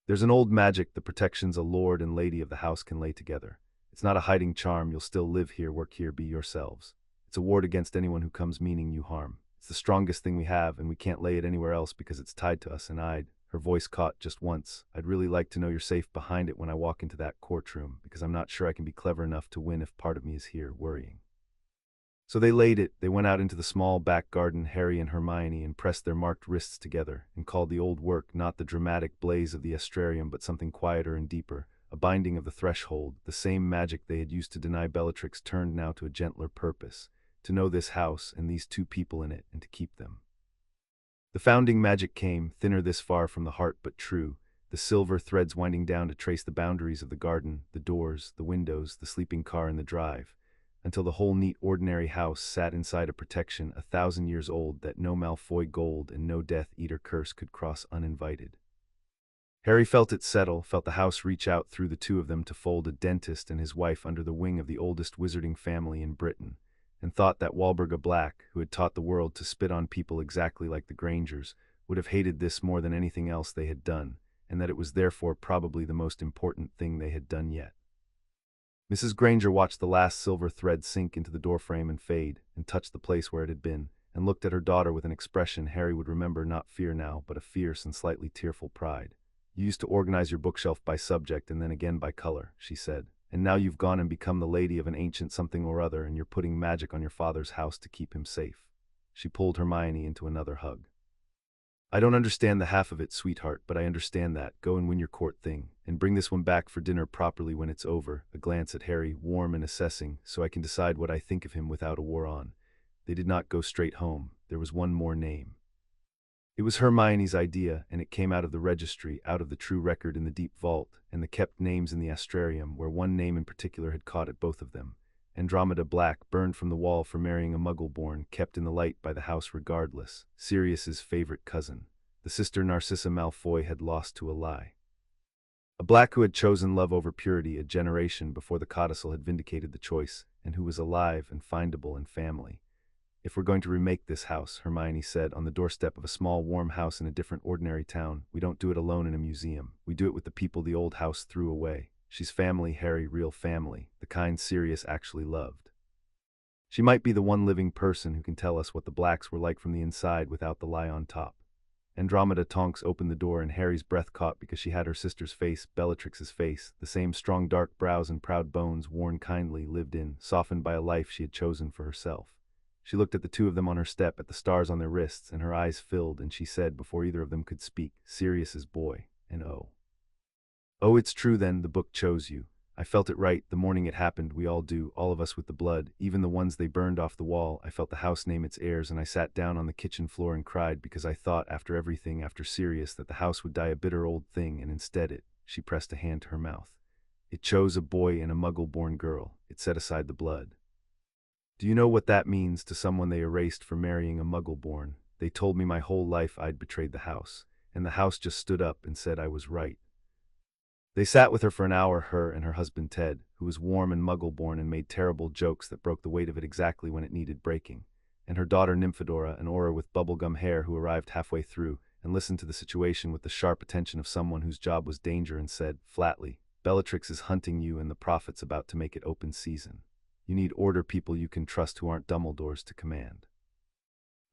"There's an old magic the protections a lord and lady of the house can lay together. It's not a hiding charm. You'll still live here, work here, be yourselves. It's a ward against anyone who comes meaning you harm. It's the strongest thing we have, and we can't lay it anywhere else because it's tied to us, and her voice caught just once, "I'd really like to know you're safe behind it when I walk into that courtroom, because I'm not sure I can be clever enough to win if part of me is here, worrying." So they laid it. They went out into the small back garden, Harry and Hermione, and pressed their marked wrists together, and called the old work not the dramatic blaze of the astrarium but something quieter and deeper, a binding of the threshold. The same magic they had used to deny Bellatrix turned now to a gentler purpose, to know this house and these two people in it, and to keep them. The founding magic came, thinner this far from the heart but true, the silver threads winding down to trace the boundaries of the garden, the doors, the windows, the sleeping car in the drive, until the whole neat ordinary house sat inside a protection 1,000 years old that no Malfoy gold and no Death Eater curse could cross uninvited. Harry felt it settle, felt the house reach out through the two of them to fold a dentist and his wife under the wing of the oldest wizarding family in Britain, and thought that Walburga Black, who had taught the world to spit on people exactly like the Grangers, would have hated this more than anything else they had done, and that it was therefore probably the most important thing they had done yet. Mrs. Granger watched the last silver thread sink into the doorframe and fade, and touched the place where it had been, and looked at her daughter with an expression Harry would remember, not fear now, but a fierce and slightly tearful pride. "You used to organize your bookshelf by subject and then again by color," she said, "and now you've gone and become the lady of an ancient something or other, and you're putting magic on your father's house to keep him safe." She pulled Hermione into another hug. "I don't understand the half of it, sweetheart, but I understand that. Go and win your court thing, and bring this one back for dinner properly when it's over." A glance at Harry, warm and assessing, "so I can decide what I think of him without a war on." They did not go straight home. There was one more name. It was Hermione's idea, and it came out of the registry, out of the true record in the deep vault, and the kept names in the astrarium, where one name in particular had caught at both of them. Andromeda Black, burned from the wall for marrying a Muggle-born, kept in the light by the house regardless. Sirius's favorite cousin. The sister Narcissa Malfoy had lost to a lie. A Black who had chosen love over purity a generation before the codicil had vindicated the choice, and who was alive and findable and family. "If we're going to remake this house," Hermione said, on the doorstep of a small warm house in a different ordinary town, "we don't do it alone in a museum. We do it with the people the old house threw away. She's family, Harry, real family, the kind Sirius actually loved. She might be the one living person who can tell us what the Blacks were like from the inside without the lie on top." Andromeda Tonks opened the door, and Harry's breath caught because she had her sister's face, Bellatrix's face, the same strong dark brows and proud bones, worn kindly, lived in, softened by a life she had chosen for herself. She looked at the two of them on her step, at the stars on their wrists, and her eyes filled, and she said, before either of them could speak, Sirius's boy, and oh. Oh, it's true then, the book chose you. I felt it right, the morning it happened, we all do, all of us with the blood, even the ones they burned off the wall. I felt the house name its heirs, and I sat down on the kitchen floor and cried, because I thought, after everything, after Sirius, that the house would die a bitter old thing, and instead she pressed a hand to her mouth. It chose a boy and a Muggle-born girl. It set aside the blood. Do you know what that means to someone they erased for marrying a Muggle-born? They told me my whole life I'd betrayed the house, and the house just stood up and said I was right. They sat with her for an hour, her and her husband Ted, who was warm and Muggle-born and made terrible jokes that broke the weight of it exactly when it needed breaking, and her daughter Nymphadora, an aura with bubblegum hair who arrived halfway through and listened to the situation with the sharp attention of someone whose job was danger and said, flatly, Bellatrix is hunting you and the prophet's about to make it open season. You need order, people you can trust who aren't Dumbledores to command.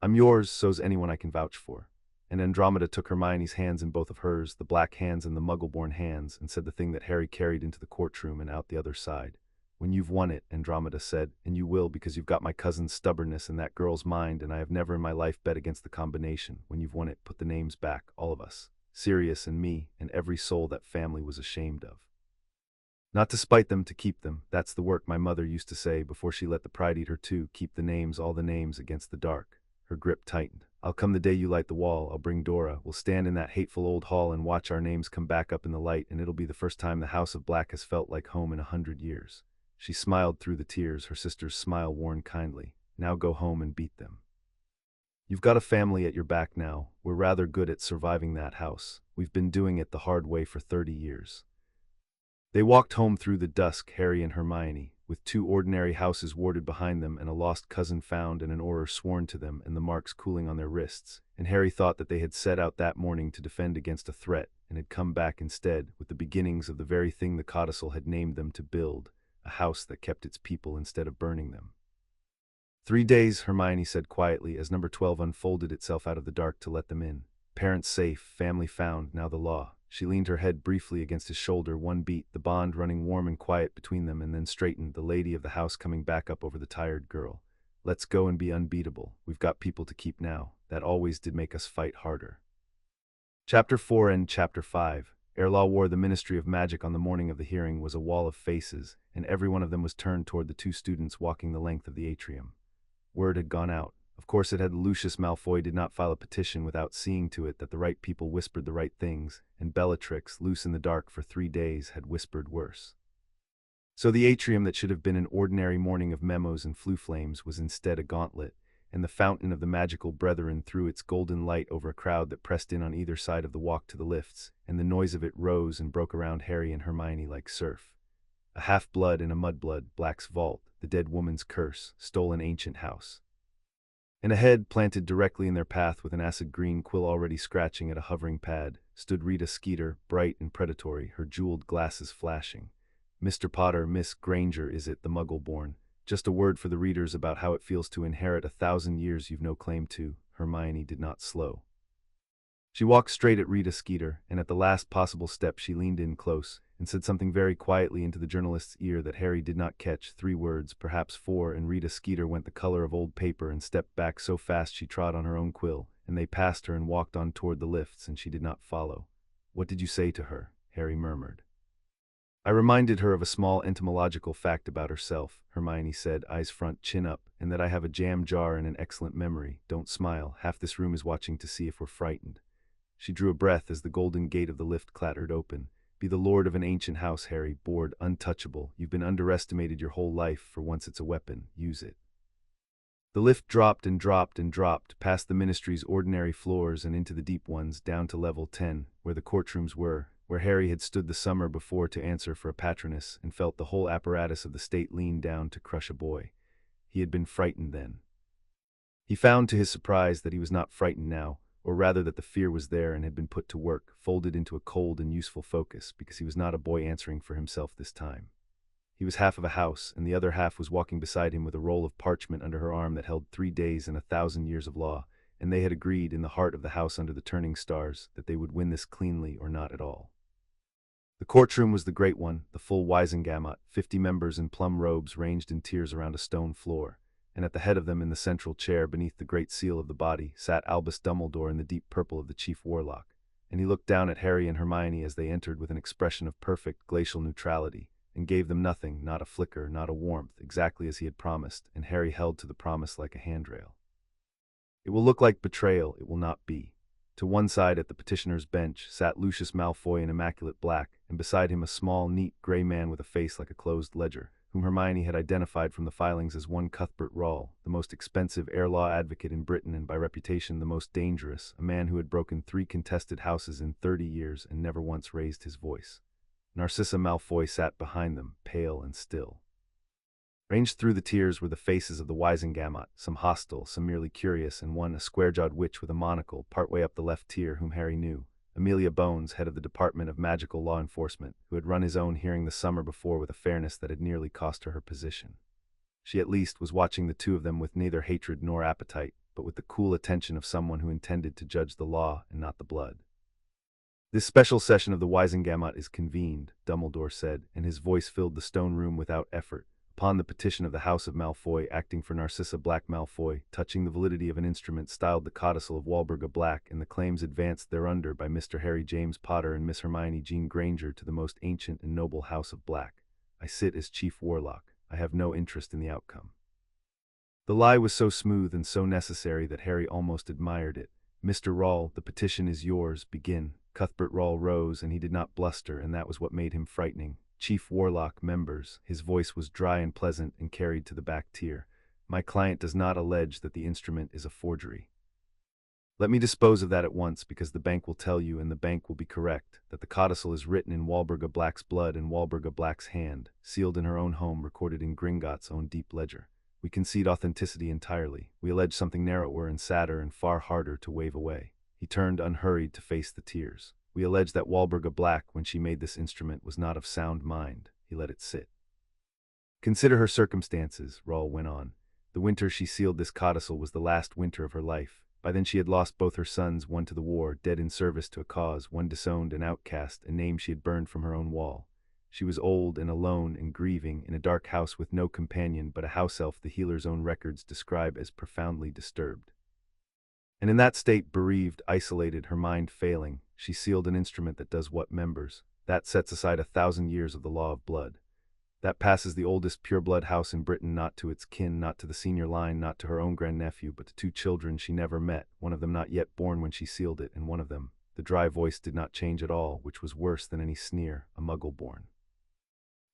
I'm yours, so's anyone I can vouch for. And Andromeda took Hermione's hands in both of hers, the black hands and the Muggle-born hands, and said the thing that Harry carried into the courtroom and out the other side. When you've won it, Andromeda said, and you will because you've got my cousin's stubbornness and that girl's mind, and I have never in my life bet against the combination. When you've won it, put the names back, all of us. Sirius and me, and every soul that family was ashamed of. Not to spite them, to keep them. That's the work, my mother used to say before she let the pride eat her too. Keep the names, all the names, against the dark. Her grip tightened. I'll come the day you light the wall. I'll bring Dora. We'll stand in that hateful old hall and watch our names come back up in the light, and it'll be the first time the House of Black has felt like home in 100 years. She smiled through the tears, her sister's smile warned kindly. Now go home and beat them. You've got a family at your back now. We're rather good at surviving that house. We've been doing it the hard way for 30 years. They walked home through the dusk, Harry and Hermione, with 2 ordinary houses warded behind them and a lost cousin found and an auror sworn to them and the marks cooling on their wrists, and Harry thought that they had set out that morning to defend against a threat and had come back instead with the beginnings of the very thing the codicil had named them to build, a house that kept its people instead of burning them. 3 days, Hermione said quietly as number 12 unfolded itself out of the dark to let them in. Parents safe, family found, now the law. She leaned her head briefly against his shoulder, one beat, the bond running warm and quiet between them, and then straightened, the lady of the house coming back up over the tired girl. Let's go and be unbeatable. We've got people to keep now. That always did make us fight harder. Chapter 4 and Chapter 5. Ere Law wore the Ministry of Magic on the morning of the hearing was a wall of faces, and every one of them was turned toward the 2 students walking the length of the atrium. Word had gone out. Of course it had. Lucius Malfoy did not file a petition without seeing to it that the right people whispered the right things, and Bellatrix, loose in the dark for 3 days, had whispered worse. So the atrium that should have been an ordinary morning of memos and flue flames was instead a gauntlet, and the fountain of the magical brethren threw its golden light over a crowd that pressed in on either side of the walk to the lifts, and the noise of it rose and broke around Harry and Hermione like surf. A half-blood and a mudblood, Black's vault, the dead woman's curse, stole an ancient house. And ahead, planted directly in their path with an acid-green quill already scratching at a hovering pad, stood Rita Skeeter, bright and predatory, her jeweled glasses flashing. Mr. Potter, Miss Granger, is it, the Muggle-born? Just a word for the readers about how it feels to inherit 1,000 years you've no claim to. Hermione did not slow. She walked straight at Rita Skeeter, and at the last possible step she leaned in close and said something very quietly into the journalist's ear that Harry did not catch. 3 words, perhaps 4, and Rita Skeeter went the color of old paper and stepped back so fast she trod on her own quill, and they passed her and walked on toward the lifts, and she did not follow. What did you say to her? Harry murmured. I reminded her of a small entomological fact about herself, Hermione said, eyes front, chin up, and that I have a jam jar and an excellent memory. Don't smile, half this room is watching to see if we're frightened. She drew a breath as the golden gate of the lift clattered open. Be the lord of an ancient house, Harry, bored, untouchable. You've been underestimated your whole life. For once it's a weapon, use it. The lift dropped and dropped and dropped, past the ministry's ordinary floors and into the deep ones, down to level 10, where the courtrooms were, where Harry had stood the summer before to answer for a patroness and felt the whole apparatus of the state lean down to crush a boy. He had been frightened then. He found to his surprise that he was not frightened now, or rather that the fear was there and had been put to work, folded into a cold and useful focus, because he was not a boy answering for himself this time. He was half of a house, and the other half was walking beside him with a roll of parchment under her arm that held 3 days and 1,000 years of law, and they had agreed in the heart of the house under the turning stars that they would win this cleanly or not at all. The courtroom was the great one, the full Wisengamot, 50 members in plum robes ranged in tiers around a stone floor, and at the head of them in the central chair beneath the great seal of the body sat Albus Dumbledore in the deep purple of the chief warlock, and he looked down at Harry and Hermione as they entered with an expression of perfect glacial neutrality, and gave them nothing, not a flicker, not a warmth, exactly as he had promised, and Harry held to the promise like a handrail. It will look like betrayal, it will not be. To one side at the petitioner's bench sat Lucius Malfoy in immaculate black, and beside him a small, neat, grey man with a face like a closed ledger, whom Hermione had identified from the filings as one Cuthbert Rawle, the most expensive heir law advocate in Britain and by reputation the most dangerous, a man who had broken 3 contested houses in 30 years and never once raised his voice. Narcissa Malfoy sat behind them, pale and still. Ranged through the tiers were the faces of the Wisengamot, some hostile, some merely curious, and one a square-jawed witch with a monocle, partway up the left tier, whom Harry knew. Amelia Bones, head of the Department of Magical Law Enforcement, who had run his own hearing the summer before with a fairness that had nearly cost her her position. She at least was watching the two of them with neither hatred nor appetite, but with the cool attention of someone who intended to judge the law and not the blood. "This special session of the Wisengamot is convened," Dumbledore said, and his voice filled the stone room without effort, upon the petition of the House of Malfoy acting for Narcissa Black Malfoy, touching the validity of an instrument styled the codicil of Walburga Black and the claims advanced thereunder by Mr. Harry James Potter and Miss Hermione Jean Granger to the most ancient and noble House of Black. I sit as Chief Warlock. I have no interest in the outcome. The lie was so smooth and so necessary that Harry almost admired it. "Mr. Rawle, the petition is yours. Begin." Cuthbert Rawle rose, and he did not bluster, and that was what made him frightening. "Chief Warlock, members," his voice was dry and pleasant and carried to the back tier, "my client does not allege that the instrument is a forgery. Let me dispose of that at once, because the bank will tell you, and the bank will be correct, that the codicil is written in Walburga Black's blood and Walburga Black's hand, sealed in her own home, recorded in Gringotts' own deep ledger. We concede authenticity entirely. We allege something narrower and sadder and far harder to wave away." He turned unhurried to face the tiers. "We allege that Walburga Black, when she made this instrument, was not of sound mind." He let it sit. "Consider her circumstances," Rawle went on. "The winter she sealed this codicil was the last winter of her life. By then she had lost both her sons, one to the war, dead in service to a cause, one disowned and outcast, a name she had burned from her own wall. She was old and alone and grieving, in a dark house with no companion but a house elf the healer's own records describe as profoundly disturbed. And in that state, bereaved, isolated, her mind failing, she sealed an instrument that does what, members? That sets aside 1,000 years of the law of blood. That passes the oldest pure-blood house in Britain not to its kin, not to the senior line, not to her own grandnephew, but to 2 children she never met, one of them not yet born when she sealed it, and one of them," the dry voice did not change at all, which was worse than any sneer, "a Muggle-born.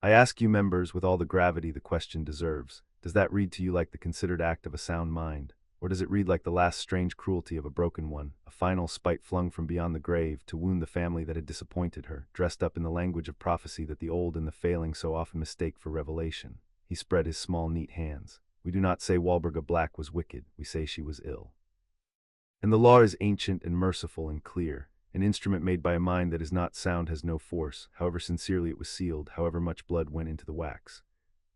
I ask you, members, with all the gravity the question deserves, does that read to you like the considered act of a sound mind? Or does it read like the last strange cruelty of a broken one, a final spite flung from beyond the grave to wound the family that had disappointed her, dressed up in the language of prophecy that the old and the failing so often mistake for revelation?" He spread his small, neat hands. "We do not say Walburga Black was wicked, we say she was ill. And the law is ancient and merciful and clear. An instrument made by a mind that is not sound has no force, however sincerely it was sealed, however much blood went into the wax.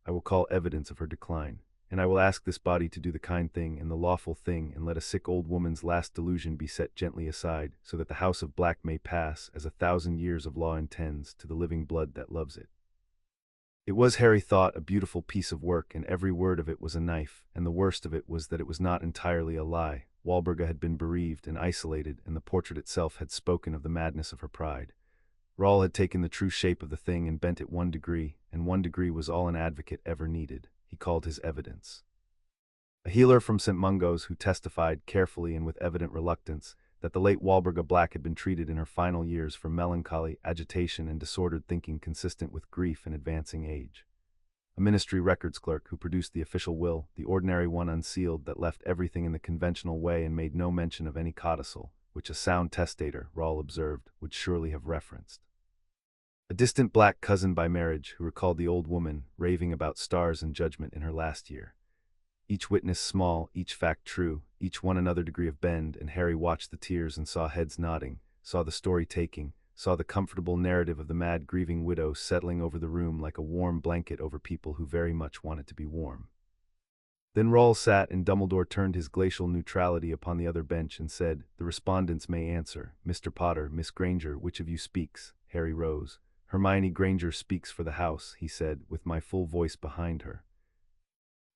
I will call evidence of her decline. And I will ask this body to do the kind thing and the lawful thing, and let a sick old woman's last delusion be set gently aside, so that the House of Black may pass, as 1,000 years of law intends, to the living blood that loves it." It was, Harry thought, a beautiful piece of work, and every word of it was a knife, and the worst of it was that it was not entirely a lie. Walburga had been bereaved and isolated, and the portrait itself had spoken of the madness of her pride. Rawle had taken the true shape of the thing and bent it 1 degree, and 1 degree was all an advocate ever needed. He called his evidence. A healer from St. Mungo's who testified, carefully and with evident reluctance, that the late Walburga Black had been treated in her final years for melancholy, agitation, and disordered thinking consistent with grief and advancing age. A ministry records clerk who produced the official will, the ordinary one unsealed, that left everything in the conventional way and made no mention of any codicil, which a sound testator, Rawle observed, would surely have referenced. A distant black cousin by marriage who recalled the old woman raving about stars and judgment in her last year. Each witness small, each fact true, each one another degree of bend, and Harry watched the tears and saw heads nodding, saw the story taking, saw the comfortable narrative of the mad grieving widow settling over the room like a warm blanket over people who very much wanted to be warm. Then Rawle sat, and Dumbledore turned his glacial neutrality upon the other bench and said, "The respondents may answer. Mr. Potter, Miss Granger, which of you speaks?" Harry rose. "Hermione Granger speaks for the house," he said, with my full voice behind her.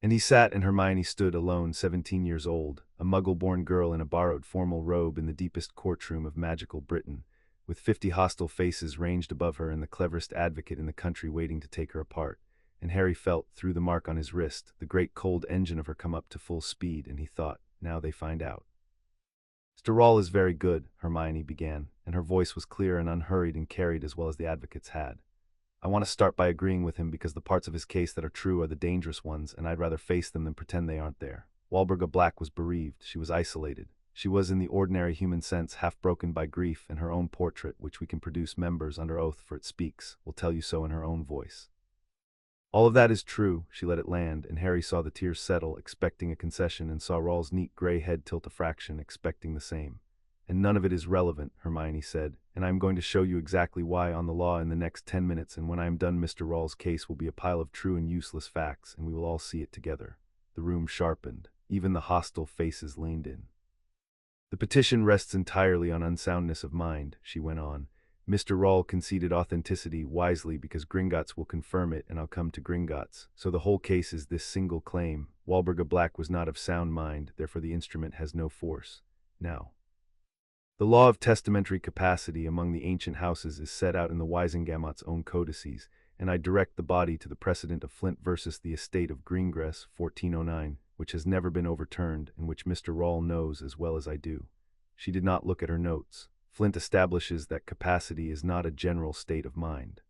And he sat and Hermione stood alone, 17 years old, a Muggle-born girl in a borrowed formal robe in the deepest courtroom of magical Britain, with 50 hostile faces ranged above her and the cleverest advocate in the country waiting to take her apart. And Harry felt, through the mark on his wrist, the great cold engine of her come up to full speed, and he thought, now they find out. Mr. Rawle is very good, Hermione began, and her voice was clear and unhurried and carried as well as the advocate's had. I want to start by agreeing with him because the parts of his case that are true are the dangerous ones, and I'd rather face them than pretend they aren't there. Walburga Black was bereaved. She was isolated. She was, in the ordinary human sense, half broken by grief, and her own portrait, which we can produce members under oath for it speaks, will tell you so in her own voice. All of that is true, she let it land, and Harry saw the tears settle, expecting a concession, and saw Rawle's neat gray head tilt a fraction, expecting the same. And none of it is relevant, Hermione said, and I am going to show you exactly why on the law in the next 10 minutes, and when I am done Mr. Rawle's case will be a pile of true and useless facts, and we will all see it together. The room sharpened. Even the hostile faces leaned in. The petition rests entirely on unsoundness of mind, she went on. Mr. Rawle conceded authenticity wisely because Gringotts will confirm it, and I'll come to Gringotts. So the whole case is this single claim. Walburga Black was not of sound mind, therefore the instrument has no force. Now, the law of testamentary capacity among the ancient houses is set out in the Wisengamot's own codices, and I direct the body to the precedent of Flint versus the estate of Gringotts, 1409, which has never been overturned, and which Mr. Rawle knows as well as I do. She did not look at her notes. Flint establishes that capacity is not a general state of mind.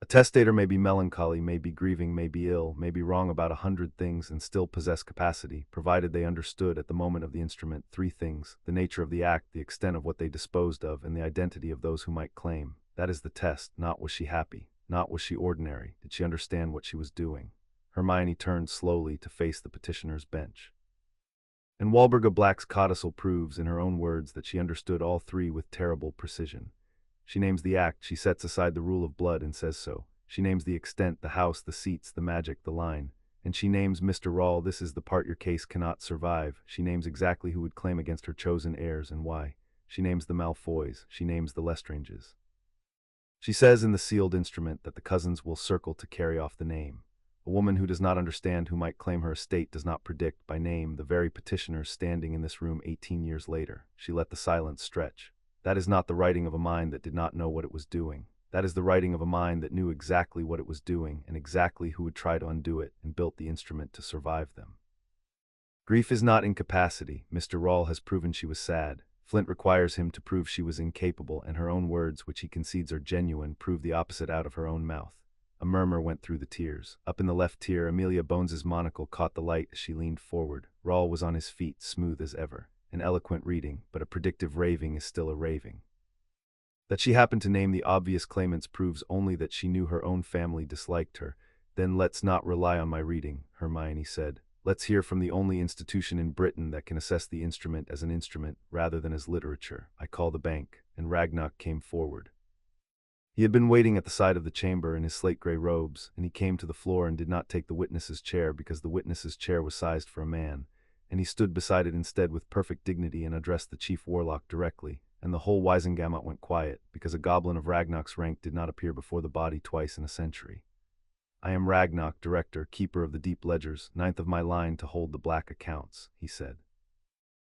A testator may be melancholy, may be grieving, may be ill, may be wrong about 100 things and still possess capacity, provided they understood at the moment of the instrument 3 things: the nature of the act, the extent of what they disposed of, and the identity of those who might claim. That is the test. Not was she happy, not was she ordinary, did she understand what she was doing. Hermione turned slowly to face the petitioner's bench. And Walburga Black's codicil proves, in her own words, that she understood all 3 with terrible precision. She names the act, she sets aside the rule of blood and says so. She names the extent, the house, the seats, the magic, the line. And she names Mr. Rawle. This is the part your case cannot survive. She names exactly who would claim against her chosen heirs and why. She names the Malfoys. She names the Lestranges. She says in the sealed instrument that the cousins will circle to carry off the name. A woman who does not understand who might claim her estate does not predict, by name, the very petitioners standing in this room 18 years later. She let the silence stretch. That is not the writing of a mind that did not know what it was doing. That is the writing of a mind that knew exactly what it was doing and exactly who would try to undo it, and built the instrument to survive them. Grief is not incapacity. Mr. Rawle has proven she was sad. Flint requires him to prove she was incapable, and her own words, which he concedes are genuine, prove the opposite out of her own mouth. A murmur went through the tiers. Up in the left tier, Amelia Bones's monocle caught the light as she leaned forward. Rawle was on his feet, smooth as ever. An eloquent reading, but a predictive raving is still a raving. That she happened to name the obvious claimants proves only that she knew her own family disliked her. Then let's not rely on my reading, Hermione said. Let's hear from the only institution in Britain that can assess the instrument as an instrument rather than as literature. I call the bank, and Ragnarok came forward. He had been waiting at the side of the chamber in his slate-gray robes, and he came to the floor and did not take the witness's chair because the witness's chair was sized for a man, and he stood beside it instead with perfect dignity and addressed the chief warlock directly, and the whole Wisengamot went quiet, because a goblin of Ragnarok's rank did not appear before the body twice in a century. I am Ragnarok, director, keeper of the deep ledgers, 9th of my line to hold the black accounts, he said.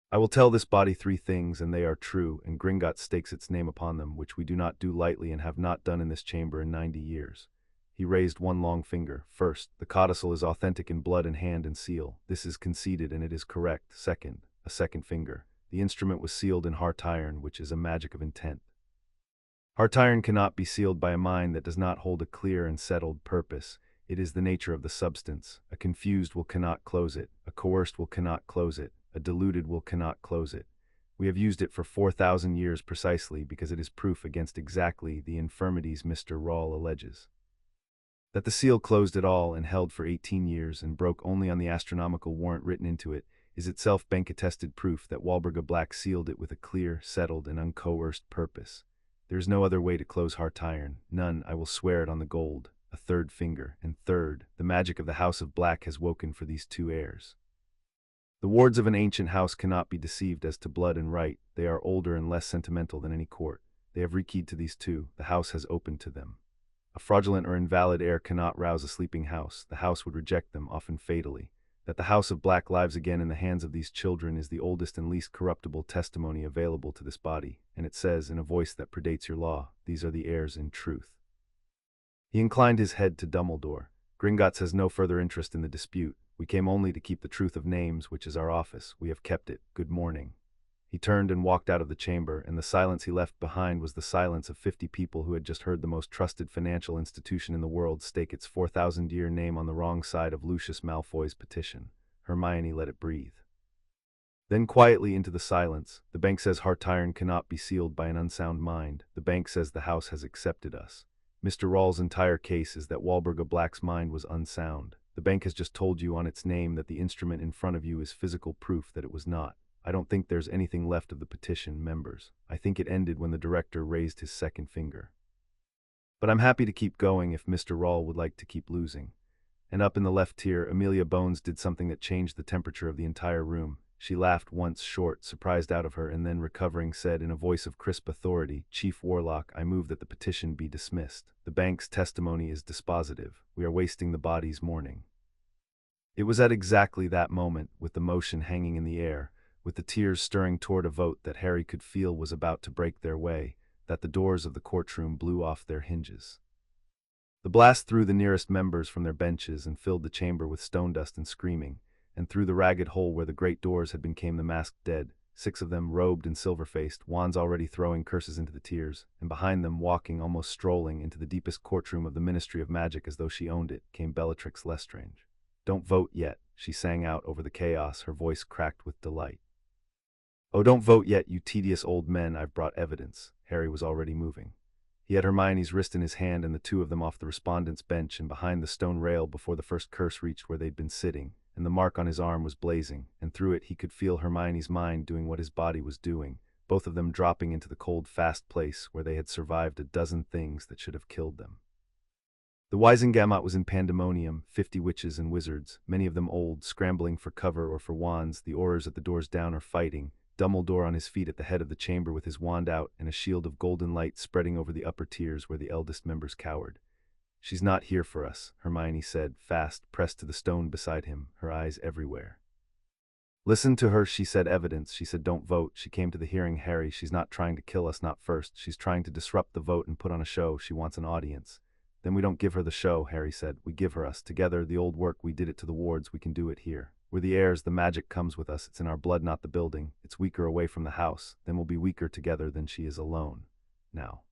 I will tell this body 3 things, and they are true, and Gringotts stakes its name upon them, which we do not do lightly and have not done in this chamber in 90 years. He raised one long finger. First, the codicil is authentic in blood and hand and seal. This is conceded and it is correct. Second, a second finger. The instrument was sealed in heart iron, which is a magic of intent. Heart iron cannot be sealed by a mind that does not hold a clear and settled purpose. It is the nature of the substance. A confused will cannot close it. A coerced will cannot close it. A deluded will cannot close it. We have used it for 4,000 years precisely because it is proof against exactly the infirmities Mr. Rawle alleges. That the seal closed at all and held for 18 years and broke only on the astronomical warrant written into it is itself bank-attested proof that Walburga Black sealed it with a clear, settled, and uncoerced purpose. There is no other way to close heart iron. None. I will swear it on the gold. A third finger. And third, the magic of the House of Black has woken for these 2 heirs. The wards of an ancient house cannot be deceived as to blood and right. They are older and less sentimental than any court. They have rekeyed to these 2. The house has opened to them. A fraudulent or invalid heir cannot rouse a sleeping house. The house would reject them, often fatally. That the House of Black lives again in the hands of these children is the oldest and least corruptible testimony available to this body, and it says, in a voice that predates your law, these are the heirs in truth. He inclined his head to Dumbledore. Gringotts has no further interest in the dispute. We came only to keep the truth of names, which is our office. We have kept it. Good morning. He turned and walked out of the chamber, and the silence he left behind was the silence of 50 people who had just heard the most trusted financial institution in the world stake its 4,000-year name on the wrong side of Lucius Malfoy's petition. Hermione let it breathe. Then quietly into the silence, the bank says heart iron cannot be sealed by an unsound mind. The bank says the house has accepted us. Mr. Rawls' entire case is that Walburga Black's mind was unsound. The bank has just told you on its name that the instrument in front of you is physical proof that it was not. I don't think there's anything left of the petition, members. I think it ended when the director raised his second finger. But I'm happy to keep going if Mr. Rawls would like to keep losing. And up in the left tier, Amelia Bones did something that changed the temperature of the entire room. She laughed once short, surprised out of her, and then recovering said in a voice of crisp authority, Chief Warlock, I move that the petition be dismissed. The bank's testimony is dispositive. We are wasting the body's mourning. It was at exactly that moment, with the motion hanging in the air, with the tears stirring toward a vote that Harry could feel was about to break their way, that the doors of the courtroom blew off their hinges. The blast threw the nearest members from their benches and filled the chamber with stone dust and screaming, and through the ragged hole where the great doors had been came the masked dead, 6 of them robed and silver-faced, wands already throwing curses into the tears, and behind them, walking, almost strolling, into the deepest courtroom of the Ministry of Magic as though she owned it, came Bellatrix Lestrange. Don't vote yet, she sang out over the chaos, her voice cracked with delight. Oh, don't vote yet, you tedious old men, I've brought evidence. Harry was already moving. He had Hermione's wrist in his hand and the two of them off the respondent's bench and behind the stone rail before the first curse reached where they'd been sitting, and the mark on his arm was blazing, and through it he could feel Hermione's mind doing what his body was doing, both of them dropping into the cold, fast place where they had survived a dozen things that should have killed them. The Wizengamot was in pandemonium, 50 witches and wizards, many of them old, scrambling for cover or for wands, the Aurors at the doors down or fighting, Dumbledore on his feet at the head of the chamber with his wand out and a shield of golden light spreading over the upper tiers where the eldest members cowered. She's not here for us, Hermione said, fast, pressed to the stone beside him, her eyes everywhere. Listen to her, she said evidence, she said don't vote, she came to the hearing, Harry, she's not trying to kill us, not first, she's trying to disrupt the vote and put on a show, she wants an audience. Then we don't give her the show, Harry said, we give her us, together, the old work, we did it to the wards, we can do it here. We're the heirs, the magic comes with us, it's in our blood, not the building, it's weaker away from the house, then we'll be weaker together than she is alone. Now.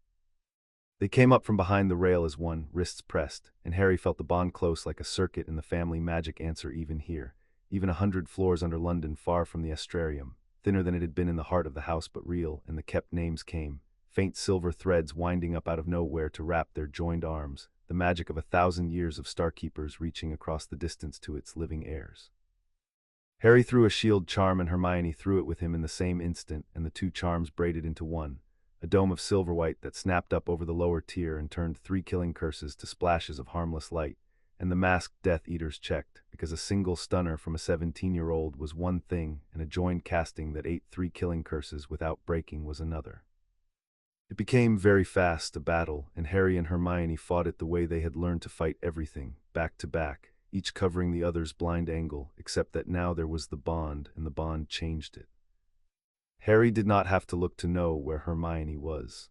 They came up from behind the rail as one, wrists pressed, and Harry felt the bond close like a circuit in the family magic answer even here, even 100 floors under London far from the astrarium, thinner than it had been in the heart of the house but real, and the kept names came, faint silver threads winding up out of nowhere to wrap their joined arms, the magic of 1,000 years of Starkeepers reaching across the distance to its living heirs. Harry threw a shield charm and Hermione threw it with him in the same instant, and the two charms braided into one, a dome of silver white that snapped up over the lower tier and turned 3 killing curses to splashes of harmless light, and the masked Death Eaters checked, because a single stunner from a 17-year-old was one thing, and a joined casting that ate 3 killing curses without breaking was another. It became very fast a battle, and Harry and Hermione fought it the way they had learned to fight everything, back to back, each covering the other's blind angle, except that now there was the bond, and the bond changed it. Harry did not have to look to know where Hermione was.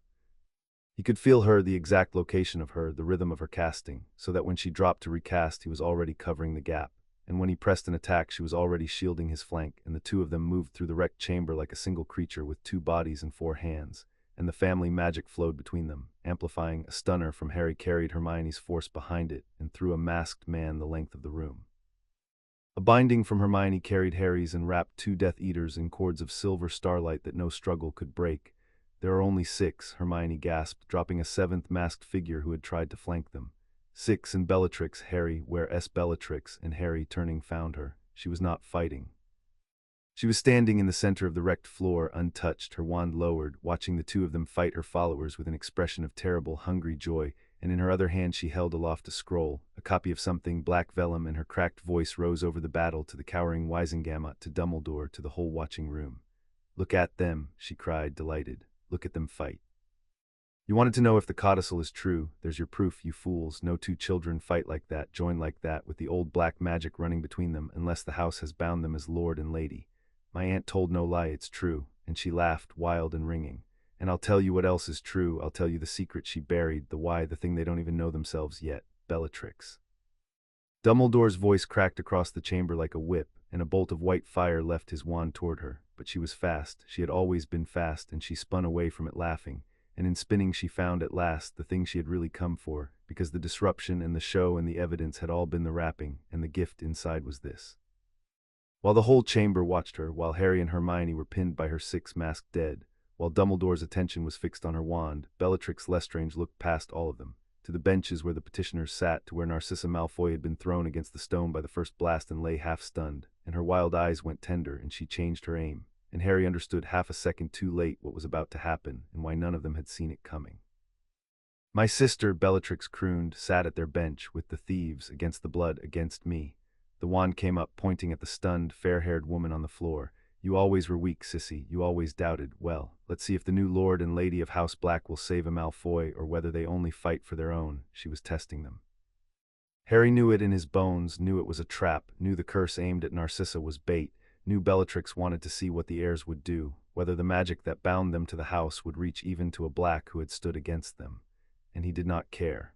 He could feel her, the exact location of her, the rhythm of her casting, so that when she dropped to recast he was already covering the gap, and when he pressed an attack she was already shielding his flank, and the two of them moved through the wrecked chamber like a single creature with 2 bodies and 4 hands, and the family magic flowed between them, amplifying. A stunner from Harry carried Hermione's force behind it and threw a masked man the length of the room. A binding from Hermione carried Harry's and wrapped 2 Death Eaters in cords of silver starlight that no struggle could break. There are only 6, Hermione gasped, dropping a 7th masked figure who had tried to flank them. 6 and Bellatrix, Harry, where S. Bellatrix, and Harry, turning, found her. She was not fighting. She was standing in the center of the wrecked floor, untouched, her wand lowered, watching the two of them fight her followers with an expression of terrible, hungry joy, and in her other hand she held aloft a scroll, a copy of something, black vellum, and her cracked voice rose over the battle to the cowering Wizengamot, to Dumbledore, to the whole watching room. Look at them, she cried, delighted. Look at them fight. You wanted to know if the codicil is true. There's your proof, you fools. No two children fight like that, join like that, with the old black magic running between them, unless the house has bound them as lord and lady. My aunt told no lie, it's true, and she laughed, wild and ringing. And I'll tell you what else is true, I'll tell you the secret she buried, the why, the thing they don't even know themselves yet, Bellatrix. Dumbledore's voice cracked across the chamber like a whip, and a bolt of white fire left his wand toward her, but she was fast, she had always been fast, and she spun away from it laughing, and in spinning she found at last the thing she had really come for, because the disruption and the show and the evidence had all been the wrapping, and the gift inside was this. While the whole chamber watched her, while Harry and Hermione were pinned by her 6 masked dead, while Dumbledore's attention was fixed on her wand, Bellatrix Lestrange looked past all of them, to the benches where the petitioners sat, to where Narcissa Malfoy had been thrown against the stone by the first blast and lay half-stunned, and her wild eyes went tender, and she changed her aim, and Harry understood half a second too late what was about to happen, and why none of them had seen it coming. My sister, Bellatrix crooned, sat at their bench, with the thieves, against the blood, against me. The wand came up, pointing at the stunned, fair-haired woman on the floor. You always were weak, sissy, you always doubted. Well, let's see if the new Lord and Lady of House Black will save a Malfoy, or whether they only fight for their own. She was testing them. Harry knew it in his bones, knew it was a trap, knew the curse aimed at Narcissa was bait, knew Bellatrix wanted to see what the heirs would do, whether the magic that bound them to the house would reach even to a Black who had stood against them. And he did not care.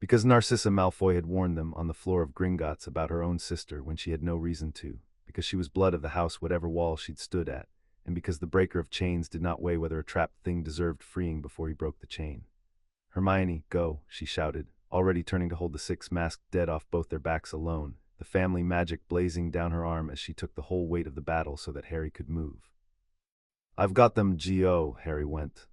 Because Narcissa Malfoy had warned them on the floor of Gringotts about her own sister when she had no reason to, because she was blood of the house whatever wall she'd stood at, and because the breaker of chains did not weigh whether a trapped thing deserved freeing before he broke the chain. Hermione, go, she shouted, already turning to hold the 6 masked dead off both their backs alone, the family magic blazing down her arm as she took the whole weight of the battle so that Harry could move. I've got them, G.O., Harry went.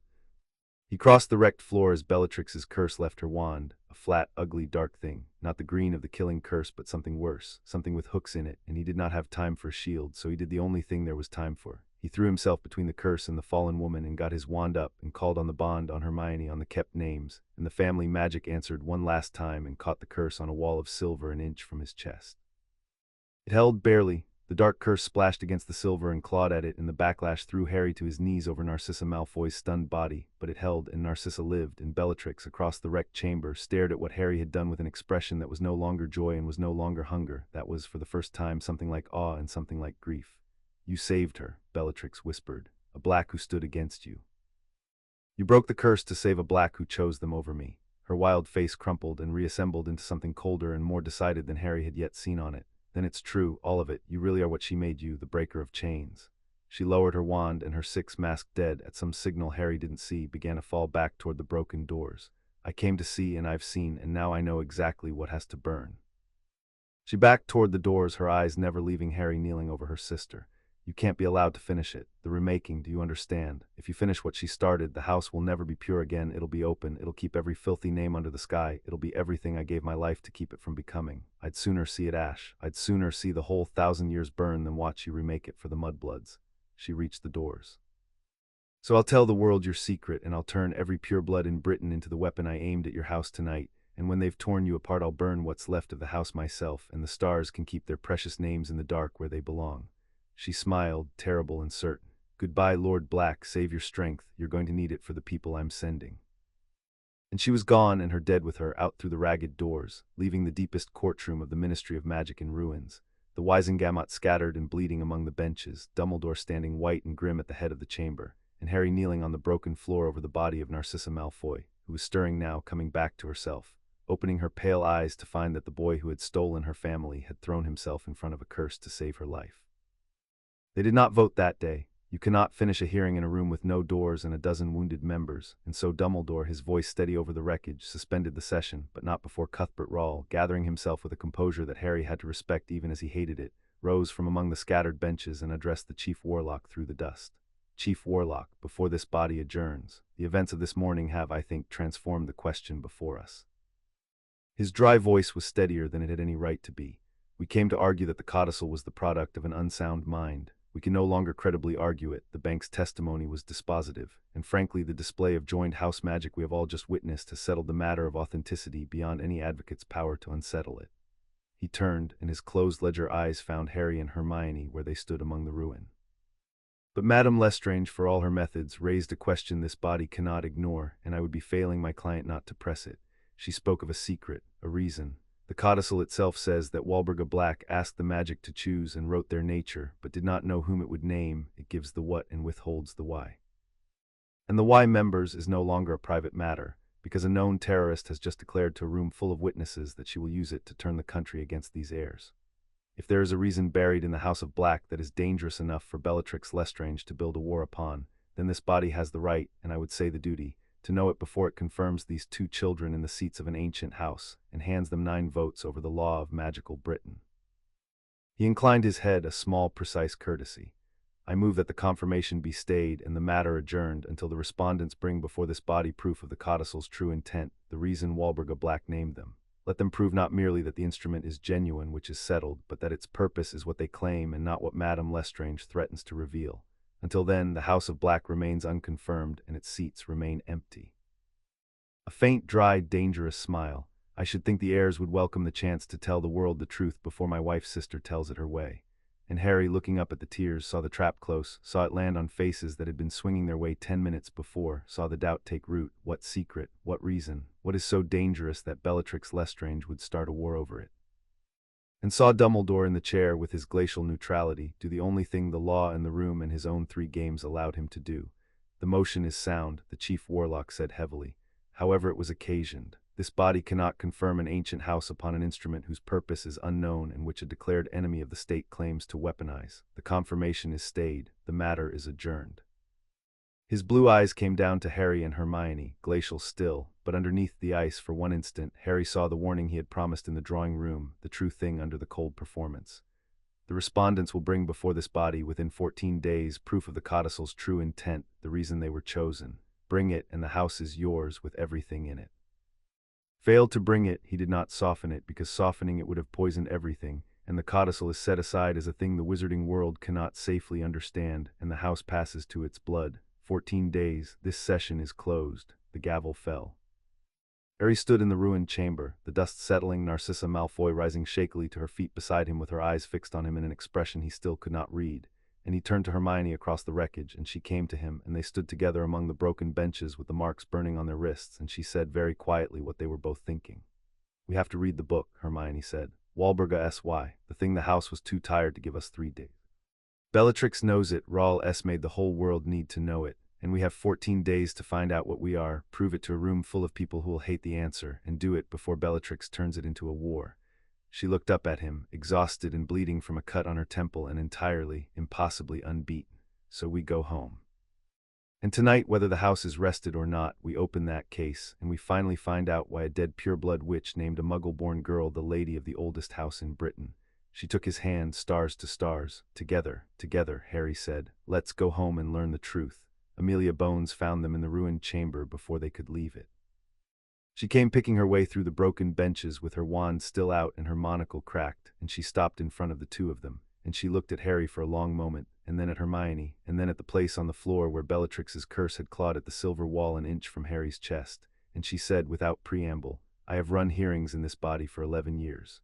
He crossed the wrecked floor as Bellatrix's curse left her wand, a flat, ugly, dark thing, not the green of the killing curse but something worse, something with hooks in it, and he did not have time for a shield, so he did the only thing there was time for. He threw himself between the curse and the fallen woman and got his wand up and called on the bond on Hermione on the kept names, and the family magic answered one last time and caught the curse on a wall of silver an inch from his chest. It held barely. The dark curse splashed against the silver and clawed at it, and the backlash threw Harry to his knees over Narcissa Malfoy's stunned body, but it held, and Narcissa lived, and Bellatrix, across the wrecked chamber, stared at what Harry had done with an expression that was no longer joy and was no longer hunger, that was, for the first time, something like awe and something like grief. You saved her, Bellatrix whispered, a Black who stood against you. You broke the curse to save a Black who chose them over me. Her wild face crumpled and reassembled into something colder and more decided than Harry had yet seen on it. Then it's true, all of it, you really are what she made you, the breaker of chains. She lowered her wand, and her 6 masked dead, at some signal Harry didn't see, began to fall back toward the broken doors. I came to see, and I've seen, and now I know exactly what has to burn. She backed toward the doors, her eyes never leaving Harry kneeling over her sister. You can't be allowed to finish it. The remaking, do you understand? If you finish what she started, the house will never be pure again. It'll be open. It'll keep every filthy name under the sky. It'll be everything I gave my life to keep it from becoming. I'd sooner see it ash. I'd sooner see the whole 1,000 years burn than watch you remake it for the mudbloods. She reached the doors. So I'll tell the world your secret, and I'll turn every pure blood in Britain into the weapon I aimed at your house tonight. And when they've torn you apart, I'll burn what's left of the house myself, and the stars can keep their precious names in the dark where they belong. She smiled, terrible and certain. Goodbye, Lord Black, save your strength, you're going to need it for the people I'm sending. And she was gone, and her dead with her, out through the ragged doors, leaving the deepest courtroom of the Ministry of Magic in ruins. The Wisengamot scattered and bleeding among the benches, Dumbledore standing white and grim at the head of the chamber, and Harry kneeling on the broken floor over the body of Narcissa Malfoy, who was stirring now, coming back to herself, opening her pale eyes to find that the boy who had stolen her family had thrown himself in front of a curse to save her life. They did not vote that day. You cannot finish a hearing in a room with no doors and a dozen wounded members, and so Dumbledore, his voice steady over the wreckage, suspended the session, but not before Cuthbert Rawle, gathering himself with a composure that Harry had to respect even as he hated it, rose from among the scattered benches and addressed the Chief Warlock through the dust. Chief Warlock, before this body adjourns, the events of this morning have, I think, transformed the question before us. His dry voice was steadier than it had any right to be. We came to argue that the codicil was the product of an unsound mind. We can no longer credibly argue it. The bank's testimony was dispositive, and frankly the display of joined house magic we have all just witnessed has settled the matter of authenticity beyond any advocate's power to unsettle it. He turned, and his closed ledger eyes found Harry and Hermione where they stood among the ruin. But Madame Lestrange, for all her methods, raised a question this body cannot ignore, and I would be failing my client not to press it. She spoke of a secret, a reason. The codicil itself says that Walburga Black asked the magic to choose and wrote their nature, but did not know whom it would name. It gives the what and withholds the why. And the why members is no longer a private matter, because a known terrorist has just declared to a room full of witnesses that she will use it to turn the country against these heirs. If there is a reason buried in the House of Black that is dangerous enough for Bellatrix Lestrange to build a war upon, then this body has the right, and I would say the duty, to know it before it confirms these two children in the seats of an ancient house, and hands them 9 votes over the law of magical Britain. He inclined his head, a small, precise courtesy. I move that the confirmation be stayed and the matter adjourned until the respondents bring before this body proof of the codicil's true intent, the reason Walburga Black named them. Let them prove not merely that the instrument is genuine, which is settled, but that its purpose is what they claim and not what Madame Lestrange threatens to reveal. Until then, the House of Black remains unconfirmed and its seats remain empty. A faint, dry, dangerous smile. I should think the heirs would welcome the chance to tell the world the truth before my wife's sister tells it her way. And Harry, looking up at the tears, saw the trap close, saw it land on faces that had been swinging their way 10 minutes before, saw the doubt take root. What secret? What reason? What is so dangerous that Bellatrix Lestrange would start a war over it? And saw Dumbledore in the chair with his glacial neutrality do the only thing the law and the room and his own 3 games allowed him to do. The motion is sound, the chief warlock said heavily. However it was occasioned. This body cannot confirm an ancient house upon an instrument whose purpose is unknown and which a declared enemy of the state claims to weaponize. The confirmation is stayed. The matter is adjourned. His blue eyes came down to Harry and Hermione, glacial still, but underneath the ice for one instant, Harry saw the warning he had promised in the drawing room, the true thing under the cold performance. The respondents will bring before this body within 14 days proof of the codicil's true intent, the reason they were chosen. Bring it, and the house is yours with everything in it. Failed to bring it, he did not soften it, because softening it would have poisoned everything, and the codicil is set aside as a thing the wizarding world cannot safely understand, and the house passes to its blood. 14 days, this session is closed. The gavel fell. Harry stood in the ruined chamber, the dust settling, Narcissa Malfoy rising shakily to her feet beside him with her eyes fixed on him in an expression he still could not read. And he turned to Hermione across the wreckage, and she came to him, and they stood together among the broken benches with the marks burning on their wrists, and she said very quietly what they were both thinking. "We have to read the book," Hermione said. "Walburga S.Y. The thing the house was too tired to give us 3 days. Bellatrix knows it, Rawl S. made the whole world need to know it, and we have 14 days to find out what we are, prove it to a room full of people who will hate the answer, and do it before Bellatrix turns it into a war." She looked up at him, exhausted and bleeding from a cut on her temple and entirely, impossibly unbeaten. "So we go home. And tonight, whether the house is rested or not, we open that case, and we finally find out why a dead pureblood witch named a Muggle-born girl the lady of the oldest house in Britain." She took his hand, stars to stars. Together, Harry said. "Let's go home and learn the truth." Amelia Bones found them in the ruined chamber before they could leave it. She came picking her way through the broken benches with her wand still out and her monocle cracked, and she stopped in front of the 2 of them, and she looked at Harry for a long moment, and then at Hermione, and then at the place on the floor where Bellatrix's curse had clawed at the silver wall an inch from Harry's chest, and she said without preamble, "I have run hearings in this body for 11 years.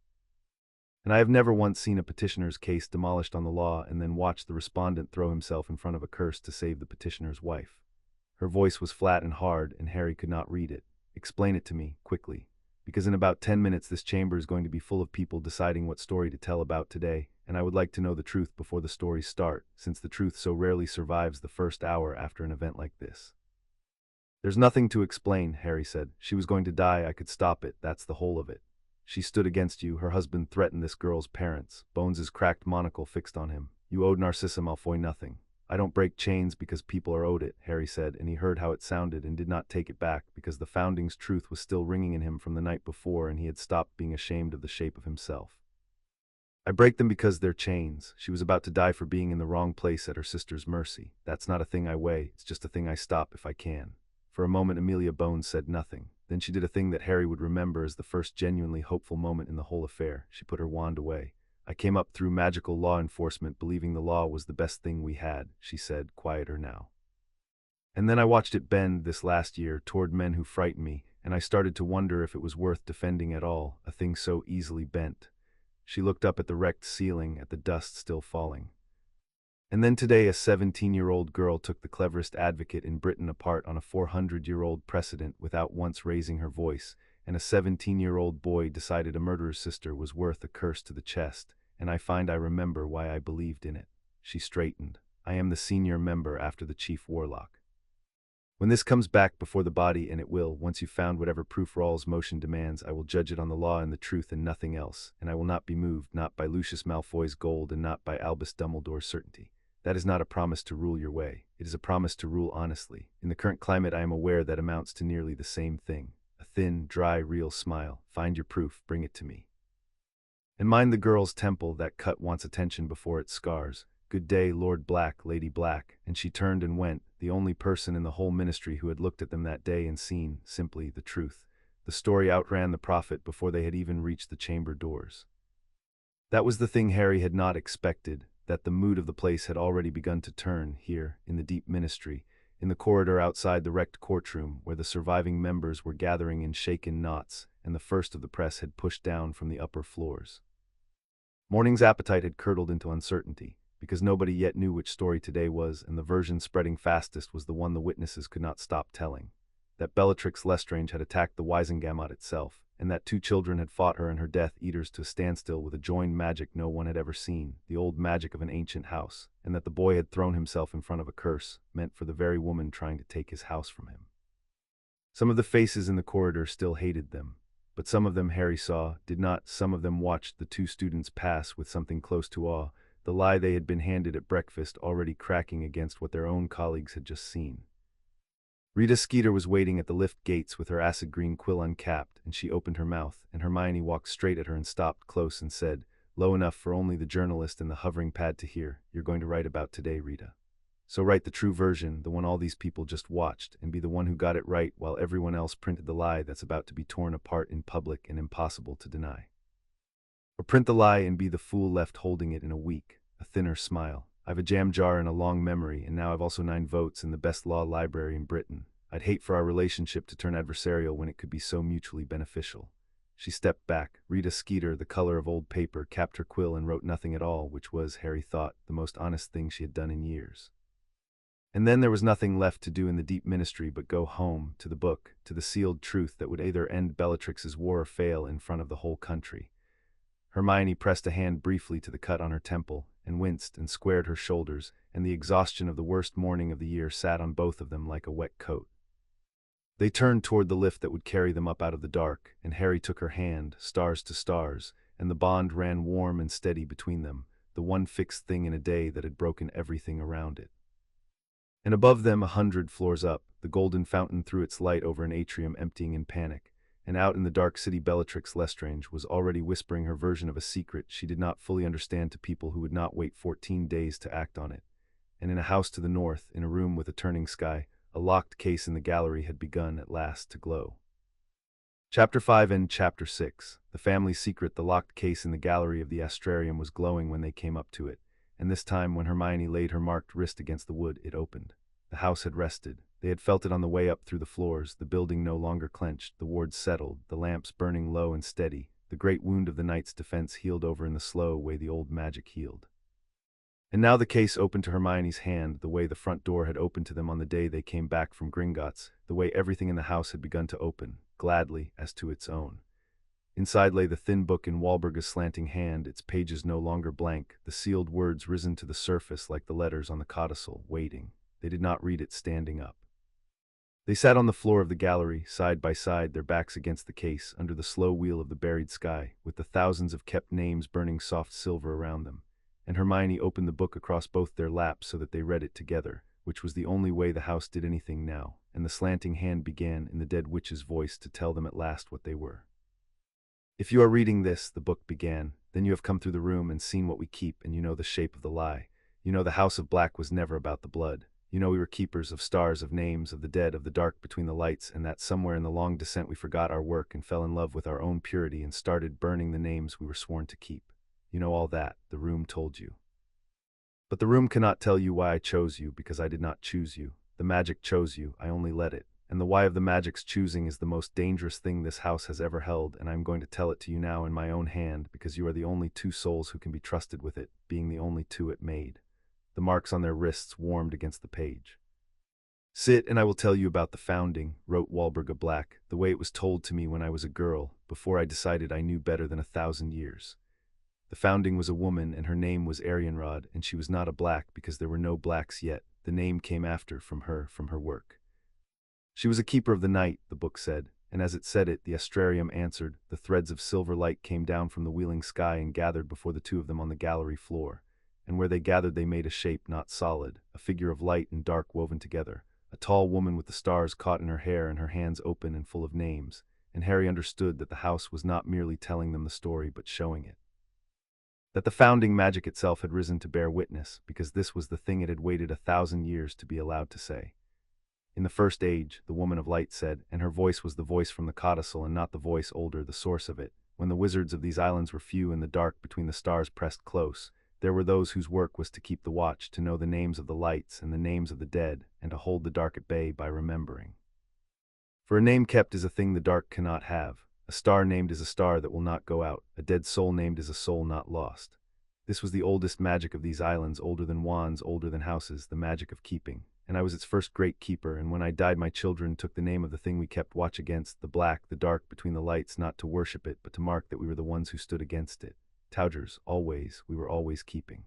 And I have never once seen a petitioner's case demolished on the law and then watched the respondent throw himself in front of a curse to save the petitioner's wife." Her voice was flat and hard, and Harry could not read it. "Explain it to me, quickly, because in about 10 minutes this chamber is going to be full of people deciding what story to tell about today, and I would like to know the truth before the stories start, since the truth so rarely survives the first hour after an event like this." "There's nothing to explain," Harry said. "She was going to die, I could stop it, that's the whole of it. She stood against you, her husband threatened this girl's parents." Bones's cracked monocle fixed on him. "You owed Narcissa Malfoy nothing." "I don't break chains because people are owed it," Harry said, and he heard how it sounded and did not take it back because the founding's truth was still ringing in him from the night before and he had stopped being ashamed of the shape of himself. "I break them because they're chains. She was about to die for being in the wrong place at her sister's mercy. That's not a thing I weigh, it's just a thing I stop if I can." For a moment Amelia Bones said nothing. Then she did a thing that Harry would remember as the first genuinely hopeful moment in the whole affair. She put her wand away. "I came up through magical law enforcement believing the law was the best thing we had," she said, quieter now. "And then I watched it bend this last year toward men who frightened me, and I started to wonder if it was worth defending at all, a thing so easily bent." She looked up at the wrecked ceiling, at the dust still falling. And then today a 17-year-old girl took the cleverest advocate in Britain apart on a 400-year-old precedent without once raising her voice, and a 17-year-old boy decided a murderer's sister was worth a curse to the chest, and I find I remember why I believed in it. She straightened. I am the senior member after the chief warlock. When this comes back before the body, and it will, once you've found whatever proof Rawls' motion demands, I will judge it on the law and the truth and nothing else, and I will not be moved, not by Lucius Malfoy's gold and not by Albus Dumbledore's certainty. That is not a promise to rule your way. It is a promise to rule honestly. In the current climate, I am aware that amounts to nearly the same thing. A thin, dry, real smile. Find your proof, bring it to me. And mind the girl's temple, that cut wants attention before it scars. Good day, Lord Black, Lady Black. And she turned and went, the only person in the whole ministry who had looked at them that day and seen, simply, the truth. The story outran the prophet before they had even reached the chamber doors. That was the thing Harry had not expected, that the mood of the place had already begun to turn, here, in the deep ministry, in the corridor outside the wrecked courtroom, where the surviving members were gathering in shaken knots, and the first of the press had pushed down from the upper floors. Morning's appetite had curdled into uncertainty, because nobody yet knew which story today was, and the version spreading fastest was the one the witnesses could not stop telling. That Bellatrix Lestrange had attacked the Wisengamot itself, and that 2 children had fought her and her Death Eaters to a standstill with a joined magic no one had ever seen, the old magic of an ancient house, and that the boy had thrown himself in front of a curse, meant for the very woman trying to take his house from him. Some of the faces in the corridor still hated them, but some of them Harry saw, did not. Some of them watched the 2 students pass with something close to awe, the lie they had been handed at breakfast already cracking against what their own colleagues had just seen. Rita Skeeter was waiting at the lift gates with her acid green quill uncapped, and she opened her mouth, and Hermione walked straight at her and stopped close and said, low enough for only the journalist and the hovering pad to hear, "You're going to write about today, Rita. So write the true version, the one all these people just watched, and be the one who got it right while everyone else printed the lie that's about to be torn apart in public and impossible to deny. Or print the lie and be the fool left holding it in a week." A thinner smile. "I've a jam jar and a long memory, and now I've also 9 votes in the best law library in Britain. I'd hate for our relationship to turn adversarial when it could be so mutually beneficial." She stepped back. Rita Skeeter, the color of old paper, capped her quill and wrote nothing at all, which was, Harry thought, the most honest thing she had done in years. And then there was nothing left to do in the deep ministry but go home, to the book, to the sealed truth that would either end Bellatrix's war or fail in front of the whole country. Hermione pressed a hand briefly to the cut on her temple, and winced and squared her shoulders, and the exhaustion of the worst morning of the year sat on both of them like a wet coat. They turned toward the lift that would carry them up out of the dark, and Harry took her hand, stars to stars, and the bond ran warm and steady between them, the one fixed thing in a day that had broken everything around it. And above them, 100 floors up, the golden fountain threw its light over an atrium emptying in panic, and out in the dark city Bellatrix Lestrange was already whispering her version of a secret she did not fully understand to people who would not wait 14 days to act on it. And in a house to the north, in a room with a turning sky, a locked case in the gallery had begun at last to glow. Chapter 5 and Chapter 6. The family secret. The locked case in the gallery of the astrarium was glowing when they came up to it, and this time when Hermione laid her marked wrist against the wood, it opened. The house had rested. They had felt it on the way up through the floors, the building no longer clenched, the wards settled, the lamps burning low and steady, the great wound of the night's defense healed over in the slow way the old magic healed. And now the case opened to Hermione's hand, the way the front door had opened to them on the day they came back from Gringotts, the way everything in the house had begun to open, gladly, as to its own. Inside lay the thin book in Walburga's slanting hand, its pages no longer blank, the sealed words risen to the surface like the letters on the codicil, waiting. They did not read it standing up. They sat on the floor of the gallery, side by side, their backs against the case, under the slow wheel of the buried sky, with the thousands of kept names burning soft silver around them. And Hermione opened the book across both their laps so that they read it together, which was the only way the house did anything now, and the slanting hand began, in the dead witch's voice, to tell them at last what they were. "If you are reading this," the book began, "then you have come through the room and seen what we keep, and you know the shape of the lie. You know the House of Black was never about the blood. You know we were keepers of stars, of names, of the dead, of the dark between the lights, and that somewhere in the long descent we forgot our work and fell in love with our own purity and started burning the names we were sworn to keep. You know all that, the room told you. But the room cannot tell you why I chose you, because I did not choose you. The magic chose you, I only let it. And the why of the magic's choosing is the most dangerous thing this house has ever held, and I am going to tell it to you now in my own hand, because you are the only 2 souls who can be trusted with it, being the only 2 it made. The marks on their wrists warmed against the page. "Sit and I will tell you about the founding," wrote Walburga Black, "the way it was told to me when I was a girl, before I decided I knew better than 1,000 years. The founding was a woman, and her name was Arianrod, and she was not a black because there were no blacks yet. The name came after from her work. She was a keeper of the night," the book said, and as it said it, the astrarium answered. The threads of silver light came down from the wheeling sky and gathered before the two of them on the gallery floor. And where they gathered they made a shape not solid, a figure of light and dark woven together, a tall woman with the stars caught in her hair and her hands open and full of names, and Harry understood that the house was not merely telling them the story but showing it. That the founding magic itself had risen to bear witness, because this was the thing it had waited 1,000 years to be allowed to say. "In the first age," the woman of light said, and her voice was the voice from the codicil and not the voice older, the source of it, "when the wizards of these islands were few and the dark between the stars pressed close, there were those whose work was to keep the watch, to know the names of the lights and the names of the dead, and to hold the dark at bay by remembering. For a name kept is a thing the dark cannot have. A star named is a star that will not go out. A dead soul named is a soul not lost. This was the oldest magic of these islands, older than wands, older than houses, the magic of keeping. And I was its first great keeper, and when I died my children took the name of the thing we kept watch against, the black, the dark between the lights, not to worship it, but to mark that we were the ones who stood against it. Taugers, always, we were always keeping."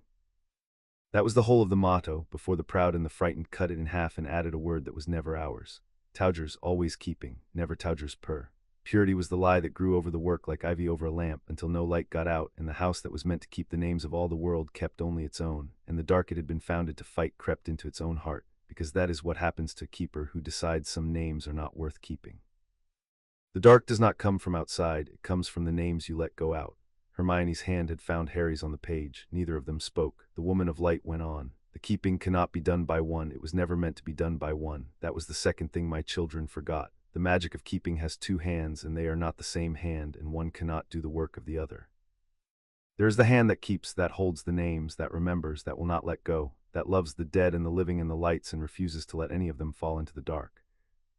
That was the whole of the motto, before the proud and the frightened cut it in half and added a word that was never ours. Taugers, always keeping, never Taugers per. Purity was the lie that grew over the work like ivy over a lamp, until no light got out, and the house that was meant to keep the names of all the world kept only its own, and the dark it had been founded to fight crept into its own heart, because that is what happens to a keeper who decides some names are not worth keeping. The dark does not come from outside, it comes from the names you let go out. Hermione's hand had found Harry's on the page. Neither of them spoke. The woman of light went on. "The keeping cannot be done by one. It was never meant to be done by one. That was the second thing my children forgot. The magic of keeping has two hands, and they are not the same hand, and one cannot do the work of the other. There is the hand that keeps, that holds the names, that remembers, that will not let go, that loves the dead and the living and the lights and refuses to let any of them fall into the dark.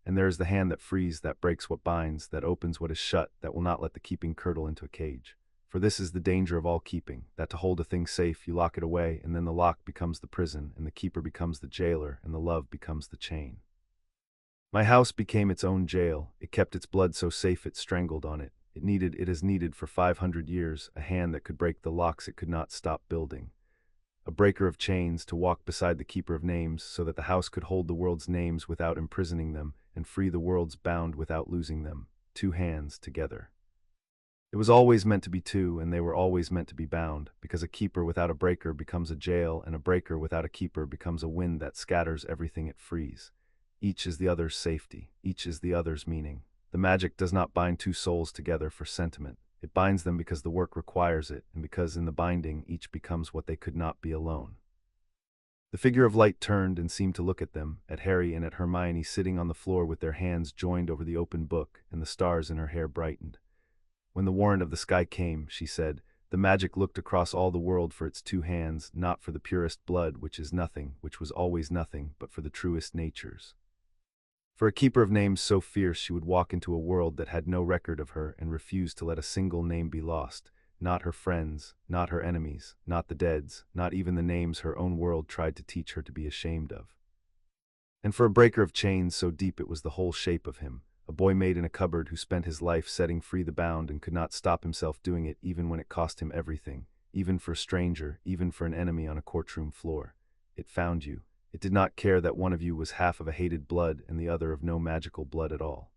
And there is the hand that frees, that breaks what binds, that opens what is shut, that will not let the keeping curdle into a cage. For this is the danger of all keeping, that to hold a thing safe you lock it away, and then the lock becomes the prison, and the keeper becomes the jailer, and the love becomes the chain. My house became its own jail. It kept its blood so safe it strangled on it. It has needed for 500 years a hand that could break the locks it could not stop building. A breaker of chains to walk beside the keeper of names, so that the house could hold the world's names without imprisoning them, and free the world's bound without losing them. Two hands together. It was always meant to be two, and they were always meant to be bound, because a keeper without a breaker becomes a jail, and a breaker without a keeper becomes a wind that scatters everything it frees. Each is the other's safety, each is the other's meaning. The magic does not bind two souls together for sentiment. It binds them because the work requires it, and because in the binding each becomes what they could not be alone. The figure of light turned and seemed to look at them, at Harry and at Hermione sitting on the floor with their hands joined over the open book, and the stars in her hair brightened. "When the warrant of the sky came," she said, "the magic looked across all the world for its two hands, not for the purest blood, which is nothing, which was always nothing, but for the truest natures. For a keeper of names so fierce she would walk into a world that had no record of her and refuse to let a single name be lost, not her friends, not her enemies, not the dead's, not even the names her own world tried to teach her to be ashamed of. And for a breaker of chains so deep it was the whole shape of him, a boy made in a cupboard who spent his life setting free the bound and could not stop himself doing it even when it cost him everything, even for a stranger, even for an enemy on a courtroom floor. It found you. It did not care that one of you was half of a hated blood and the other of no magical blood at all.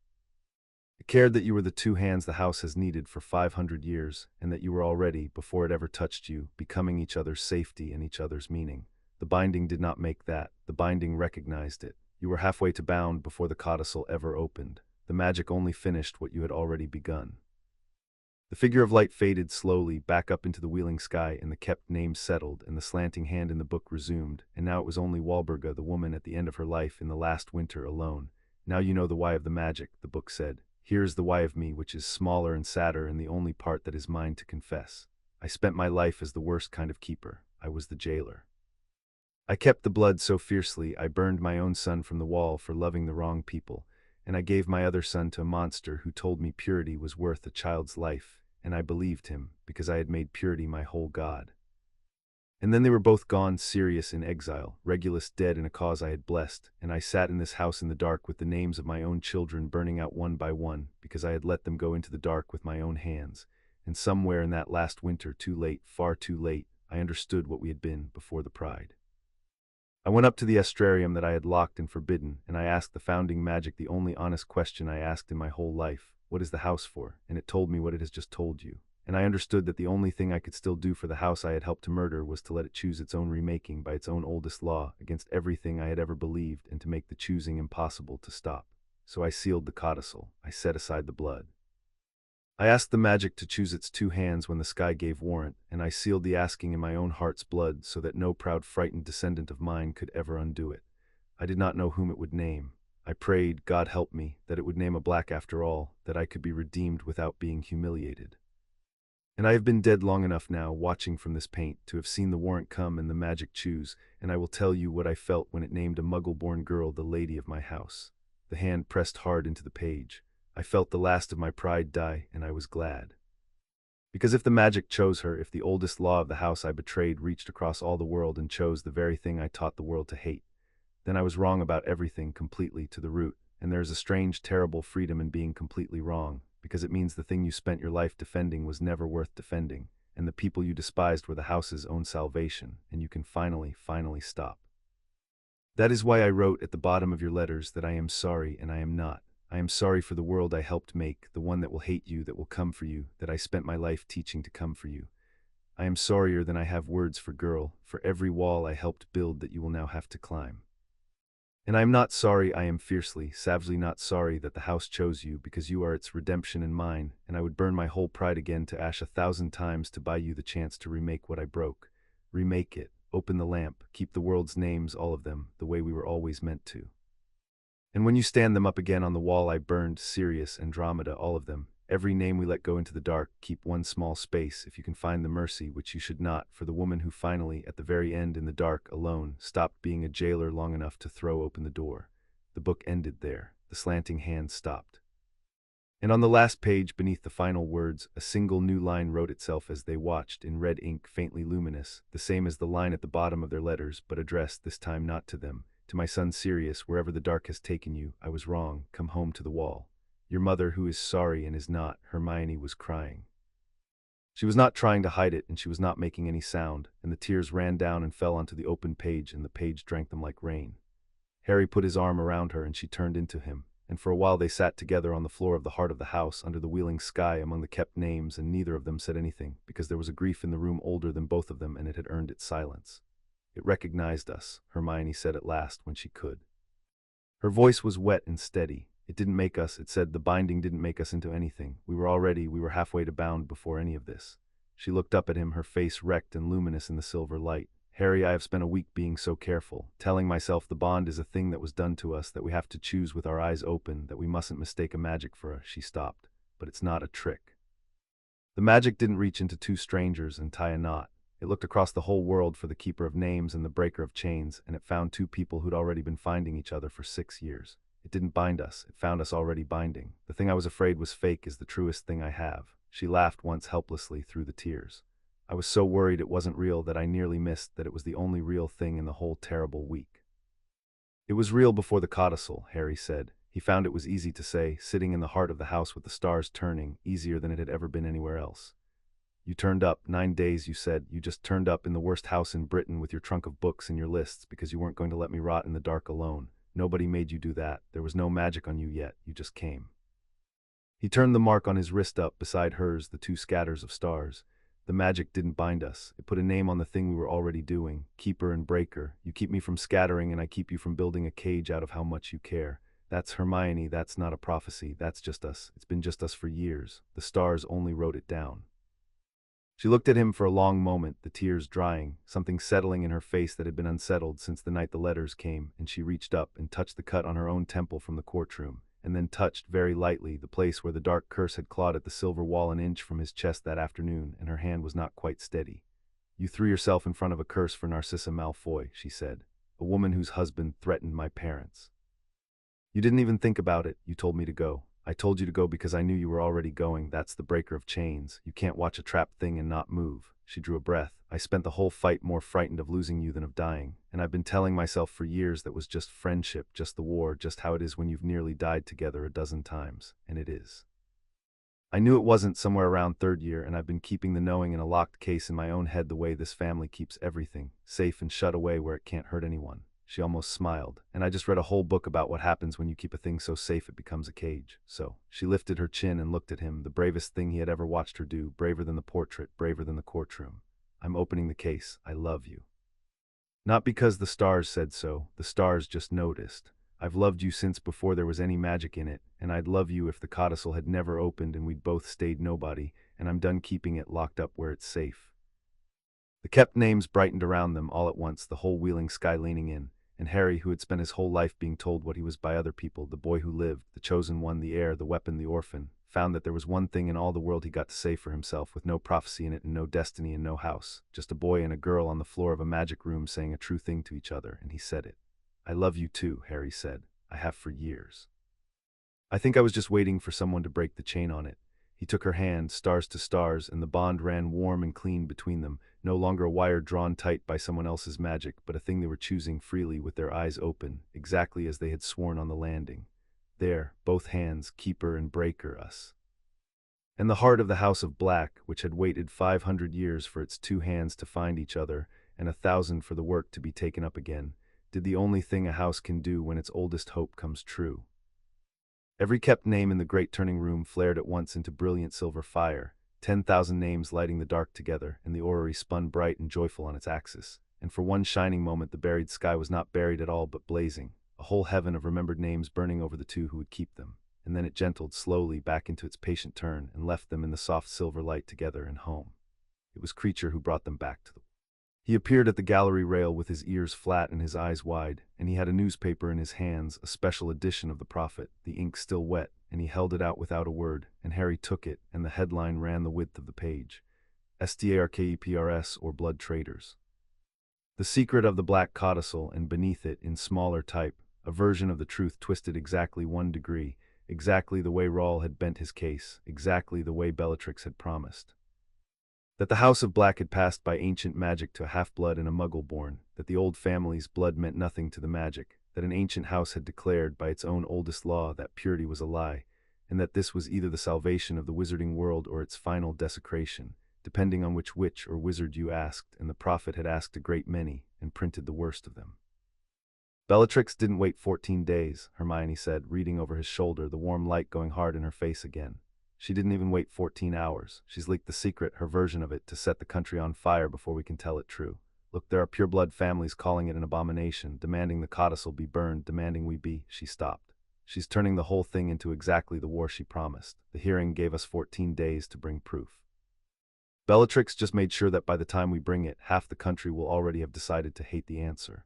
It cared that you were the two hands the house has needed for 500 years, and that you were already, before it ever touched you, becoming each other's safety and each other's meaning. The binding did not make that. The binding recognized it. You were halfway to bound before the codicil ever opened. The magic only finished what you had already begun." The figure of light faded slowly back up into the wheeling sky, and the kept names settled, and the slanting hand in the book resumed, and now it was only Walburga, the woman at the end of her life in the last winter, alone. "Now you know the why of the magic," the book said. "Here is the why of me, which is smaller and sadder, and the only part that is mine to confess. I spent my life as the worst kind of keeper. I was the jailer. I kept the blood so fiercely I burned my own son from the wall for loving the wrong people, and I gave my other son to a monster who told me purity was worth a child's life, and I believed him, because I had made purity my whole god. And then they were both gone, Sirius in exile, Regulus dead in a cause I had blessed, and I sat in this house in the dark with the names of my own children burning out one by one, because I had let them go into the dark with my own hands. And somewhere in that last winter, too late, far too late, I understood what we had been before the pride. I went up to the astrarium that I had locked and forbidden, and I asked the founding magic the only honest question I asked in my whole life: what is the house for? And it told me what it has just told you. And I understood that the only thing I could still do for the house I had helped to murder was to let it choose its own remaking by its own oldest law against everything I had ever believed, and to make the choosing impossible to stop. So I sealed the codicil. I set aside the blood. I asked the magic to choose its two hands when the sky gave warrant, and I sealed the asking in my own heart's blood so that no proud frightened descendant of mine could ever undo it. I did not know whom it would name. I prayed, God help me, that it would name a Black after all, that I could be redeemed without being humiliated. And I have been dead long enough now, watching from this paint, to have seen the warrant come and the magic choose, and I will tell you what I felt when it named a Muggle-born girl the lady of my house. The hand pressed hard into the page. I felt the last of my pride die, and I was glad. Because if the magic chose her, if the oldest law of the house I betrayed reached across all the world and chose the very thing I taught the world to hate, then I was wrong about everything completely to the root, and there is a strange, terrible freedom in being completely wrong, because it means the thing you spent your life defending was never worth defending, and the people you despised were the house's own salvation, and you can finally stop. That is why I wrote at the bottom of your letters that I am sorry and I am not. I am sorry for the world I helped make, the one that will hate you, that will come for you, that I spent my life teaching to come for you. I am sorrier than I have words for, girl, for every wall I helped build that you will now have to climb. And I am not sorry, I am fiercely, savagely not sorry that the house chose you, because you are its redemption and mine, and I would burn my whole pride again to ash 1,000 times to buy you the chance to remake what I broke. Remake it, open the lamp, keep the world's names, all of them, the way we were always meant to. And when you stand them up again on the wall I burned, Sirius, Andromeda, all of them, every name we let go into the dark, keep one small space, if you can find the mercy, which you should not, for the woman who finally, at the very end in the dark, alone, stopped being a jailer long enough to throw open the door. The book ended there. The slanting hand stopped. And on the last page, beneath the final words, a single new line wrote itself as they watched, in red ink, faintly luminous, the same as the line at the bottom of their letters, but addressed this time not to them. To my son Sirius, wherever the dark has taken you, I was wrong, come home to the wall. Your mother, who is sorry and is not, Hermione, was crying. She was not trying to hide it, and she was not making any sound, and the tears ran down and fell onto the open page, and the page drank them like rain. Harry put his arm around her, and she turned into him, and for a while they sat together on the floor of the heart of the house, under the wheeling sky, among the kept names, and neither of them said anything, because there was a grief in the room older than both of them, and it had earned its silence. It recognized us, Hermione said at last when she could. Her voice was wet and steady. It didn't make us, it said, the binding didn't make us into anything. We were halfway to bound before any of this. She looked up at him, her face wrecked and luminous in the silver light. Harry, I have spent a week being so careful, telling myself the bond is a thing that was done to us, that we have to choose with our eyes open, that we mustn't mistake a magic for a. She stopped. But it's not a trick. The magic didn't reach into two strangers and tie a knot. It looked across the whole world for the keeper of names and the breaker of chains, and it found two people who'd already been finding each other for 6 years. It didn't bind us, it found us already binding. The thing I was afraid was fake is the truest thing I have. She laughed once helplessly through the tears. I was so worried it wasn't real that I nearly missed that it was the only real thing in the whole terrible week. It was real before the codicil, Harry said. He found it was easy to say, sitting in the heart of the house with the stars turning, easier than it had ever been anywhere else. You turned up, 9 days, you said. You just turned up in the worst house in Britain with your trunk of books and your lists because you weren't going to let me rot in the dark alone. Nobody made you do that. There was no magic on you yet. You just came. He turned the mark on his wrist up beside hers, the two scatters of stars. The magic didn't bind us. It put a name on the thing we were already doing, keeper and breaker. You keep me from scattering and I keep you from building a cage out of how much you care. That's Hermione, that's not a prophecy, that's just us. It's been just us for years. The stars only wrote it down. She looked at him for a long moment, the tears drying, something settling in her face that had been unsettled since the night the letters came, and she reached up and touched the cut on her own temple from the courtroom, and then touched, very lightly, the place where the dark curse had clawed at the silver wall an inch from his chest that afternoon, and her hand was not quite steady. You threw yourself in front of a curse for Narcissa Malfoy, she said, a woman whose husband threatened my parents. You didn't even think about it, you told me to go. I told you to go because I knew you were already going. That's the breaker of chains. You can't watch a trapped thing and not move." She drew a breath. "I spent the whole fight more frightened of losing you than of dying. And I've been telling myself for years that was just friendship, just the war, just how it is when you've nearly died together a dozen times. And it is. I knew it wasn't somewhere around third year, and I've been keeping the knowing in a locked case in my own head the way this family keeps everything, safe and shut away where it can't hurt anyone." She almost smiled. "And I just read a whole book about what happens when you keep a thing so safe it becomes a cage. So." She lifted her chin and looked at him, the bravest thing he had ever watched her do, braver than the portrait, braver than the courtroom. "I'm opening the case. I love you. Not because the stars said so, the stars just noticed. I've loved you since before there was any magic in it, and I'd love you if the codicil had never opened and we'd both stayed nobody, and I'm done keeping it locked up where it's safe." The kept names brightened around them all at once, the whole wheeling sky leaning in, and Harry, who had spent his whole life being told what he was by other people, the boy who lived, the chosen one, the heir, the weapon, the orphan, found that there was one thing in all the world he got to say for himself, with no prophecy in it and no destiny and no house, just a boy and a girl on the floor of a magic room saying a true thing to each other, and he said it. "I love you too," Harry said. "I have for years. I think I was just waiting for someone to break the chain on it." He took her hand, stars to stars, and the bond ran warm and clean between them, no longer a wire drawn tight by someone else's magic, but a thing they were choosing freely with their eyes open, exactly as they had sworn on the landing. There, both hands, keeper and breaker, us. And the heart of the House of Black, which had waited 500 years for its two hands to find each other, and 1,000 for the work to be taken up again, did the only thing a house can do when its oldest hope comes true. Every kept name in the great turning room flared at once into brilliant silver fire, 10,000 names lighting the dark together, and the orrery spun bright and joyful on its axis. And for one shining moment the buried sky was not buried at all but blazing, a whole heaven of remembered names burning over the two who would keep them. And then it gentled slowly back into its patient turn and left them in the soft silver light together and home. It was Creature who brought them back to the He appeared at the gallery rail with his ears flat and his eyes wide, and he had a newspaper in his hands, a special edition of the Prophet, the ink still wet, and he held it out without a word, and Harry took it, and the headline ran the width of the page. "STARKEPRS, or Blood Traders. The Secret of the Black Codicil," and beneath it, in smaller type, a version of the truth twisted exactly 1 degree, exactly the way Rawle had bent his case, exactly the way Bellatrix had promised. That the House of Black had passed by ancient magic to a half-blood and a Muggle-born, that the old family's blood meant nothing to the magic, that an ancient house had declared by its own oldest law that purity was a lie, and that this was either the salvation of the wizarding world or its final desecration, depending on which witch or wizard you asked, and the prophet had asked a great many, and printed the worst of them. "Bellatrix didn't wait 14 days, Hermione said, reading over his shoulder, the warm light going hard in her face again. "She didn't even wait 14 hours. She's leaked the secret, her version of it, to set the country on fire before we can tell it true. Look, there are pureblood families calling it an abomination, demanding the codicil be burned, demanding we be—" She stopped. "She's turning the whole thing into exactly the war she promised. The hearing gave us 14 days to bring proof. Bellatrix just made sure that by the time we bring it, half the country will already have decided to hate the answer."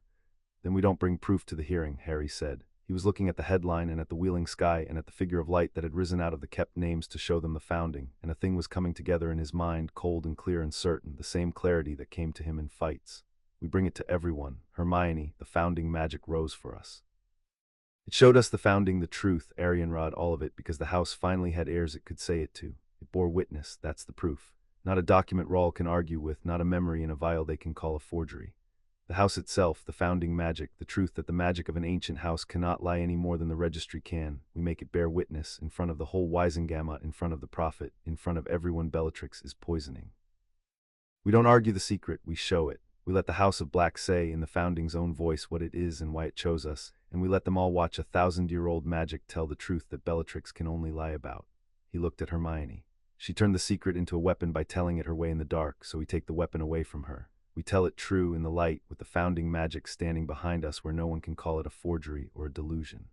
"Then we don't bring proof to the hearing," Harry said. He was looking at the headline and at the wheeling sky and at the figure of light that had risen out of the kept names to show them the founding, and a thing was coming together in his mind, cold and clear and certain, the same clarity that came to him in fights. "We bring it to everyone. Hermione, the founding magic rose for us. It showed us the founding, the truth, Arianrod, all of it, because the house finally had heirs it could say it to. It bore witness, that's the proof. Not a document Rawle can argue with, not a memory in a vial they can call a forgery. The house itself, the founding magic, the truth that the magic of an ancient house cannot lie any more than the registry can. We make it bear witness, in front of the whole Wisengamot, in front of the prophet, in front of everyone Bellatrix is poisoning. We don't argue the secret, we show it. We let the House of Black say, in the founding's own voice, what it is and why it chose us, and we let them all watch 1,000-year-old magic tell the truth that Bellatrix can only lie about." He looked at Hermione. "She turned the secret into a weapon by telling it her way in the dark, so we take the weapon away from her. We tell it true in the light, with the founding magic standing behind us where no one can call it a forgery or a delusion.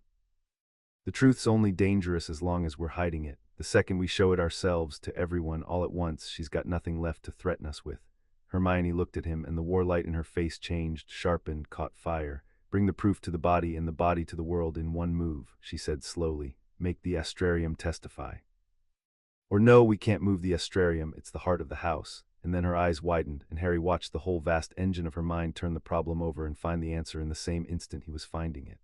The truth's only dangerous as long as we're hiding it. The second we show it ourselves to everyone all at once, she's got nothing left to threaten us with." Hermione looked at him, and the warlight in her face changed, sharpened, caught fire. "Bring the proof to the body and the body to the world in one move," she said slowly. "Make the astrarium testify. Or no, we can't move the astrarium, it's the heart of the house." And then her eyes widened, and Harry watched the whole vast engine of her mind turn the problem over and find the answer in the same instant he was finding it.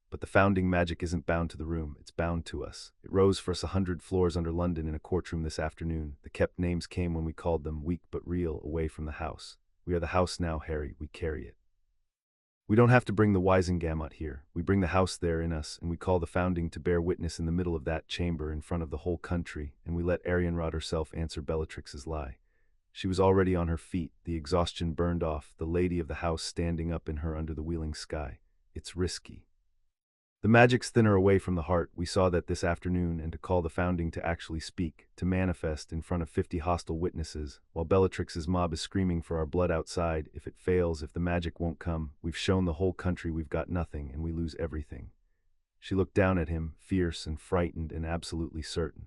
But the founding magic isn't bound to the room, it's bound to us. It rose for us 100 floors under London in a courtroom this afternoon. The kept names came when we called them, weak but real, away from the house. We are the house now, Harry, we carry it. We don't have to bring the Wisengamot here. We bring the house there in us, and we call the founding to bear witness in the middle of that chamber in front of the whole country, and we let Arianrod herself answer Bellatrix's lie. She was already on her feet, the exhaustion burned off, the lady of the house standing up in her under the wheeling sky. It's risky. The magic's thinner away from the heart, we saw that this afternoon, and to call the founding to actually speak, to manifest in front of 50 hostile witnesses, while Bellatrix's mob is screaming for our blood outside. If it fails, if the magic won't come, we've shown the whole country we've got nothing, and we lose everything. She looked down at him, fierce and frightened and absolutely certain.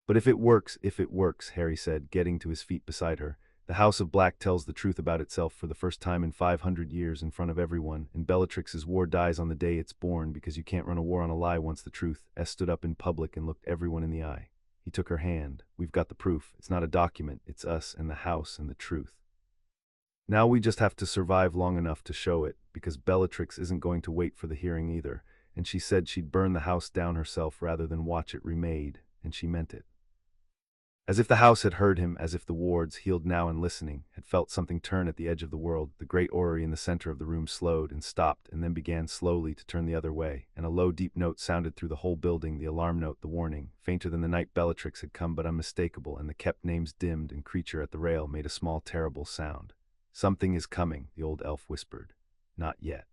But if it works, Harry said, getting to his feet beside her. The House of Black tells the truth about itself for the first time in 500 years in front of everyone, and Bellatrix's war dies on the day it's born because you can't run a war on a lie once the truth. Stood up in public and looked everyone in the eye. He took her hand. We've got the proof. It's not a document. It's us and the house and the truth. Now we just have to survive long enough to show it, because Bellatrix isn't going to wait for the hearing either, and she said she'd burn the house down herself rather than watch it remade, and she meant it. As if the house had heard him, as if the wards, healed now and listening, had felt something turn at the edge of the world, the great orrery in the center of the room slowed and stopped and then began slowly to turn the other way, and a low deep note sounded through the whole building, the alarm note, the warning, fainter than the night Bellatrix had come but unmistakable, and the kept names dimmed, and creature at the rail made a small terrible sound. Something is coming, the old elf whispered. Not yet.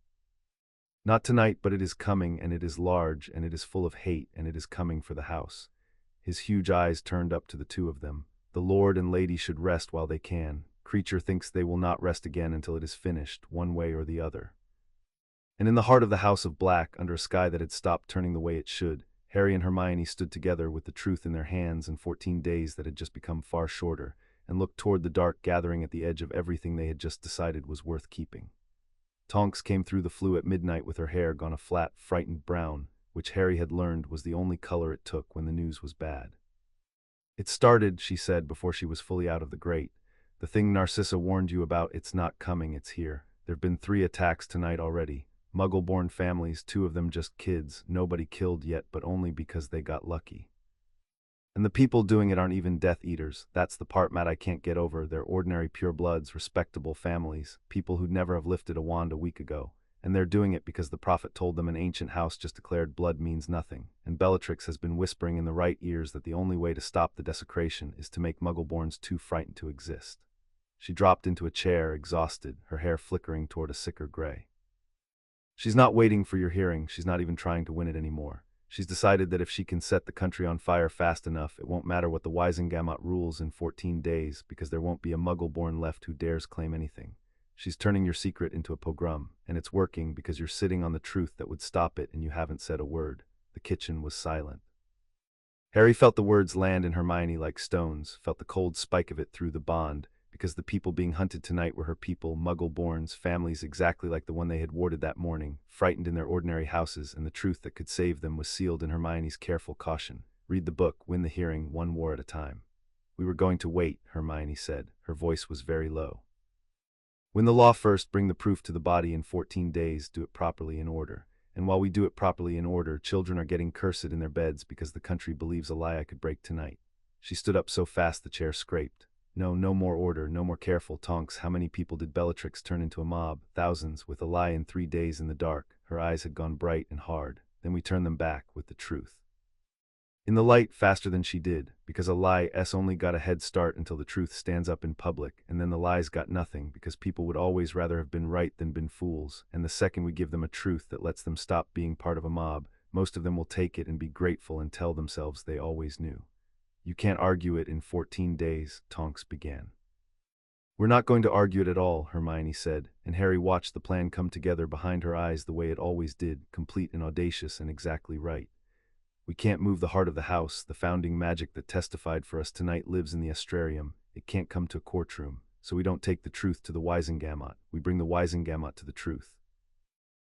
Not tonight, but it is coming, and it is large, and it is full of hate, and it is coming for the house. His huge eyes turned up to the two of them. The lord and lady should rest while they can. Creature thinks they will not rest again until it is finished, one way or the other. And in the heart of the House of Black, under a sky that had stopped turning the way it should, Harry and Hermione stood together with the truth in their hands and 14 days that had just become far shorter, and looked toward the dark gathering at the edge of everything they had just decided was worth keeping. Tonks came through the flue at midnight with her hair gone a flat, frightened brown, which Harry had learned was the only color it took when the news was bad. It started, she said before she was fully out of the grate. The thing Narcissa warned you about, it's not coming, it's here. There've been 3 attacks tonight already. Muggle-born families, 2 of them just kids, nobody killed yet, but only because they got lucky. And the people doing it aren't even Death Eaters. That's the part, Matt, I can't get over. They're ordinary purebloods, respectable families, people who'd never have lifted a wand a week ago. And they're doing it because the prophet told them an ancient house just declared blood means nothing, and Bellatrix has been whispering in the right ears that the only way to stop the desecration is to make Muggle-borns too frightened to exist. She dropped into a chair, exhausted, her hair flickering toward a sicker gray. She's not waiting for your hearing, she's not even trying to win it anymore. She's decided that if she can set the country on fire fast enough, it won't matter what the Wisengamot rules in 14 days, because there won't be a Muggle-born left who dares claim anything. She's turning your secret into a pogrom, and it's working because you're sitting on the truth that would stop it and you haven't said a word. The kitchen was silent. Harry felt the words land in Hermione like stones, felt the cold spike of it through the bond, because the people being hunted tonight were her people, Muggle-borns, families exactly like the one they had warded that morning, frightened in their ordinary houses, and the truth that could save them was sealed in Hermione's careful caution. Read the book, win the hearing, one war at a time. We were going to wait, Hermione said. Her voice was very low. Win the law first, bring the proof to the body in 14 days, do it properly in order. And while we do it properly in order, children are getting cursed in their beds because the country believes a lie I could break tonight. She stood up so fast the chair scraped. No more order, no more careful. Tonks, how many people did Bellatrix turn into a mob? Thousands, with a lie in 3 days in the dark. Her eyes had gone bright and hard. Then we turned them back with the truth. In the light, faster than she did, because a lie's only got a head start until the truth stands up in public, and then the lies got nothing because people would always rather have been right than been fools, and the second we give them a truth that lets them stop being part of a mob, most of them will take it and be grateful and tell themselves they always knew. You can't argue it in 14 days, Tonks began. We're not going to argue it at all, Hermione said, and Harry watched the plan come together behind her eyes the way it always did, complete and audacious and exactly right. We can't move the heart of the house. The founding magic that testified for us tonight lives in the astrarium. It can't come to a courtroom, so we don't take the truth to the Wisengamot. We bring the Wisengamot to the truth.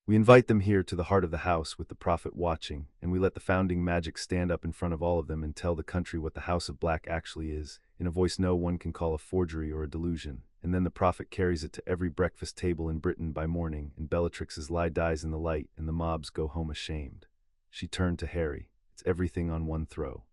We invite them here to the heart of the house with the prophet watching, and we let the founding magic stand up in front of all of them and tell the country what the House of Black actually is, in a voice no one can call a forgery or a delusion, and then the prophet carries it to every breakfast table in Britain by morning, and Bellatrix's lie dies in the light, and the mobs go home ashamed. She turned to Harry. It's everything on one throw.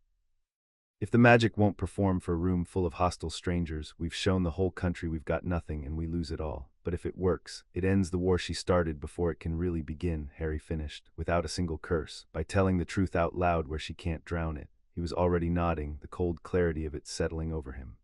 If the magic won't perform for a room full of hostile strangers, we've shown the whole country we've got nothing and we lose it all. But if it works, it ends the war she started before it can really begin, Harry finished, without a single curse, by telling the truth out loud where she can't drown it. He was already nodding, the cold clarity of it settling over him.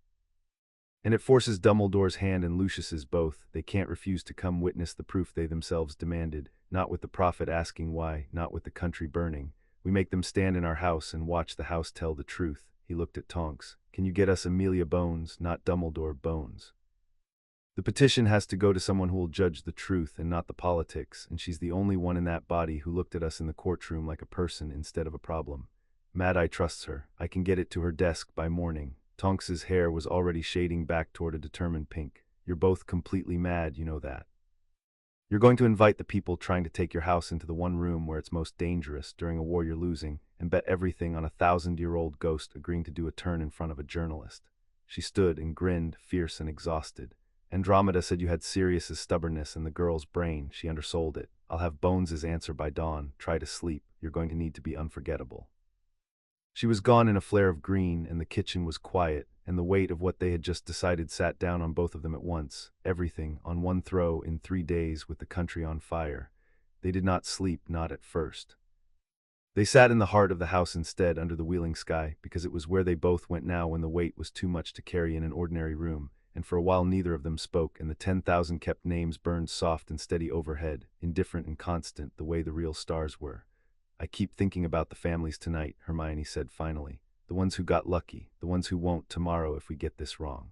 And it forces Dumbledore's hand and Lucius's both. They can't refuse to come witness the proof they themselves demanded, not with the prophet asking why, not with the country burning. We make them stand in our house and watch the house tell the truth. He looked at Tonks. Can you get us Amelia Bones, not Dumbledore Bones? The petition has to go to someone who will judge the truth and not the politics, and she's the only one in that body who looked at us in the courtroom like a person instead of a problem. Mad Eye trusts her. I can get it to her desk by morning. Tonks's hair was already shading back toward a determined pink. You're both completely mad, you know that. You're going to invite the people trying to take your house into the one room where it's most dangerous during a war you're losing, and bet everything on a 1,000-year-old ghost agreeing to do a turn in front of a journalist. She stood and grinned, fierce and exhausted. Andromeda said you had Sirius's stubbornness and the girl's brain. She undersold it. I'll have Bones's answer by dawn. Try to sleep. You're going to need to be unforgettable. She was gone in a flare of green, and the kitchen was quiet, and the weight of what they had just decided sat down on both of them at once. Everything, on one throw, in 3 days, with the country on fire. They did not sleep, not at first. They sat in the heart of the house instead, under the wheeling sky, because it was where they both went now when the weight was too much to carry in an ordinary room, and for a while neither of them spoke, and the 10,000 kept names burned soft and steady overhead, indifferent and constant, the way the real stars were. I keep thinking about the families tonight, Hermione said finally. The ones who got lucky, the ones who won't tomorrow if we get this wrong.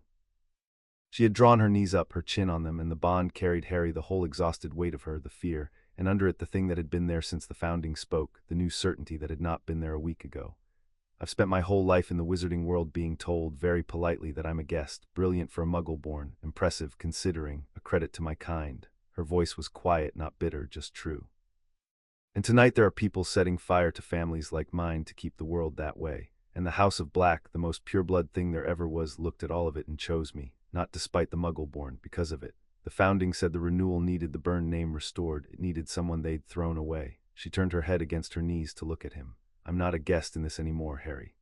She had drawn her knees up, her chin on them, and the bond carried Harry the whole exhausted weight of her, the fear, and under it the thing that had been there since the founding spoke, the new certainty that had not been there a week ago. I've spent my whole life in the wizarding world being told, very politely, that I'm a guest, brilliant for a Muggle-born, impressive, considering, a credit to my kind. Her voice was quiet, not bitter, just true. And tonight there are people setting fire to families like mine to keep the world that way. And the House of Black, the most pure-blood thing there ever was, looked at all of it and chose me, not despite the Muggle-born, because of it. The founding said the renewal needed the burned name restored, it needed someone they'd thrown away. She turned her head against her knees to look at him. I'm not a guest in this anymore, Harry.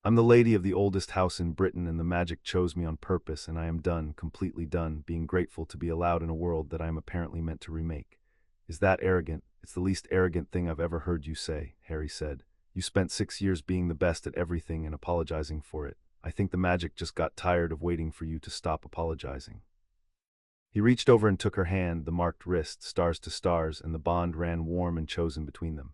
I'm the lady of the oldest house in Britain, and the magic chose me on purpose, and I am done, completely done, being grateful to be allowed in a world that I am apparently meant to remake. Is that arrogant? It's the least arrogant thing I've ever heard you say, Harry said. You spent 6 years being the best at everything and apologizing for it. I think the magic just got tired of waiting for you to stop apologizing. He reached over and took her hand, the marked wrist, stars to stars, and the bond ran warm and chosen between them.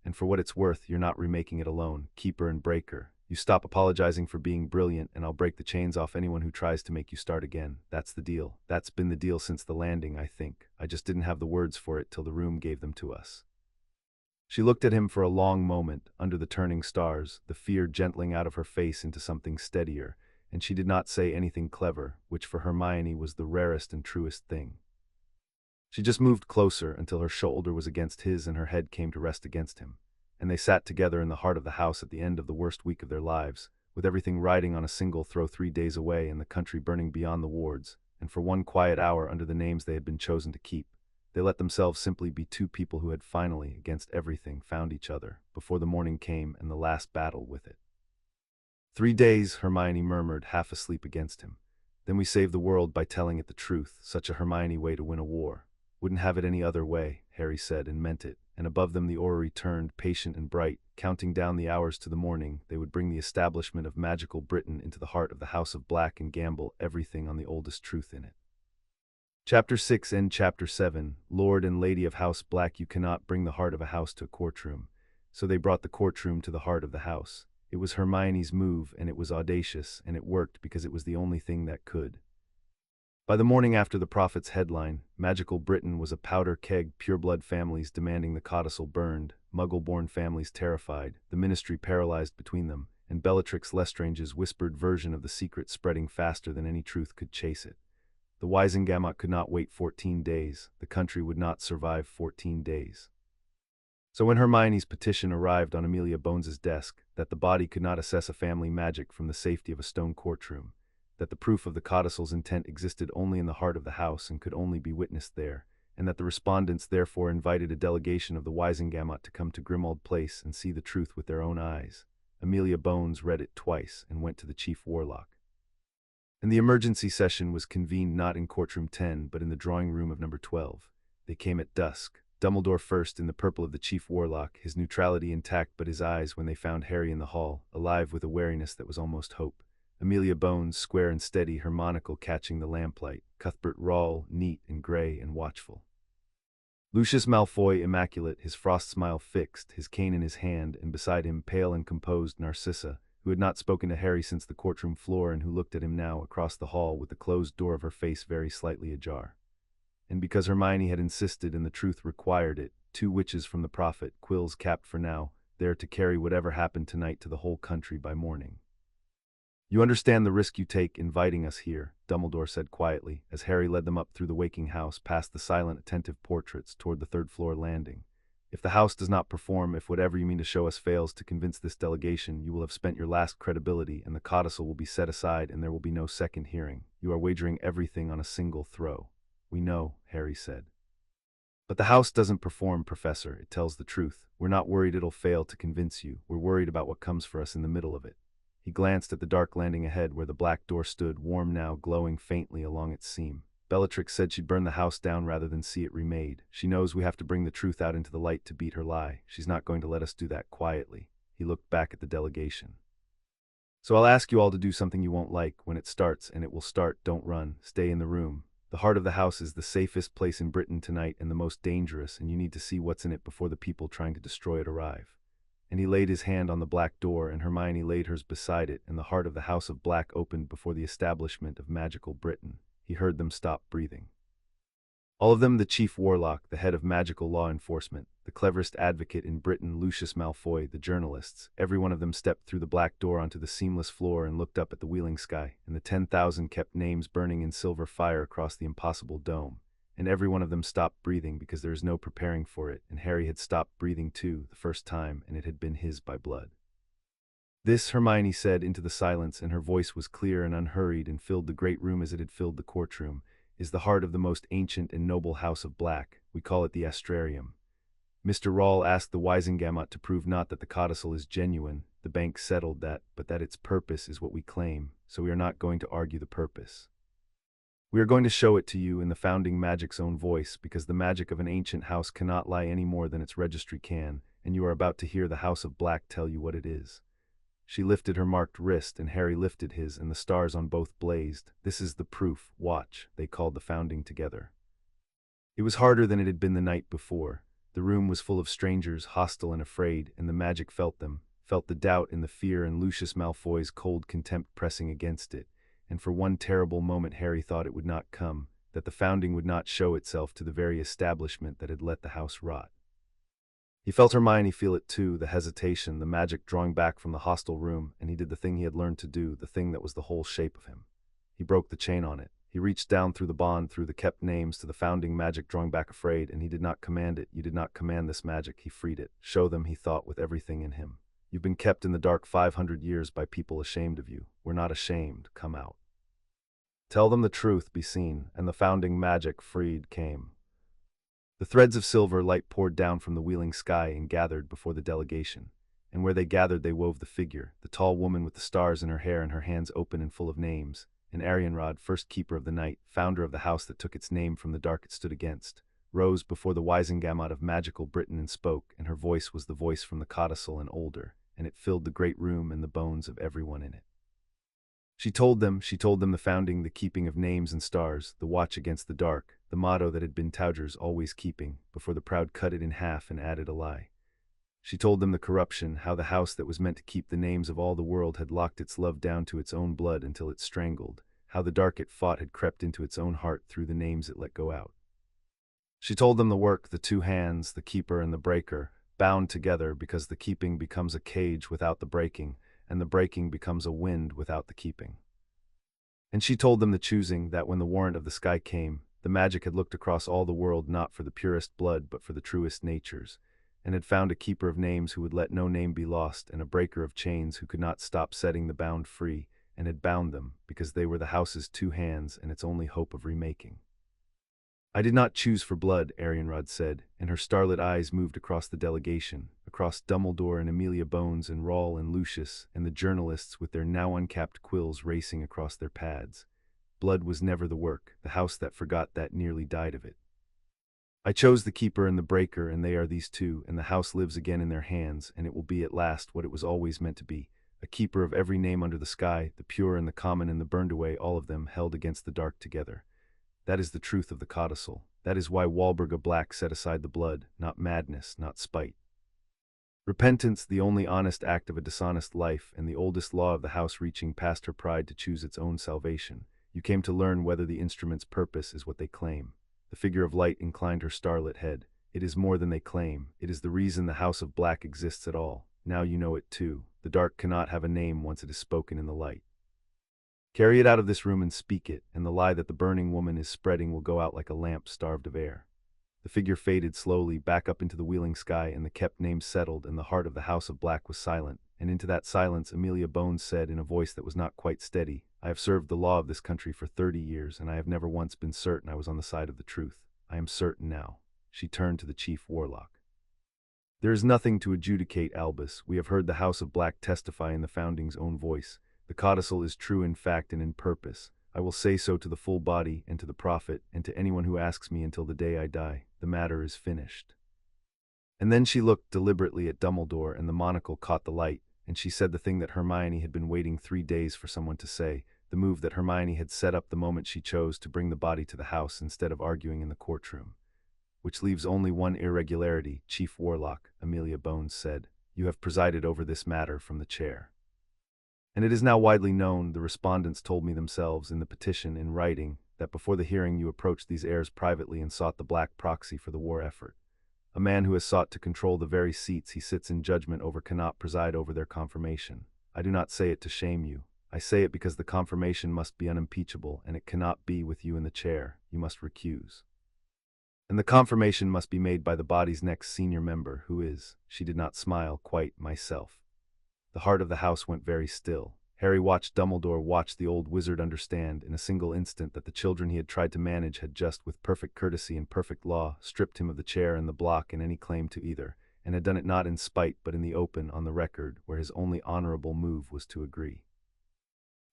And for what it's worth, you're not remaking it alone, keeper and breaker. You stop apologizing for being brilliant, and I'll break the chains off anyone who tries to make you start again. That's the deal. That's been the deal since the landing, I think. I just didn't have the words for it till the room gave them to us. She looked at him for a long moment, under the turning stars, the fear gentling out of her face into something steadier, and she did not say anything clever, which for Hermione was the rarest and truest thing. She just moved closer until her shoulder was against his and her head came to rest against him. And they sat together in the heart of the house at the end of the worst week of their lives, with everything riding on a single throw 3 days away and the country burning beyond the wards, and for 1 quiet hour under the names they had been chosen to keep. They let themselves simply be 2 people who had finally, against everything, found each other, before the morning came and the last battle with it. 3 days, Hermione murmured, half asleep against him. Then we save the world by telling it the truth, such a Hermione way to win a war. Wouldn't have it any other way, Harry said, and meant it. And above them the orrery turned, patient and bright, counting down the hours to the morning. They would bring the establishment of magical Britain into the heart of the House of Black and gamble everything on the oldest truth in it. Chapter 6 and Chapter 7. Lord and Lady of House Black, you cannot bring the heart of a house to a courtroom. So they brought the courtroom to the heart of the house. It was Hermione's move, and it was audacious, and it worked because it was the only thing that could. By the morning after the prophet's headline, Magical Britain was a powder keg, pureblood families demanding the codicil burned, Muggle-born families terrified, the ministry paralyzed between them, and Bellatrix Lestrange's whispered version of the secret spreading faster than any truth could chase it. The Wisengamot could not wait 14 days, the country would not survive 14 days. So when Hermione's petition arrived on Amelia Bones's desk, that the body could not assess a family magic from the safety of a stone courtroom, that the proof of the codicil's intent existed only in the heart of the house and could only be witnessed there, and that the respondents therefore invited a delegation of the Wisengamot to come to Grimmauld Place and see the truth with their own eyes. Amelia Bones read it twice and went to the chief warlock. And the emergency session was convened not in courtroom 10 but in the drawing room of number 12. They came at dusk. Dumbledore first in the purple of the chief warlock, his neutrality intact but his eyes when they found Harry in the hall, alive with a wariness that was almost hope. Amelia Bones, square and steady, her monocle catching the lamplight. Cuthbert Rawle, neat and grey and watchful. Lucius Malfoy, immaculate, his frost smile fixed, his cane in his hand, and beside him, pale and composed, Narcissa, who had not spoken to Harry since the courtroom floor and who looked at him now across the hall with the closed door of her face very slightly ajar. And because Hermione had insisted and the truth required it, 2 witches from the prophet, quills capped for now, there to carry whatever happened tonight to the whole country by morning. "You understand the risk you take inviting us here," Dumbledore said quietly, as Harry led them up through the waking house, past the silent, attentive portraits, toward the third-floor landing. "If the house does not perform, if whatever you mean to show us fails to convince this delegation, you will have spent your last credibility, and the codicil will be set aside, and there will be no second hearing. You are wagering everything on a single throw." "We know," Harry said. "But the house doesn't perform, Professor. It tells the truth. We're not worried it'll fail to convince you. We're worried about what comes for us in the middle of it." He glanced at the dark landing ahead where the black door stood, warm now, glowing faintly along its seam. "Bellatrix said she'd burn the house down rather than see it remade. She knows we have to bring the truth out into the light to beat her lie. She's not going to let us do that quietly." He looked back at the delegation. "So I'll ask you all to do something you won't like. When it starts, and it will start, don't run. Stay in the room. The heart of the house is the safest place in Britain tonight and the most dangerous, and you need to see what's in it before the people trying to destroy it arrive." And he laid his hand on the black door, and Hermione laid hers beside it, and the heart of the House of Black opened before the establishment of magical Britain. He heard them stop breathing. All of them, the chief warlock, the head of magical law enforcement, the cleverest advocate in Britain, Lucius Malfoy, the journalists, every one of them stepped through the black door onto the seamless floor and looked up at the wheeling sky, and the 10,000 kept names burning in silver fire across the impossible dome. And every one of them stopped breathing because there is no preparing for it, and Harry had stopped breathing too, the first time, and it had been his by blood. "This," Hermione said into the silence, and her voice was clear and unhurried and filled the great room as it had filled the courtroom, "is the heart of the most ancient and noble House of Black. We call it the Astrarium. Mr. Rawle asked the Wisengamot to prove not that the codicil is genuine, the bank settled that, but that its purpose is what we claim, so we are not going to argue the purpose. We are going to show it to you in the founding magic's own voice, because the magic of an ancient house cannot lie any more than its registry can, and you are about to hear the House of Black tell you what it is." She lifted her marked wrist, and Harry lifted his, and the stars on both blazed. "This is the proof. Watch," they called the founding together. It was harder than it had been the night before. The room was full of strangers, hostile and afraid, and the magic felt them, felt the doubt and the fear and Lucius Malfoy's cold contempt pressing against it. And for one terrible moment Harry thought it would not come, that the founding would not show itself to the very establishment that had let the house rot. He felt Hermione feel it too, the hesitation, the magic drawing back from the hostile room, and he did the thing he had learned to do, the thing that was the whole shape of him. He broke the chain on it. He reached down through the bond, through the kept names, to the founding magic drawing back afraid, and he did not command it. "You did not command this magic," he freed it. "Show them," he thought, with everything in him. "You've been kept in the dark 500 years by people ashamed of you. We're not ashamed. Come out. Tell them the truth, be seen," and the founding magic, freed, came. The threads of silver light poured down from the wheeling sky and gathered before the delegation. And where they gathered they wove the figure, the tall woman with the stars in her hair and her hands open and full of names, and Arianrod, first keeper of the night, founder of the house that took its name from the dark it stood against, rose before the Wisengamot of magical Britain and spoke, and her voice was the voice from the codicil and older, and it filled the great room and the bones of everyone in it. She told them the founding, the keeping of names and stars, the watch against the dark, the motto that had been Tauger's always keeping, before the proud cut it in half and added a lie. She told them the corruption, how the house that was meant to keep the names of all the world had locked its love down to its own blood until it strangled, how the dark it fought had crept into its own heart through the names it let go out. She told them the work, the two hands, the keeper and the breaker, bound together because the keeping becomes a cage without the breaking, and the breaking becomes a wind without the keeping. And she told them the choosing, that when the warrant of the sky came, the magic had looked across all the world not for the purest blood but for the truest natures, and had found a keeper of names who would let no name be lost, and a breaker of chains who could not stop setting the bound free, and had bound them, because they were the house's two hands and its only hope of remaking. I did not choose for blood, Arianrod said, and her starlit eyes moved across the delegation, across Dumbledore and Amelia Bones and Rawle and Lucius, and the journalists with their now uncapped quills racing across their pads. Blood was never the work. The house that forgot that nearly died of it. I chose the Keeper and the Breaker, and they are these two, and the house lives again in their hands, and it will be at last what it was always meant to be, a keeper of every name under the sky, the pure and the common and the burned away, all of them held against the dark together. That is the truth of the codicil. That is why Walburga Black set aside the blood, not madness, not spite. Repentance, the only honest act of a dishonest life, and the oldest law of the house reaching past her pride to choose its own salvation. You came to learn whether the instrument's purpose is what they claim. The figure of light inclined her starlit head. It is more than they claim. It is the reason the House of Black exists at all. Now you know it too. The dark cannot have a name once it is spoken in the light. Carry it out of this room and speak it, and the lie that the burning woman is spreading will go out like a lamp starved of air. The figure faded slowly back up into the wheeling sky, and the kept name settled, and the heart of the House of Black was silent. And into that silence Amelia Bones said in a voice that was not quite steady, I have served the law of this country for 30 years, and I have never once been certain I was on the side of the truth. I am certain now. She turned to the chief warlock. There is nothing to adjudicate, Albus. We have heard the House of Black testify in the Founding's own voice. The codicil is true in fact and in purpose. I will say so to the full body, and to the prophet, and to anyone who asks me until the day I die. The matter is finished. And then she looked deliberately at Dumbledore, and the monocle caught the light, and she said the thing that Hermione had been waiting 3 days for someone to say, the move that Hermione had set up the moment she chose to bring the body to the house instead of arguing in the courtroom. Which leaves only one irregularity, Chief Warlock, Amelia Bones said. You have presided over this matter from the chair. And it is now widely known, the respondents told me themselves in the petition in writing, that before the hearing you approached these heirs privately and sought the black proxy for the war effort. A man who has sought to control the very seats he sits in judgment over cannot preside over their confirmation. I do not say it to shame you. I say it because the confirmation must be unimpeachable, and it cannot be with you in the chair. You must recuse. And the confirmation must be made by the body's next senior member, who is, she did not smile, quite myself. The heart of the house went very still. Harry watched Dumbledore watch the old wizard understand in a single instant that the children he had tried to manage had just, with perfect courtesy and perfect law, stripped him of the chair and the block and any claim to either, and had done it not in spite but in the open, on the record, where his only honorable move was to agree.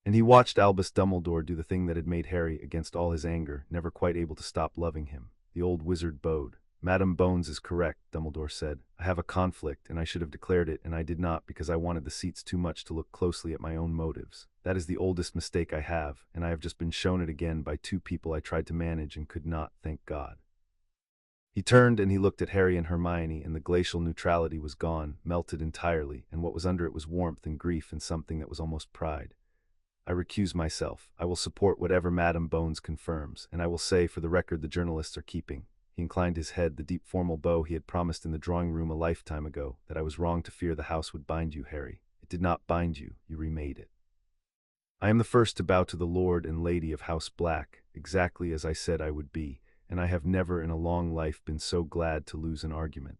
And he watched Albus Dumbledore do the thing that had made Harry, against all his anger, never quite able to stop loving him. The old wizard bowed. Madame Bones is correct, Dumbledore said. I have a conflict, and I should have declared it, and I did not because I wanted the seats too much to look closely at my own motives. That is the oldest mistake I have, and I have just been shown it again by 2 people I tried to manage and could not, thank God. He turned and he looked at Harry and Hermione, and the glacial neutrality was gone, melted entirely, and what was under it was warmth and grief and something that was almost pride. I recuse myself. I will support whatever Madame Bones confirms, and I will say, for the record, the journalists are keeping. He inclined his head, the deep formal bow he had promised in the drawing room a lifetime ago, that I was wrong to fear the house would bind you, Harry. It did not bind you, you remade it. I am the first to bow to the Lord and Lady of House Black, exactly as I said I would be, and I have never in a long life been so glad to lose an argument.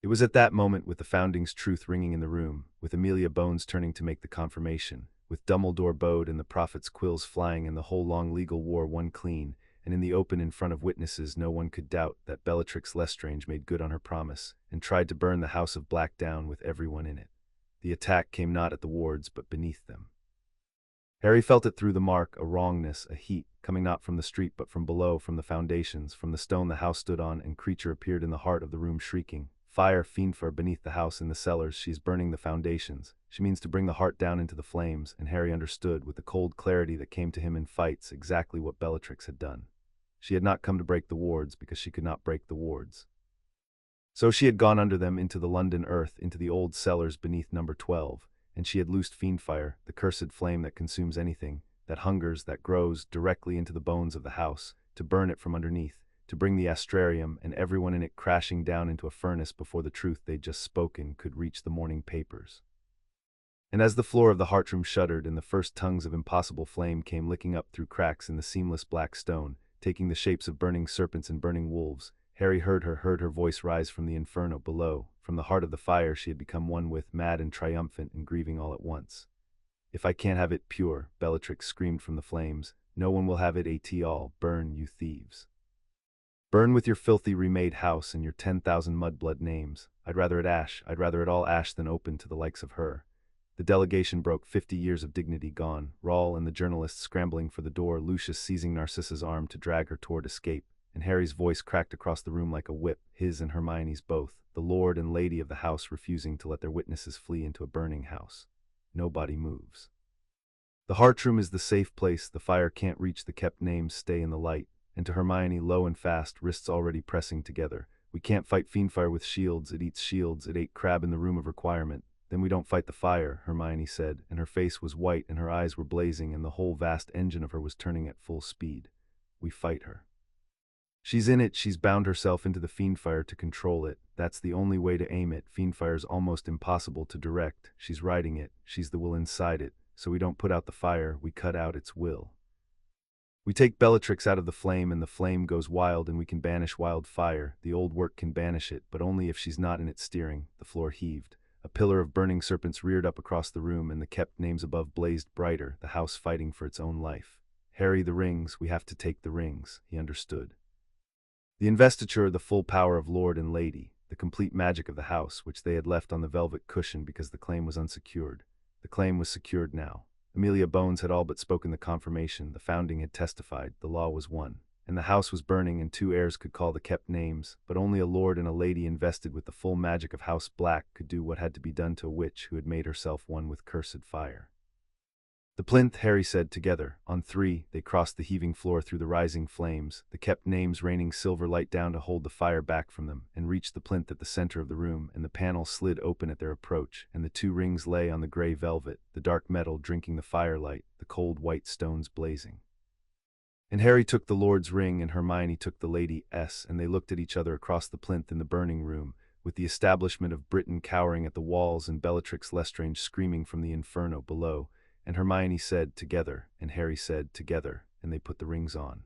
It was at that moment, with the Founding's truth ringing in the room, with Amelia Bones turning to make the confirmation, with Dumbledore bowed and the prophet's quills flying and the whole long legal war won clean, and in the open in front of witnesses no one could doubt that Bellatrix Lestrange made good on her promise, and tried to burn the House of Black down with everyone in it. The attack came not at the wards but beneath them. Harry felt it through the mark, a wrongness, a heat, coming not from the street but from below, from the foundations, from the stone the house stood on, and creature appeared in the heart of the room shrieking, Fire, fiendful, beneath the house in the cellars, she is burning the foundations. She means to bring the heart down into the flames, and Harry understood, with the cold clarity that came to him in fights, exactly what Bellatrix had done. She had not come to break the wards, because she could not break the wards. So she had gone under them into the London earth, into the old cellars beneath number 12, and she had loosed fiendfire, the cursed flame that consumes anything, that hungers, that grows, directly into the bones of the house, to burn it from underneath, to bring the astrarium and everyone in it crashing down into a furnace before the truth they'd just spoken could reach the morning papers. And as the floor of the heartroom shuddered and the first tongues of impossible flame came licking up through cracks in the seamless black stone, taking the shapes of burning serpents and burning wolves, Harry heard her voice rise from the inferno below. From the heart of the fire she had become one with, mad and triumphant and grieving all at once. If I can't have it pure, Bellatrix screamed from the flames, no one will have it at all. Burn, you thieves. Burn with your filthy remade house and your 10,000 mudblood names. I'd rather it ash, I'd rather it all ash than open to the likes of her. The delegation broke, 50 years of dignity gone, Rawl and the journalists scrambling for the door, Lucius seizing Narcissa's arm to drag her toward escape, and Harry's voice cracked across the room like a whip, his and Hermione's both, the lord and lady of the house refusing to let their witnesses flee into a burning house. Nobody moves. The heart room is the safe place, the fire can't reach the kept names, stay in the light. And to Hermione, low and fast, wrists already pressing together. We can't fight fiendfire with shields, it eats shields, it ate crab in the room of requirement. Then we don't fight the fire, Hermione said, and her face was white and her eyes were blazing and the whole vast engine of her was turning at full speed. We fight her. She's in it, she's bound herself into the fiendfire to control it. That's the only way to aim it. Fiendfire's almost impossible to direct. She's riding it, she's the will inside it. So we don't put out the fire, we cut out its will. We take Bellatrix out of the flame and the flame goes wild and we can banish wildfire. The old work can banish it, but only if she's not in its steering. The floor heaved. A pillar of burning serpents reared up across the room and the kept names above blazed brighter, the house fighting for its own life. Harry, the rings, we have to take the rings, he understood. The investiture, the full power of lord and lady, the complete magic of the house, which they had left on the velvet cushion because the claim was unsecured. The claim was secured now. Amelia Bones had all but spoken the confirmation, the founding had testified, the law was won. And the house was burning and 2 heirs could call the kept names, but only a lord and a lady invested with the full magic of House Black could do what had to be done to a witch who had made herself one with cursed fire. The plinth, Harry said together. On 3, they crossed the heaving floor through the rising flames, the kept names raining silver light down to hold the fire back from them, and reached the plinth at the center of the room, and the panel slid open at their approach, and the 2 rings lay on the gray velvet, the dark metal drinking the firelight, the cold white stones blazing. And Harry took the Lord's ring and Hermione took the Lady's, and they looked at each other across the plinth in the burning room, with the establishment of Britain cowering at the walls and Bellatrix Lestrange screaming from the inferno below. And Hermione said, together, and Harry said, together, and they put the rings on.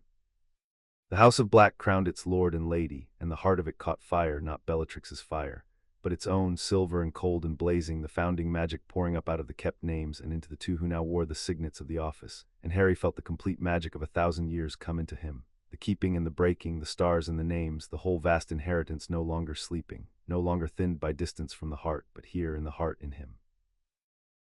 The House of Black crowned its lord and lady, and the heart of it caught fire, not Bellatrix's fire, but its own, silver and cold and blazing, the founding magic pouring up out of the kept names and into the 2 who now wore the signets of the office. And Harry felt the complete magic of 1,000 years come into him, the keeping and the breaking, the stars and the names, the whole vast inheritance no longer sleeping, no longer thinned by distance from the heart, but here in the heart in him.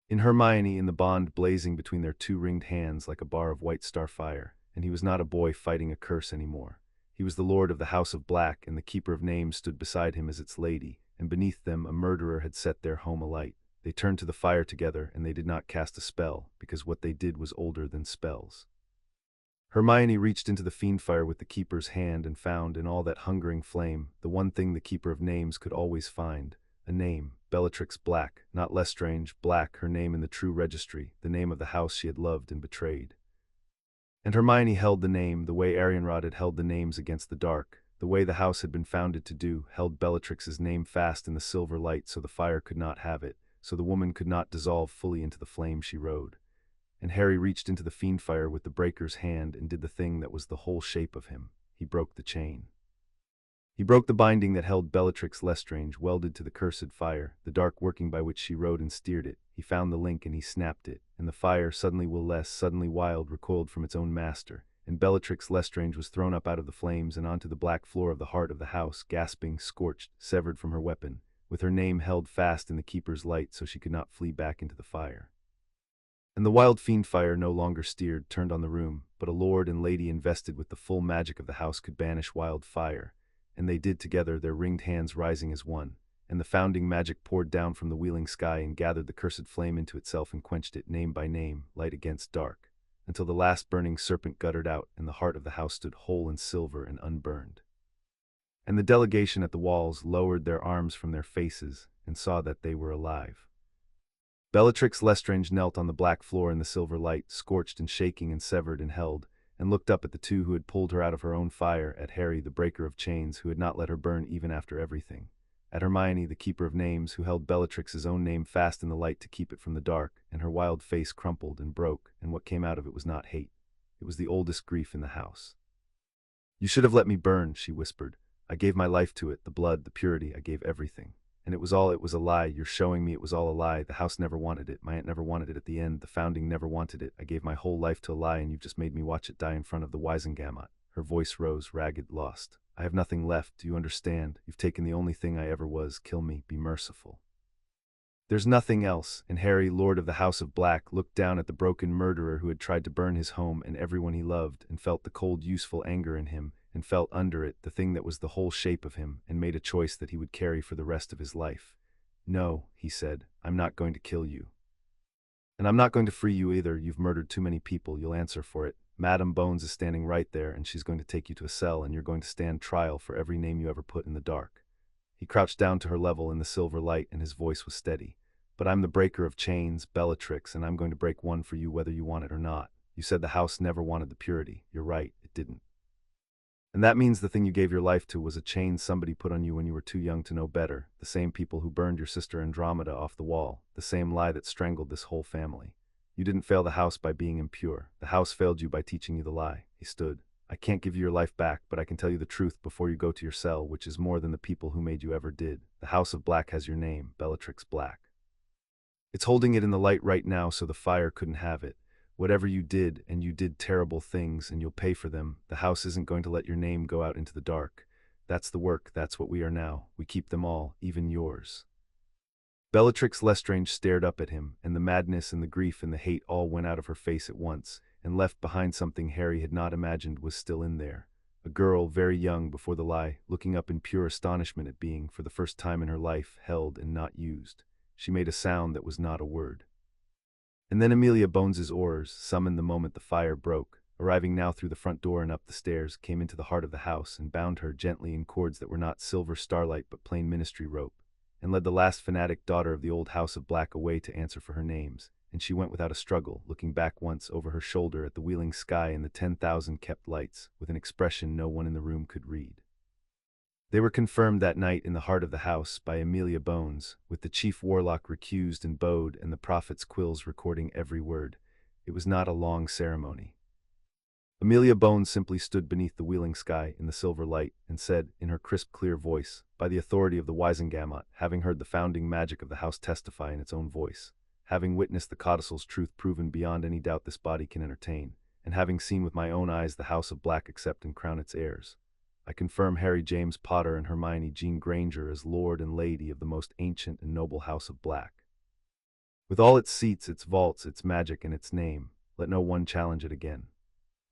In Hermione, in the bond blazing between their 2 ringed hands like a bar of white star fire, and he was not a boy fighting a curse anymore. He was the lord of the House of Black, and the keeper of names stood beside him as its lady, and beneath them a murderer had set their home alight. They turned to the fire together, and they did not cast a spell, because what they did was older than spells. Hermione reached into the fiendfire with the keeper's hand and found, in all that hungering flame, the one thing the keeper of names could always find, a name, Bellatrix Black, not Lestrange, Black, her name in the true registry, the name of the house she had loved and betrayed. And Hermione held the name, the way Arianrod had held the names against the dark, the way the house had been founded to do, held Bellatrix's name fast in the silver light so the fire could not have it, so the woman could not dissolve fully into the flame she rode. And Harry reached into the fiendfire with the breaker's hand and did the thing that was the whole shape of him. He broke the chain. He broke the binding that held Bellatrix Lestrange welded to the cursed fire, the dark working by which she rode and steered it. He found the link and he snapped it, and the fire, suddenly will-less, suddenly wild, recoiled from its own master, and Bellatrix Lestrange was thrown up out of the flames and onto the black floor of the heart of the house, gasping, scorched, severed from her weapon, with her name held fast in the keeper's light so she could not flee back into the fire. And the wild fiendfire no longer steered, turned on the room, but a lord and lady invested with the full magic of the house could banish wildfire. And they did together, their ringed hands rising as one, and the founding magic poured down from the wheeling sky and gathered the cursed flame into itself and quenched it name by name, light against dark, until the last burning serpent guttered out and the heart of the house stood whole and silver and unburned. And the delegation at the walls lowered their arms from their faces and saw that they were alive. Bellatrix Lestrange knelt on the black floor in the silver light, scorched and shaking and severed and held, and looked up at the 2 who had pulled her out of her own fire, at Harry, the breaker of chains, who had not let her burn even after everything, at Hermione, the keeper of names, who held Bellatrix's own name fast in the light to keep it from the dark, and her wild face crumpled and broke, and what came out of it was not hate. It was the oldest grief in the house. "You should have let me burn," she whispered. "I gave my life to it, the blood, the purity, I gave everything. And it was a lie. You're showing me it was all a lie. The house never wanted it. My aunt never wanted it at the end. The founding never wanted it. I gave my whole life to a lie, and you've just made me watch it die in front of the Wisengamot. Her voice rose, ragged, lost. I have nothing left. Do you understand? You've taken the only thing I ever was. Kill me. Be merciful. There's nothing else, and Harry, Lord of the House of Black, looked down at the broken murderer who had tried to burn his home and everyone he loved, and felt the cold, useful anger in him, and felt under it the thing that was the whole shape of him, and made a choice that he would carry for the rest of his life. No, he said, I'm not going to kill you. And I'm not going to free you either. You've murdered too many people. You'll answer for it. Madame Bones is standing right there, and she's going to take you to a cell, and you're going to stand trial for every name you ever put in the dark. He crouched down to her level in the silver light, and his voice was steady. But I'm the breaker of chains, Bellatrix, and I'm going to break one for you whether you want it or not. You said the house never wanted the purity. You're right, it didn't. And that means the thing you gave your life to was a chain somebody put on you when you were too young to know better, the same people who burned your sister Andromeda off the wall, the same lie that strangled this whole family. You didn't fail the house by being impure. The house failed you by teaching you the lie. He stood. I can't give you your life back, but I can tell you the truth before you go to your cell, which is more than the people who made you ever did. The House of Black has your name, Bellatrix Black. It's holding it in the light right now so the fire couldn't have it. Whatever you did, and you did terrible things, and you'll pay for them, the house isn't going to let your name go out into the dark. That's the work, that's what we are now. We keep them all, even yours. Bellatrix Lestrange stared up at him, and the madness and the grief and the hate all went out of her face at once, and left behind something Harry had not imagined was still in there. A girl, very young before the lie, looking up in pure astonishment at being, for the first time in her life, held and not used. She made a sound that was not a word. And then Amelia Bones's oars, summoned the moment the fire broke, arriving now through the front door and up the stairs, came into the heart of the house and bound her gently in cords that were not silver starlight but plain ministry rope, and led the last fanatic daughter of the old House of Black away to answer for her names, and she went without a struggle, looking back once over her shoulder at the wheeling sky and the 10,000 kept lights, with an expression no one in the room could read. They were confirmed that night in the heart of the house by Amelia Bones, with the chief warlock recused and bowed and the prophet's quills recording every word. It was not a long ceremony. Amelia Bones simply stood beneath the wheeling sky in the silver light and said, in her crisp, clear voice, by the authority of the Wisengamot, having heard the founding magic of the house testify in its own voice, having witnessed the codicil's truth proven beyond any doubt this body can entertain, and having seen with my own eyes the House of Black accept and crown its heirs, I confirm Harry James Potter and Hermione Jean Granger as Lord and Lady of the most ancient and noble House of Black. With all its seats, its vaults, its magic, and its name, let no one challenge it again.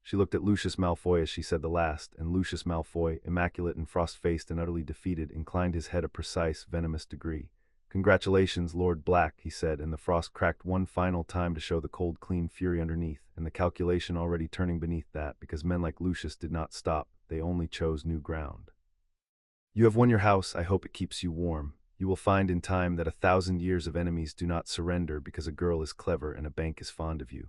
She looked at Lucius Malfoy as she said the last, and Lucius Malfoy, immaculate and frost-faced and utterly defeated, inclined his head a precise, venomous degree. Congratulations, Lord Black, he said, and the frost cracked one final time to show the cold, clean fury underneath, and the calculation already turning beneath that, because men like Lucius did not stop, they only chose new ground. You have won your house, I hope it keeps you warm. You will find in time that 1,000 years of enemies do not surrender because a girl is clever and a bank is fond of you.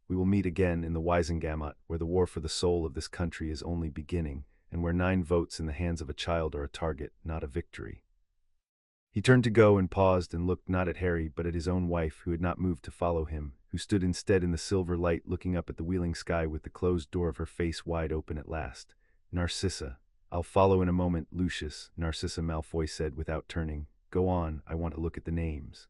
We will meet again in the Wisengamot, where the war for the soul of this country is only beginning, and where 9 votes in the hands of a child are a target, not a victory. He turned to go and paused and looked not at Harry but at his own wife, who had not moved to follow him, who stood instead in the silver light looking up at the wheeling sky with the closed door of her face wide open at last. Narcissa. I'll follow in a moment, Lucius, Narcissa Malfoy said without turning. Go on, I want to look at the names.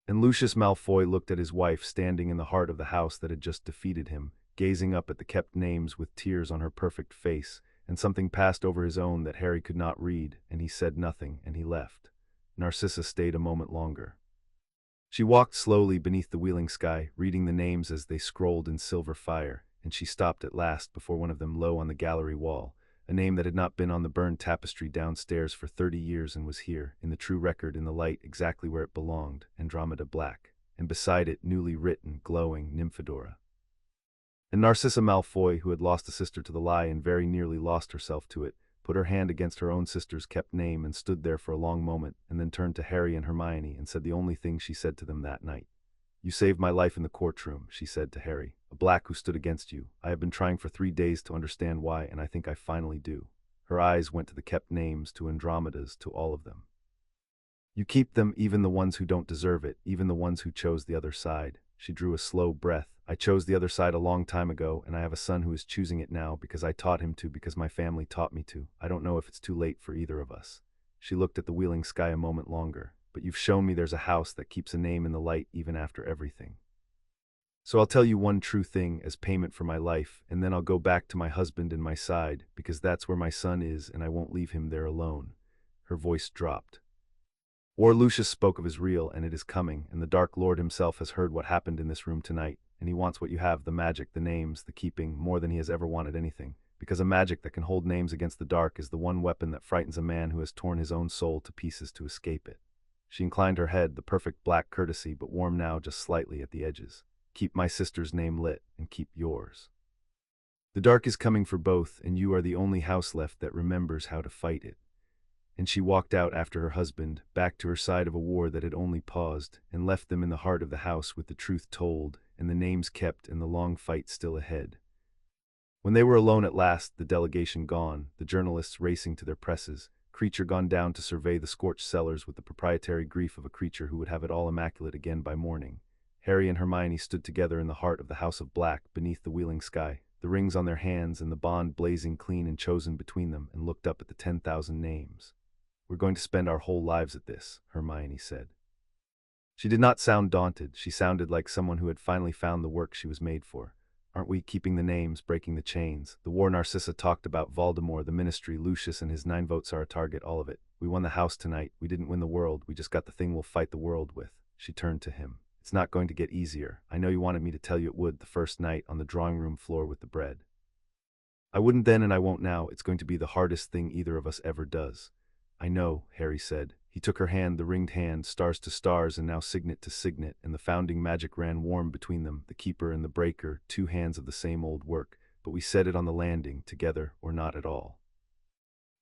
And Lucius Malfoy looked at his wife standing in the heart of the house that had just defeated him, gazing up at the kept names with tears on her perfect face, and something passed over his own that Harry could not read, and he said nothing, and he left. Narcissa stayed a moment longer. She walked slowly beneath the wheeling sky, reading the names as they scrolled in silver fire, and she stopped at last before one of them low on the gallery wall, a name that had not been on the burned tapestry downstairs for 30 years and was here, in the true record in the light exactly where it belonged, Andromeda Black, and beside it, newly written, glowing, Nymphadora. And Narcissa Malfoy, who had lost a sister to the lie and very nearly lost herself to it, put her hand against her own sister's kept name and stood there for a long moment, and then turned to Harry and Hermione and said the only thing she said to them that night. You saved my life in the courtroom, she said to Harry, a Black who stood against you. I have been trying for 3 days to understand why, and I think I finally do. Her eyes went to the kept names, to Andromeda's, to all of them. You keep them, even the ones who don't deserve it, even the ones who chose the other side. She drew a slow breath. I chose the other side a long time ago, and I have a son who is choosing it now because I taught him to, because my family taught me to. I don't know if it's too late for either of us. She looked at the wheeling sky a moment longer. But you've shown me there's a house that keeps a name in the light even after everything. So I'll tell you one true thing as payment for my life, and then I'll go back to my husband and my side, because that's where my son is and I won't leave him there alone. Her voice dropped. Or Lucius spoke of is real, and it is coming, and the Dark Lord himself has heard what happened in this room tonight, and he wants what you have, the magic, the names, the keeping, more than he has ever wanted anything, because a magic that can hold names against the dark is the one weapon that frightens a man who has torn his own soul to pieces to escape it. She inclined her head, the perfect black courtesy, but warm now just slightly at the edges. Keep my sister's name lit, and keep yours. The dark is coming for both, and you are the only house left that remembers how to fight it. And she walked out after her husband, back to her side of a war that had only paused, and left them in the heart of the house with the truth told, and the names kept, and the long fight still ahead. When they were alone at last, the delegation gone, the journalists racing to their presses, Creature gone down to survey the scorched cellars with the proprietary grief of a creature who would have it all immaculate again by morning, Harry and Hermione stood together in the heart of the House of Black, beneath the wheeling sky, the rings on their hands and the bond blazing clean and chosen between them, and looked up at the 10,000 names. "We're going to spend our whole lives at this," Hermione said. She did not sound daunted. She sounded like someone who had finally found the work she was made for. "Aren't we keeping the names, breaking the chains? The war Narcissa talked about, Voldemort, the Ministry, Lucius and his 9 votes are a target, all of it. We won the house tonight. We didn't win the world. We just got the thing we'll fight the world with." She turned to him. "It's not going to get easier. I know you wanted me to tell you it would the first night on the drawing room floor with the bread. I wouldn't then and I won't now. It's going to be the hardest thing either of us ever does." "I know," Harry said. He took her hand, the ringed hand, stars to stars and now signet to signet, and the founding magic ran warm between them, the keeper and the breaker, 2 hands of the same old work. "But we said it on the landing, together or not at all.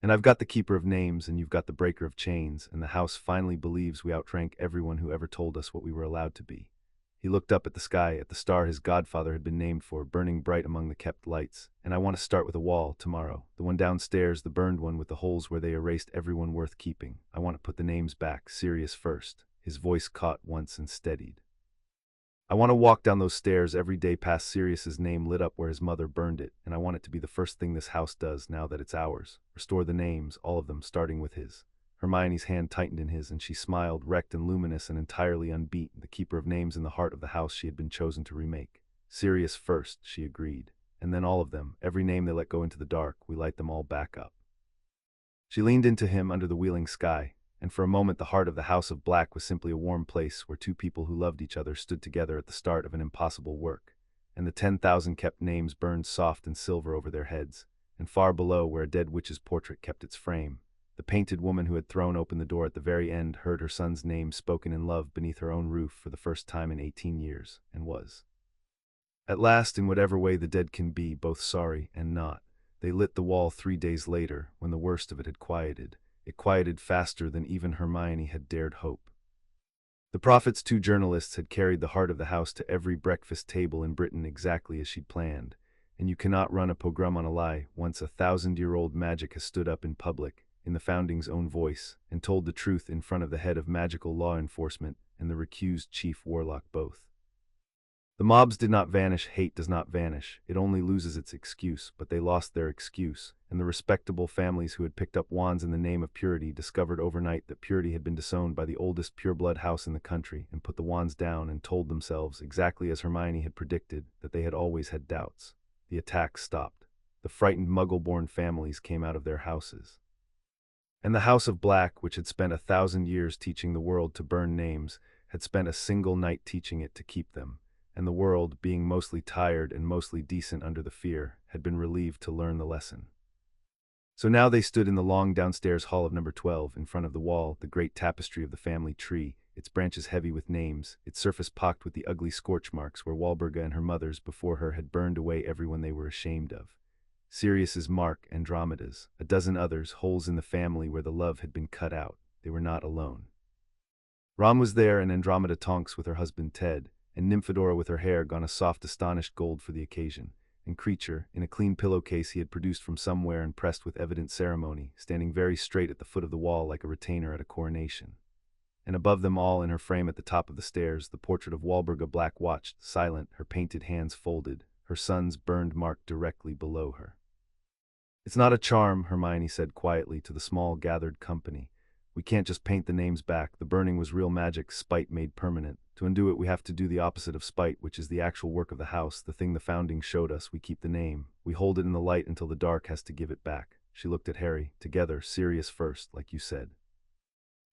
And I've got the keeper of names and you've got the breaker of chains, and the house finally believes we outrank everyone who ever told us what we were allowed to be." He looked up at the sky, at the star his godfather had been named for, burning bright among the kept lights. "And I want to start with a wall, tomorrow. The one downstairs, the burned one with the holes where they erased everyone worth keeping. I want to put the names back, Sirius first." His voice caught once and steadied. "I want to walk down those stairs every day past Sirius's name lit up where his mother burned it, and I want it to be the first thing this house does now that it's ours. Restore the names, all of them, starting with his." Hermione's hand tightened in his, and she smiled, wrecked and luminous and entirely unbeat, the keeper of names in the heart of the house she had been chosen to remake. "Sirius first," she agreed. "And then all of them, every name they let go into the dark, we light them all back up." She leaned into him under the wheeling sky, and for a moment the heart of the House of Black was simply a warm place where 2 people who loved each other stood together at the start of an impossible work, and the 10,000 kept names burned soft and silver over their heads, and far below, where a dead witch's portrait kept its frame, the painted woman who had thrown open the door at the very end heard her son's name spoken in love beneath her own roof for the first time in 18 years, and was, at last, in whatever way the dead can be, both sorry and not. They lit the wall 3 days later, when the worst of it had quieted. It quieted faster than even Hermione had dared hope. The Prophet's 2 journalists had carried the heart of the house to every breakfast table in Britain exactly as she'd planned, and you cannot run a pogrom on a lie. Once a 1,000-year-old magic has stood up in public, in the founding's own voice, and told the truth in front of the head of magical law enforcement and the recused chief warlock both. The mobs did not vanish. Hate does not vanish. It only loses its excuse, but they lost their excuse, and the respectable families who had picked up wands in the name of purity discovered overnight that purity had been disowned by the oldest pureblood house in the country, and put the wands down and told themselves, exactly as Hermione had predicted, that they had always had doubts. The attacks stopped. The frightened Muggle-born families came out of their houses. And the House of Black, which had spent 1,000 years teaching the world to burn names, had spent a single night teaching it to keep them, and the world, being mostly tired and mostly decent under the fear, had been relieved to learn the lesson. So now they stood in the long downstairs hall of number 12, in front of the wall, the great tapestry of the family tree, its branches heavy with names, its surface pocked with the ugly scorch marks where Walburga and her mothers before her had burned away everyone they were ashamed of. Sirius's mark, Andromeda's, a dozen others, holes in the family where the love had been cut out. They were not alone. Rom was there, and Andromeda Tonks with her husband Ted, and Nymphadora with her hair gone a soft astonished gold for the occasion, and Creature, in a clean pillowcase he had produced from somewhere and pressed with evident ceremony, standing very straight at the foot of the wall like a retainer at a coronation. And above them all, in her frame at the top of the stairs, the portrait of Walburga Black watched, silent, her painted hands folded, her son's burned mark directly below her. "It's not a charm," Hermione said quietly to the small gathered company, We can't just paint the names back. The burning was real magic, spite made permanent. To undo it, we have to do the opposite of spite, which is the actual work of the house, the thing the founding showed us. We keep the name. We hold it in the light until the dark has to give it back. She looked at Harry. Together, Sirius first, like you said.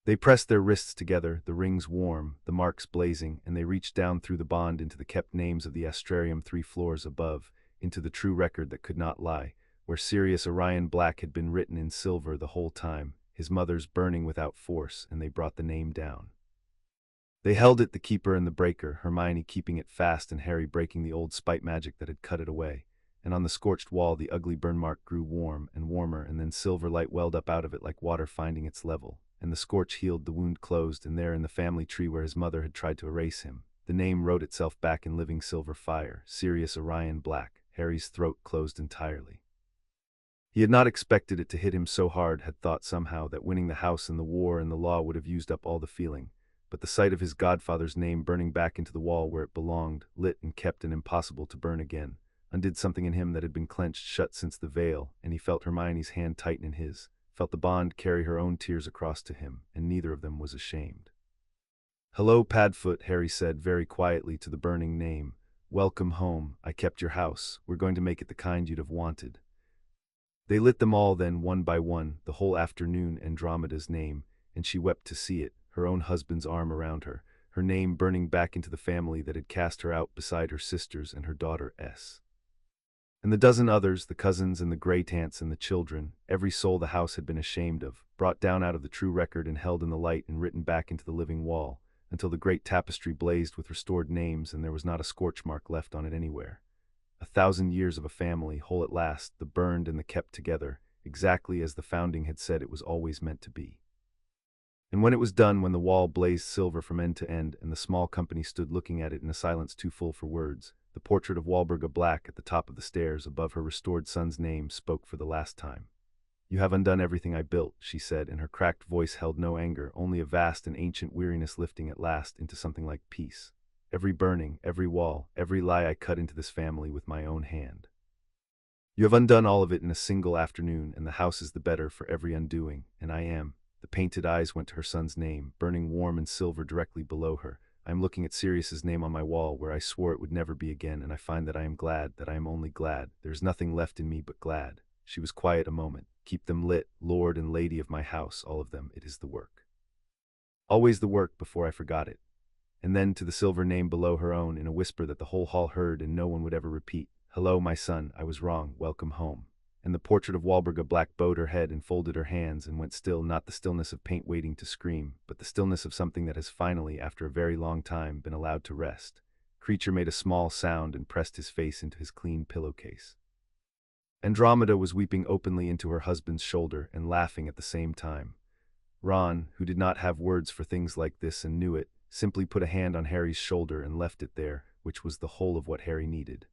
They pressed their wrists together, the rings warm, the marks blazing, and they reached down through the bond into the kept names of the astrarium 3 floors above, into the true record that could not lie, where Sirius Orion Black had been written in silver the whole time, his mother's burning without force, and they brought the name down. They held it, the keeper and the breaker, Hermione keeping it fast and Harry breaking the old spite magic that had cut it away. And on the scorched wall the ugly burn mark grew warm and warmer, and then silver light welled up out of it like water finding its level. And the scorch healed, the wound closed, and there in the family tree where his mother had tried to erase him, the name wrote itself back in living silver fire, Sirius Orion Black. Harry's throat closed entirely. He had not expected it to hit him so hard, had thought somehow that winning the house and the war and the law would have used up all the feeling. But the sight of his godfather's name burning back into the wall where it belonged, lit and kept and impossible to burn again, undid something in him that had been clenched shut since the veil, and he felt Hermione's hand tighten in his, felt the bond carry her own tears across to him, and neither of them was ashamed. "Hello, Padfoot," Harry said very quietly to the burning name. "Welcome home. I kept your house. We're going to make it the kind you'd have wanted." They lit them all then, one by one, the whole afternoon, Andromeda's name, and she wept to see it, her own husband's arm around her, her name burning back into the family that had cast her out beside her sisters and her daughter S. And the dozen others, the cousins and the great-aunts and the children, every soul the house had been ashamed of, brought down out of the true record and held in the light and written back into the living wall, until the great tapestry blazed with restored names and there was not a scorch mark left on it anywhere. 1,000 years of a family, whole at last, the burned and the kept together, exactly as the founding had said it was always meant to be. And when it was done, when the wall blazed silver from end to end, and the small company stood looking at it in a silence too full for words, the portrait of Walburga Black at the top of the stairs above her restored son's name spoke for the last time. "You have undone everything I built," she said, and her cracked voice held no anger, only a vast and ancient weariness lifting at last into something like peace. "Every burning, every wall, every lie I cut into this family with my own hand. You have undone all of it in a single afternoon, and the house is the better for every undoing, and I am." The painted eyes went to her son's name, burning warm and silver directly below her. "I am looking at Sirius's name on my wall, where I swore it would never be again, and I find that I am glad, that I am only glad. There is nothing left in me but glad." She was quiet a moment. "Keep them lit, Lord and Lady of my house, all of them. It is the work. Always the work, before I forgot it." And then to the silver name below her own, in a whisper that the whole hall heard and no one would ever repeat, "Hello, my son, I was wrong, welcome home." And the portrait of Walburga Black bowed her head and folded her hands and went still, not the stillness of paint waiting to scream, but the stillness of something that has finally, after a very long time, been allowed to rest. Creature made a small sound and pressed his face into his clean pillowcase. Andromeda was weeping openly into her husband's shoulder and laughing at the same time. Ron, who did not have words for things like this and knew it, simply put a hand on Harry's shoulder and left it there, which was the whole of what Harry needed.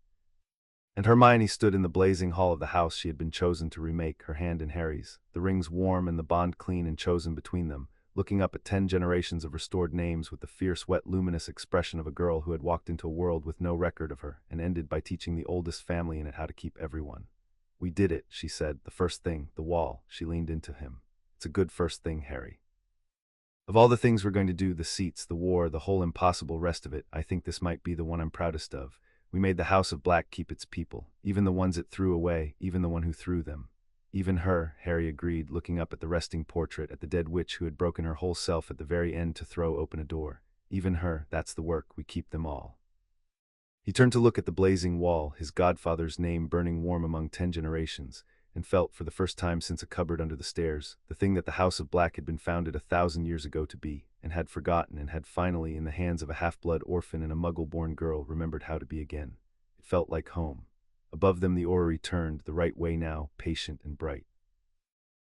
And Hermione stood in the blazing hall of the house she had been chosen to remake, her hand in Harry's, the rings warm and the bond clean and chosen between them, looking up at 10 generations of restored names with the fierce, wet, luminous expression of a girl who had walked into a world with no record of her, and ended by teaching the oldest family in it how to keep everyone. "We did it," she said, "the first thing, the wall." She leaned into him. "It's a good first thing, Harry. Of all the things we're going to do, the seats, the war, the whole impossible rest of it, I think this might be the one I'm proudest of. We made the House of Black keep its people, even the ones it threw away, even the one who threw them." "Even her," Harry agreed, looking up at the resting portrait, at the dead witch who had broken her whole self at the very end to throw open a door. "Even her, that's the work, we keep them all." He turned to look at the blazing wall, his godfather's name burning warm among 10 generations, and felt, for the first time since a cupboard under the stairs, the thing that the House of Black had been founded 1,000 years ago to be, and had forgotten, and had finally, in the hands of a half-blood orphan and a Muggle-born girl, remembered how to be again. It felt like home. Above them the orrery turned, the right way now, patient and bright.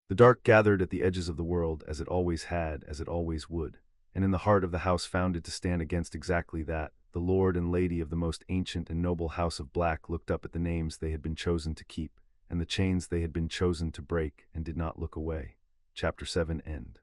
The dark gathered at the edges of the world, as it always had, as it always would, and in the heart of the house founded to stand against exactly that, the Lord and Lady of the most ancient and noble House of Black looked up at the names they had been chosen to keep, and the chains they had been chosen to break, and did not look away. Chapter 7 End.